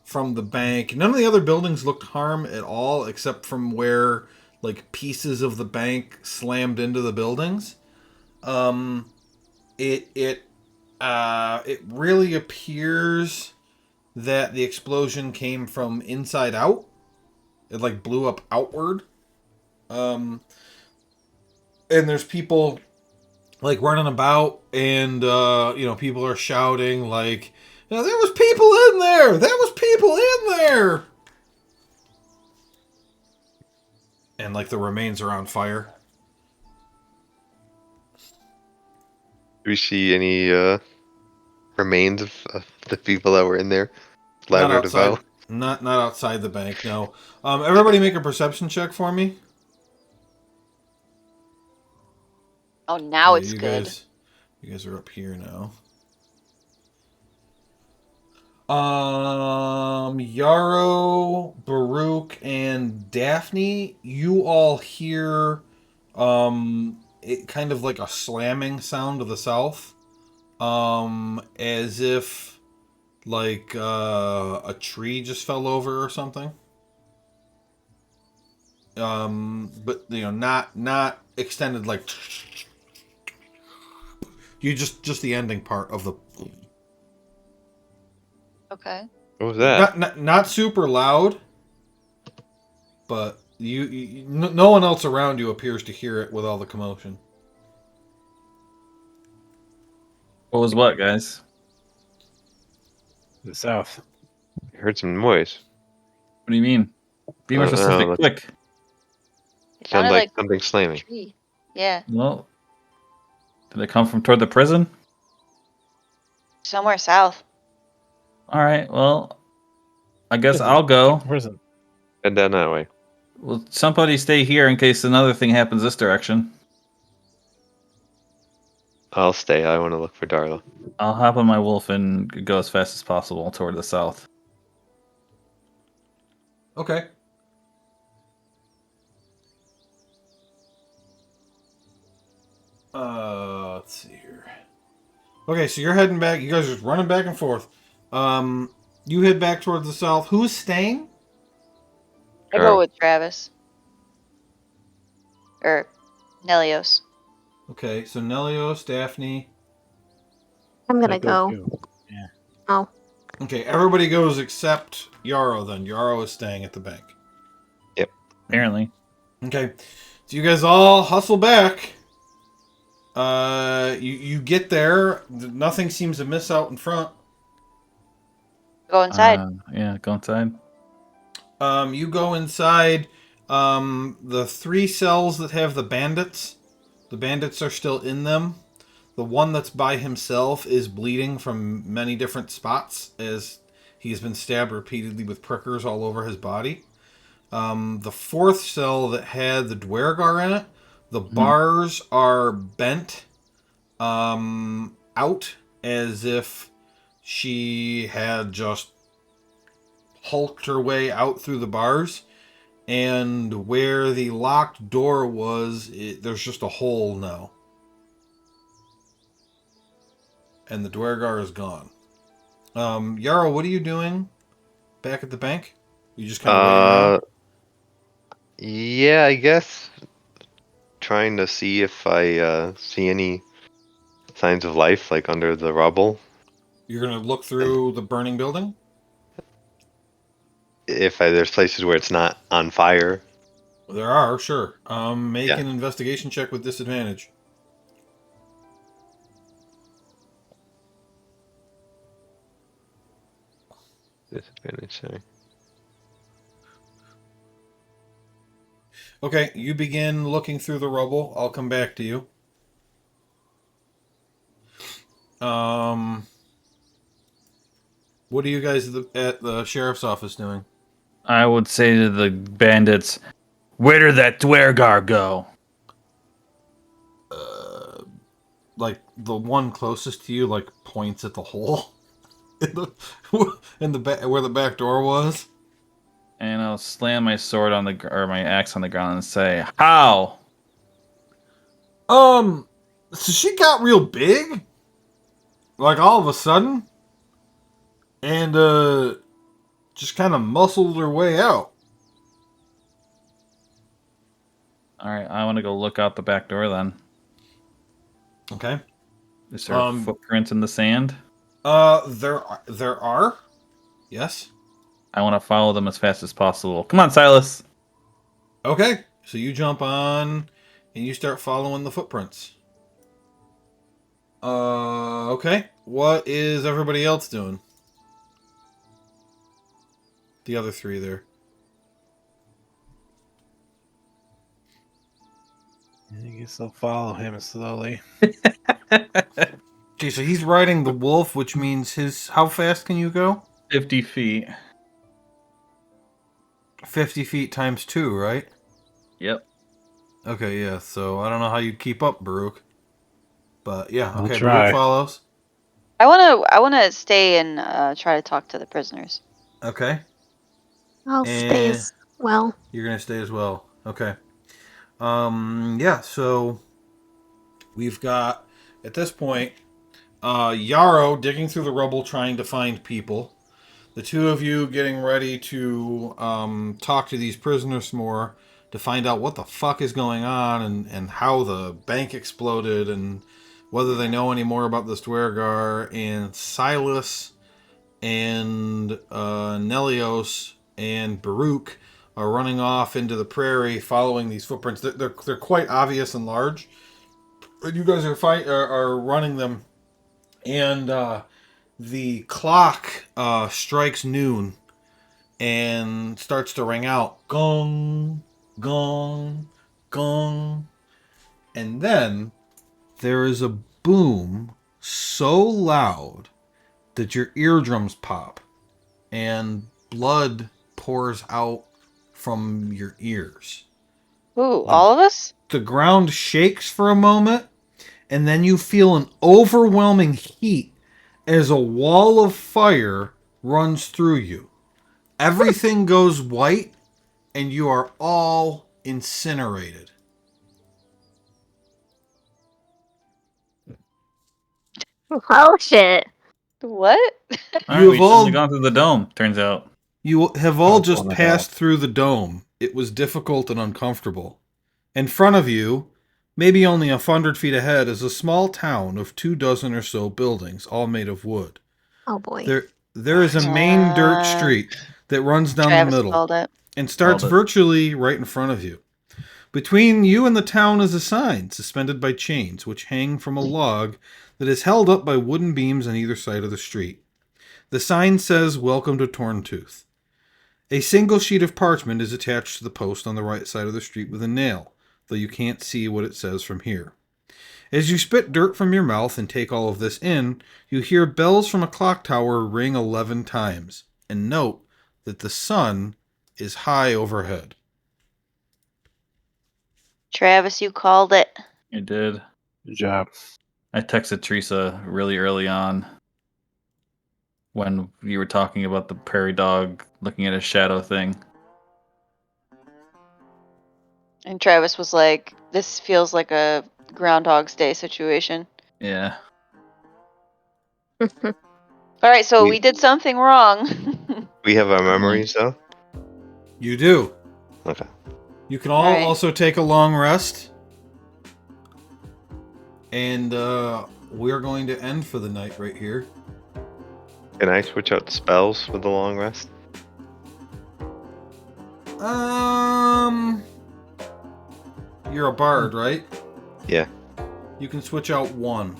from the bank. None of the other buildings looked harm at all, except from where like pieces of the bank slammed into the buildings. Um, it really appears that the explosion came from inside out. It like blew up outward. Um, and there's people like running about, and people are shouting like, "There was people in there! There was people in there!" And like the remains are on fire. Do we see any remains of the people that were in there? Not Slattered outside. about? Not outside the bank. No. Everybody make a perception check for me. Oh, now Yeah, it's good. You guys are up here now. Yarrow, Baruch, and Daphne, you all hear it kind of like a slamming sound to the south. As if like a tree just fell over or something. But not extended like you just the ending part of the Okay. What was that? not super loud, but no one else around you appears to hear it with all the commotion. What was what, guys? The south. I heard some noise. What do you mean? Be more I don't know, specific, that quick. It sounded sounded like like something a slamming. tree. Yeah. Well, did it come from toward the prison? Somewhere south. All right. Well, I guess Prison. I'll go. Check the prison. Head down that way. Well, somebody stay here in case another thing happens this direction. I'll stay. I want to look for Darla. I'll hop on my wolf and go as fast as possible toward the south. Okay. Let's see here. Okay, so you're heading back. You guys are just running back and forth. You head back towards the south. Who's staying? I go with Travis. Or Nelios. Okay, so Nelios, Daphne. I'm I gonna go. too. Yeah. Oh, Okay, everybody goes except Yarrow then. Yarrow is staying at the bank. Apparently. Okay, so you guys all hustle back. You get there. Nothing seems to miss out in front. Go inside. Yeah, go inside. You go inside. The 3 cells that have the bandits. The bandits are still in them. The one that's by himself is bleeding from many different spots as he's been stabbed repeatedly with prickers all over his body. The 4th cell that had the Dwergar in it, the bars are bent out as if she had just hulked her way out through the bars. And where the locked door was, there's just a hole now. And the Dwergar is gone. Yarrow, what are you doing back at the bank? You just kind of waiting around? Yeah, I guess trying to see if I see any signs of life, like under the rubble. You're going to look through the burning building? If there's places where it's not on fire. There are, sure. Make Yeah. an investigation check with disadvantage. Disadvantage, sorry. Okay, you begin looking through the rubble. I'll come back to you. What are you guys at the sheriff's office doing? I would say to the bandits, where did that Dwergar go? Like the one closest to you, like points at the hole in the where the back door was. And I'll slam my sword on or my axe on the ground and say, how? So she got real big, like all of a sudden, and just kind of muscled her way out. All right, I want to go look out the back door then. Okay. Is there footprints in the sand? There are. Yes. I want to follow them as fast as possible. Come on, Silas. Okay. So you jump on and you start following the footprints. Okay. What is everybody else doing? The other 3 there. I guess I'll follow him slowly. Okay, so he's riding the wolf, which means how fast can you go? 50 feet. 50 feet times 2, right? Yep. Okay, yeah. So I don't know how you'd keep up, Baruch. But yeah, I'll okay. try. Baruch follows. I wanna stay and try to talk to the prisoners. Okay. I'll stay And as well. you're gonna stay as well. Okay. Yeah. So we've got at this point, Yarrow digging through the rubble trying to find people. The 2 of you getting ready to talk to these prisoners more to find out what the fuck is going on and how the bank exploded and whether they know any more about this Dwergar. And Silas and Nelios and Baruch are running off into the prairie following these footprints. They're quite obvious and large. And you guys are running them. And the clock strikes noon and starts to ring out. Gong, gong, gong. And then there is a boom so loud that your eardrums pop and blood pours out from your ears. Ooh, all of us? The ground shakes for a moment, and then you feel an overwhelming heat as a wall of fire runs through you. everything goes white, and you are all incinerated. Oh shit. What? All You right, we have shouldn't all have gone through the dome. Turns out. You have all Oh, just fun passed through the dome. It was difficult and uncomfortable. In front of you, maybe only 100 feet ahead, is a small town of 24 or so buildings, all made of wood. Oh boy. There is a main dirt street that runs down the Travis middle called it. and starts Called it. virtually right in front of you. Between you and the town is a sign suspended by chains, which hang from a log that is held up by wooden beams on either side of the street. The sign says, "Welcome to Torntooth." A single sheet of parchment is attached to the post on the right side of the street with a nail, though you can't see what it says from here. As you spit dirt from your mouth and take all of this in, you hear bells from a clock tower ring 11 times, and note that the sun is high overhead. Travis, you called it. You did. Good job. I texted Teresa really early on when you were talking about the prairie dog looking at a shadow thing. And Travis was like, this feels like a Groundhog's Day situation. Yeah. All right, so We- we did something wrong. We have our Definitely. memories though. You do. Okay. You can all Alright. also take a long rest. And we're going to end for the night right here. Can I switch out spells for the long rest? You're a bard, right? Yeah. You can switch out one.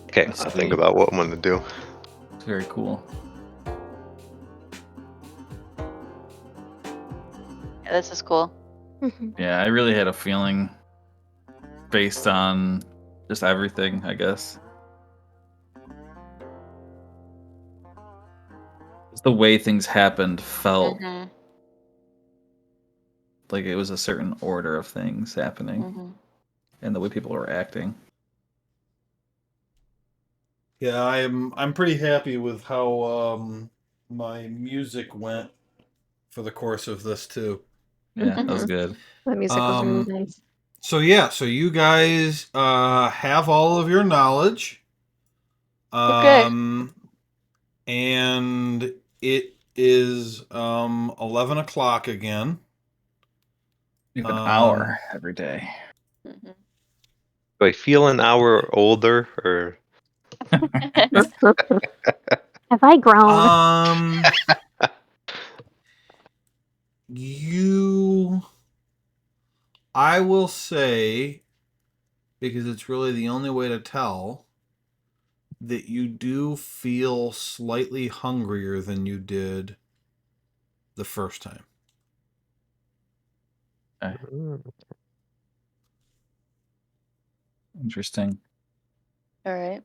Okay, That's I'll sweet. think about what I'm gonna do. It's very cool. Yeah, this is cool. Yeah, I really had a feeling based on just everything, I guess. Just the way things happened felt Mm-hmm. like it was a certain order of things happening Mm-hmm. and the way people were acting. Yeah, I'm pretty happy with how my music went for the course of this too. Yeah, that was good. The music was really nice. So you guys have all of your knowledge. Okay. And it is 11 o'clock again. You have an hour every day. Mm-hmm. Do I feel an hour older or Have I grown? I will say, because it's really the only way to tell, that you do feel slightly hungrier than you did the first time. Interesting. All right.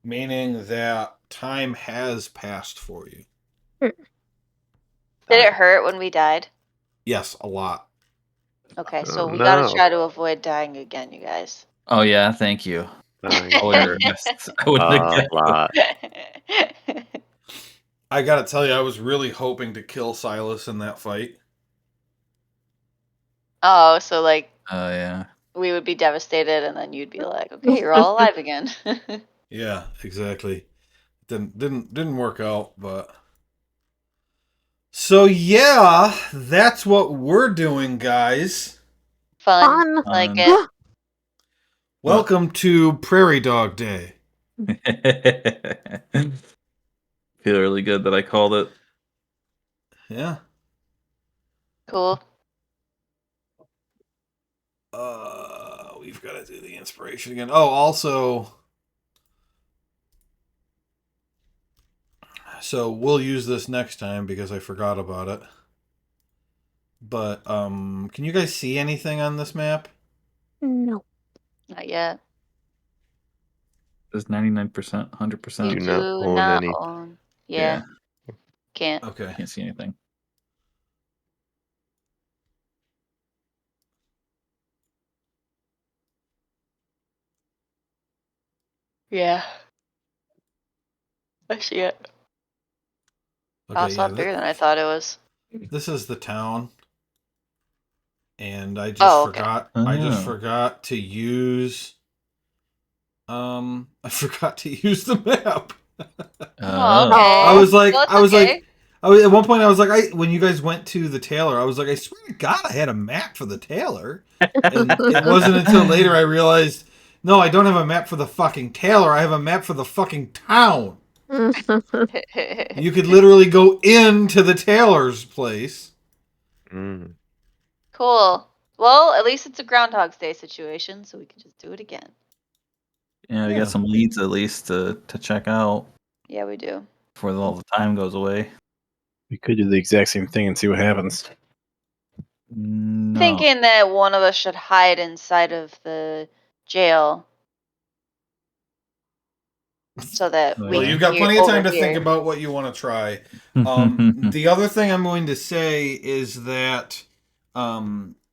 Meaning that time has passed for you. Did it hurt when we died? Yes, a lot. Okay, Oh, so we gotta no. try to avoid dying again, you guys. Oh yeah, thank you. I wouldn't have guessed. I wouldn't have A guessed. lot. I gotta tell you, I was really hoping to kill Silas in that fight. Oh, so like Oh yeah. we would be devastated, and then you'd be like, "Okay, you're all alive again." Yeah, exactly. Didn't work out, but so yeah, that's what we're doing, guys. Fun, Fun. like Um, it. Welcome to Prairie Dog Day. Feel really good that I called it. Yeah. Cool. We've got to do the inspiration again. Oh, also, so we'll use this next time because I forgot about it. But can you guys see anything on this map? No. Not yet. It's 99%, You 100%. Do do not own not any. own. Yeah. Can't. Okay. Can't see anything. Yeah. I see it. Oh, it's a lot bigger than I thought it was. This is the town, and I just Oh, okay. forgot. I just forgot to use. I forgot to use the map. Oh, okay. I was like, Well, it's I was okay. like, at one point I was like, when you guys went to the tailor, I was like, I swear to God, I had a map for the tailor, and it wasn't until later I realized, no, I don't have a map for the fucking tailor. I have a map for the fucking town. You could literally go into the tailor's place. Mm. Cool. Well, at least it's a Groundhog's Day situation, so we can just do it again. Yeah, we Yeah. got some leads at least to check out Yeah, we do. before all the time goes away. We could do the exact same thing and see what happens. No. Thinking that one of us should hide inside of the jail so that we Well, can you've got plenty of time to think overhear. about what you want to try. The other thing I'm going to say is that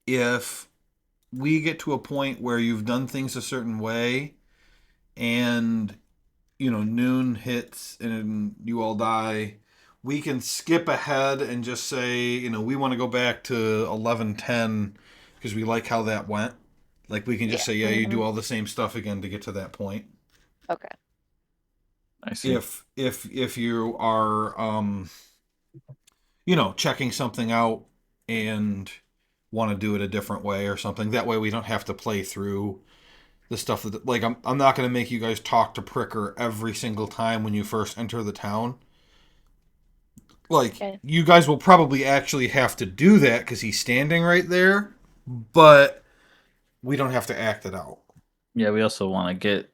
if we get to a point where you've done things a certain way and noon hits and you all die, we can skip ahead and just say we want to go back to 11:10 because we like how that went. Like we can just say you do all the same stuff again to get to that point. Okay. I see. If you are checking something out and want to do it a different way or something, that way we don't have to play through the stuff that I'm not going to make you guys talk to Pricker every single time when you first enter the town. Okay. You guys will probably actually have to do that because he's standing right there, but we don't have to act it out. Yeah, we also want to get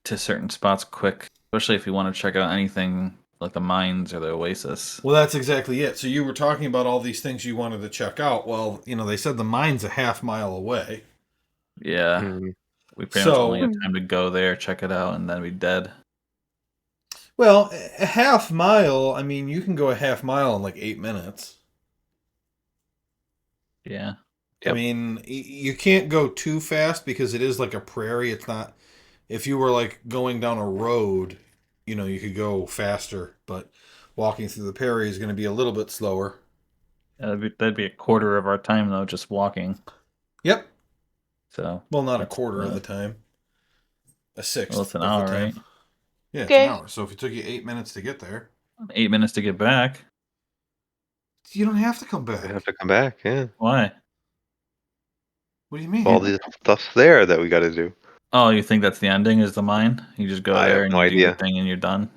to certain spots quick, especially if you want to check out anything like the mines or the oasis. Well, that's exactly it. So you were talking about all these things you wanted to check out. Well, they said the mine's a half-mile away. Yeah. Mm. We pretty much only have time to go there, check it out, and then be dead. Well, a half mile, I mean, you can go a half mile in like 8 minutes. Yeah. I mean, you can't go too fast because it is like a prairie. It's not. If you were like going down a road, you could go faster, but walking through the prairie is going to be a little bit slower. That'd be a quarter of our time though, just walking. Yep. So. Well, not a quarter of the time. A sixth. Well, it's an of hour, the time. right? Yeah, it's an hour. So if it took you 8 minutes to get there, 8 minutes to get back. you don't have to come back. We have to come back, yeah. Why? What do you mean? All the stuff's there that we got to do. Oh, you think that's the ending? Is the mine? You just go I there have and no you do idea. your thing and you're done.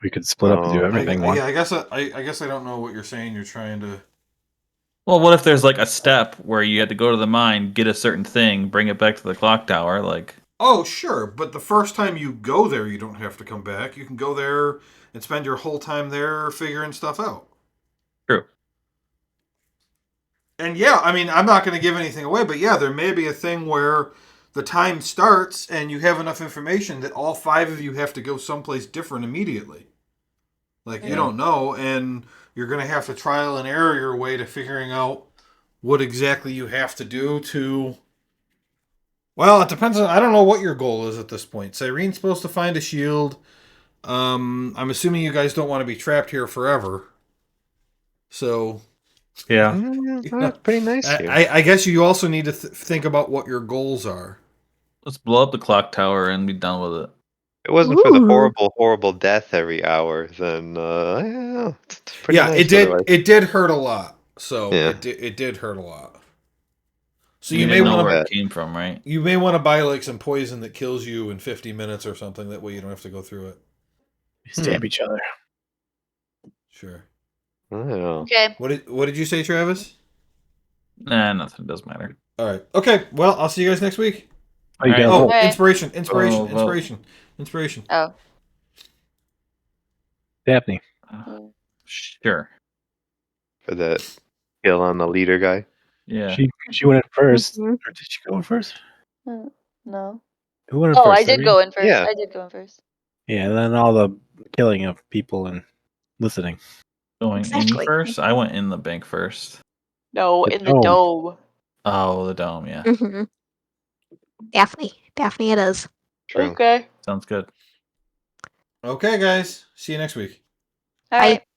We could split up and do Oh, everything. I guess I don't know what you're saying. You're trying to. Well, what if there's like a step where you had to go to the mine, get a certain thing, bring it back to the clock tower, like? Oh, sure, but the first time you go there, you don't have to come back. You can go there and spend your whole time there figuring stuff out. True. And yeah, I mean, I'm not going to give anything away, but yeah, there may be a thing where the time starts and you have enough information that all 5 of you have to go someplace different immediately. Like, you don't know, and you're going to have to trial and error your way to figuring out what exactly you have to do to... Well, it depends on... I don't know what your goal is at this point. Cyrene's supposed to find a shield. I'm assuming you guys don't want to be trapped here forever. So... Yeah. That's pretty nice here. I guess you also need to think about what your goals are. Let's blow up the clock tower and be done with it. If it wasn't for the Ooh. horrible, horrible death every hour, then yeah, it's pretty nice. It did. otherwise. It did hurt a lot. So Yeah. it did hurt a lot. So We you may didn't know want where to it came from, right? you may want to buy like some poison that kills you in 50 minutes or something. That way you don't have to go through it. We stab each other. Sure. Oh. Okay. What did you say, Travis? Nah, nothing. Doesn't matter. All right. Okay. Well, I'll see you guys next week. Oh, you All right. got Oh, Okay. inspiration. vote. Inspiration. Oh. Daphne. Sure. For that kill on the leader guy. Yeah. She went in first. Mhm. Or did she go in first? No. Who went in Oh, first? I did Cyrene? go in first. Yeah. I did go in first. Yeah, and then all the killing of people and listening. Going Exactly. in first? I went in the bank first. No, The in the dome. dome. Oh, the dome, yeah. Mm-hmm. Daphne, it is. True. Okay. Sounds good. Okay, guys. See you next week. All Bye. right.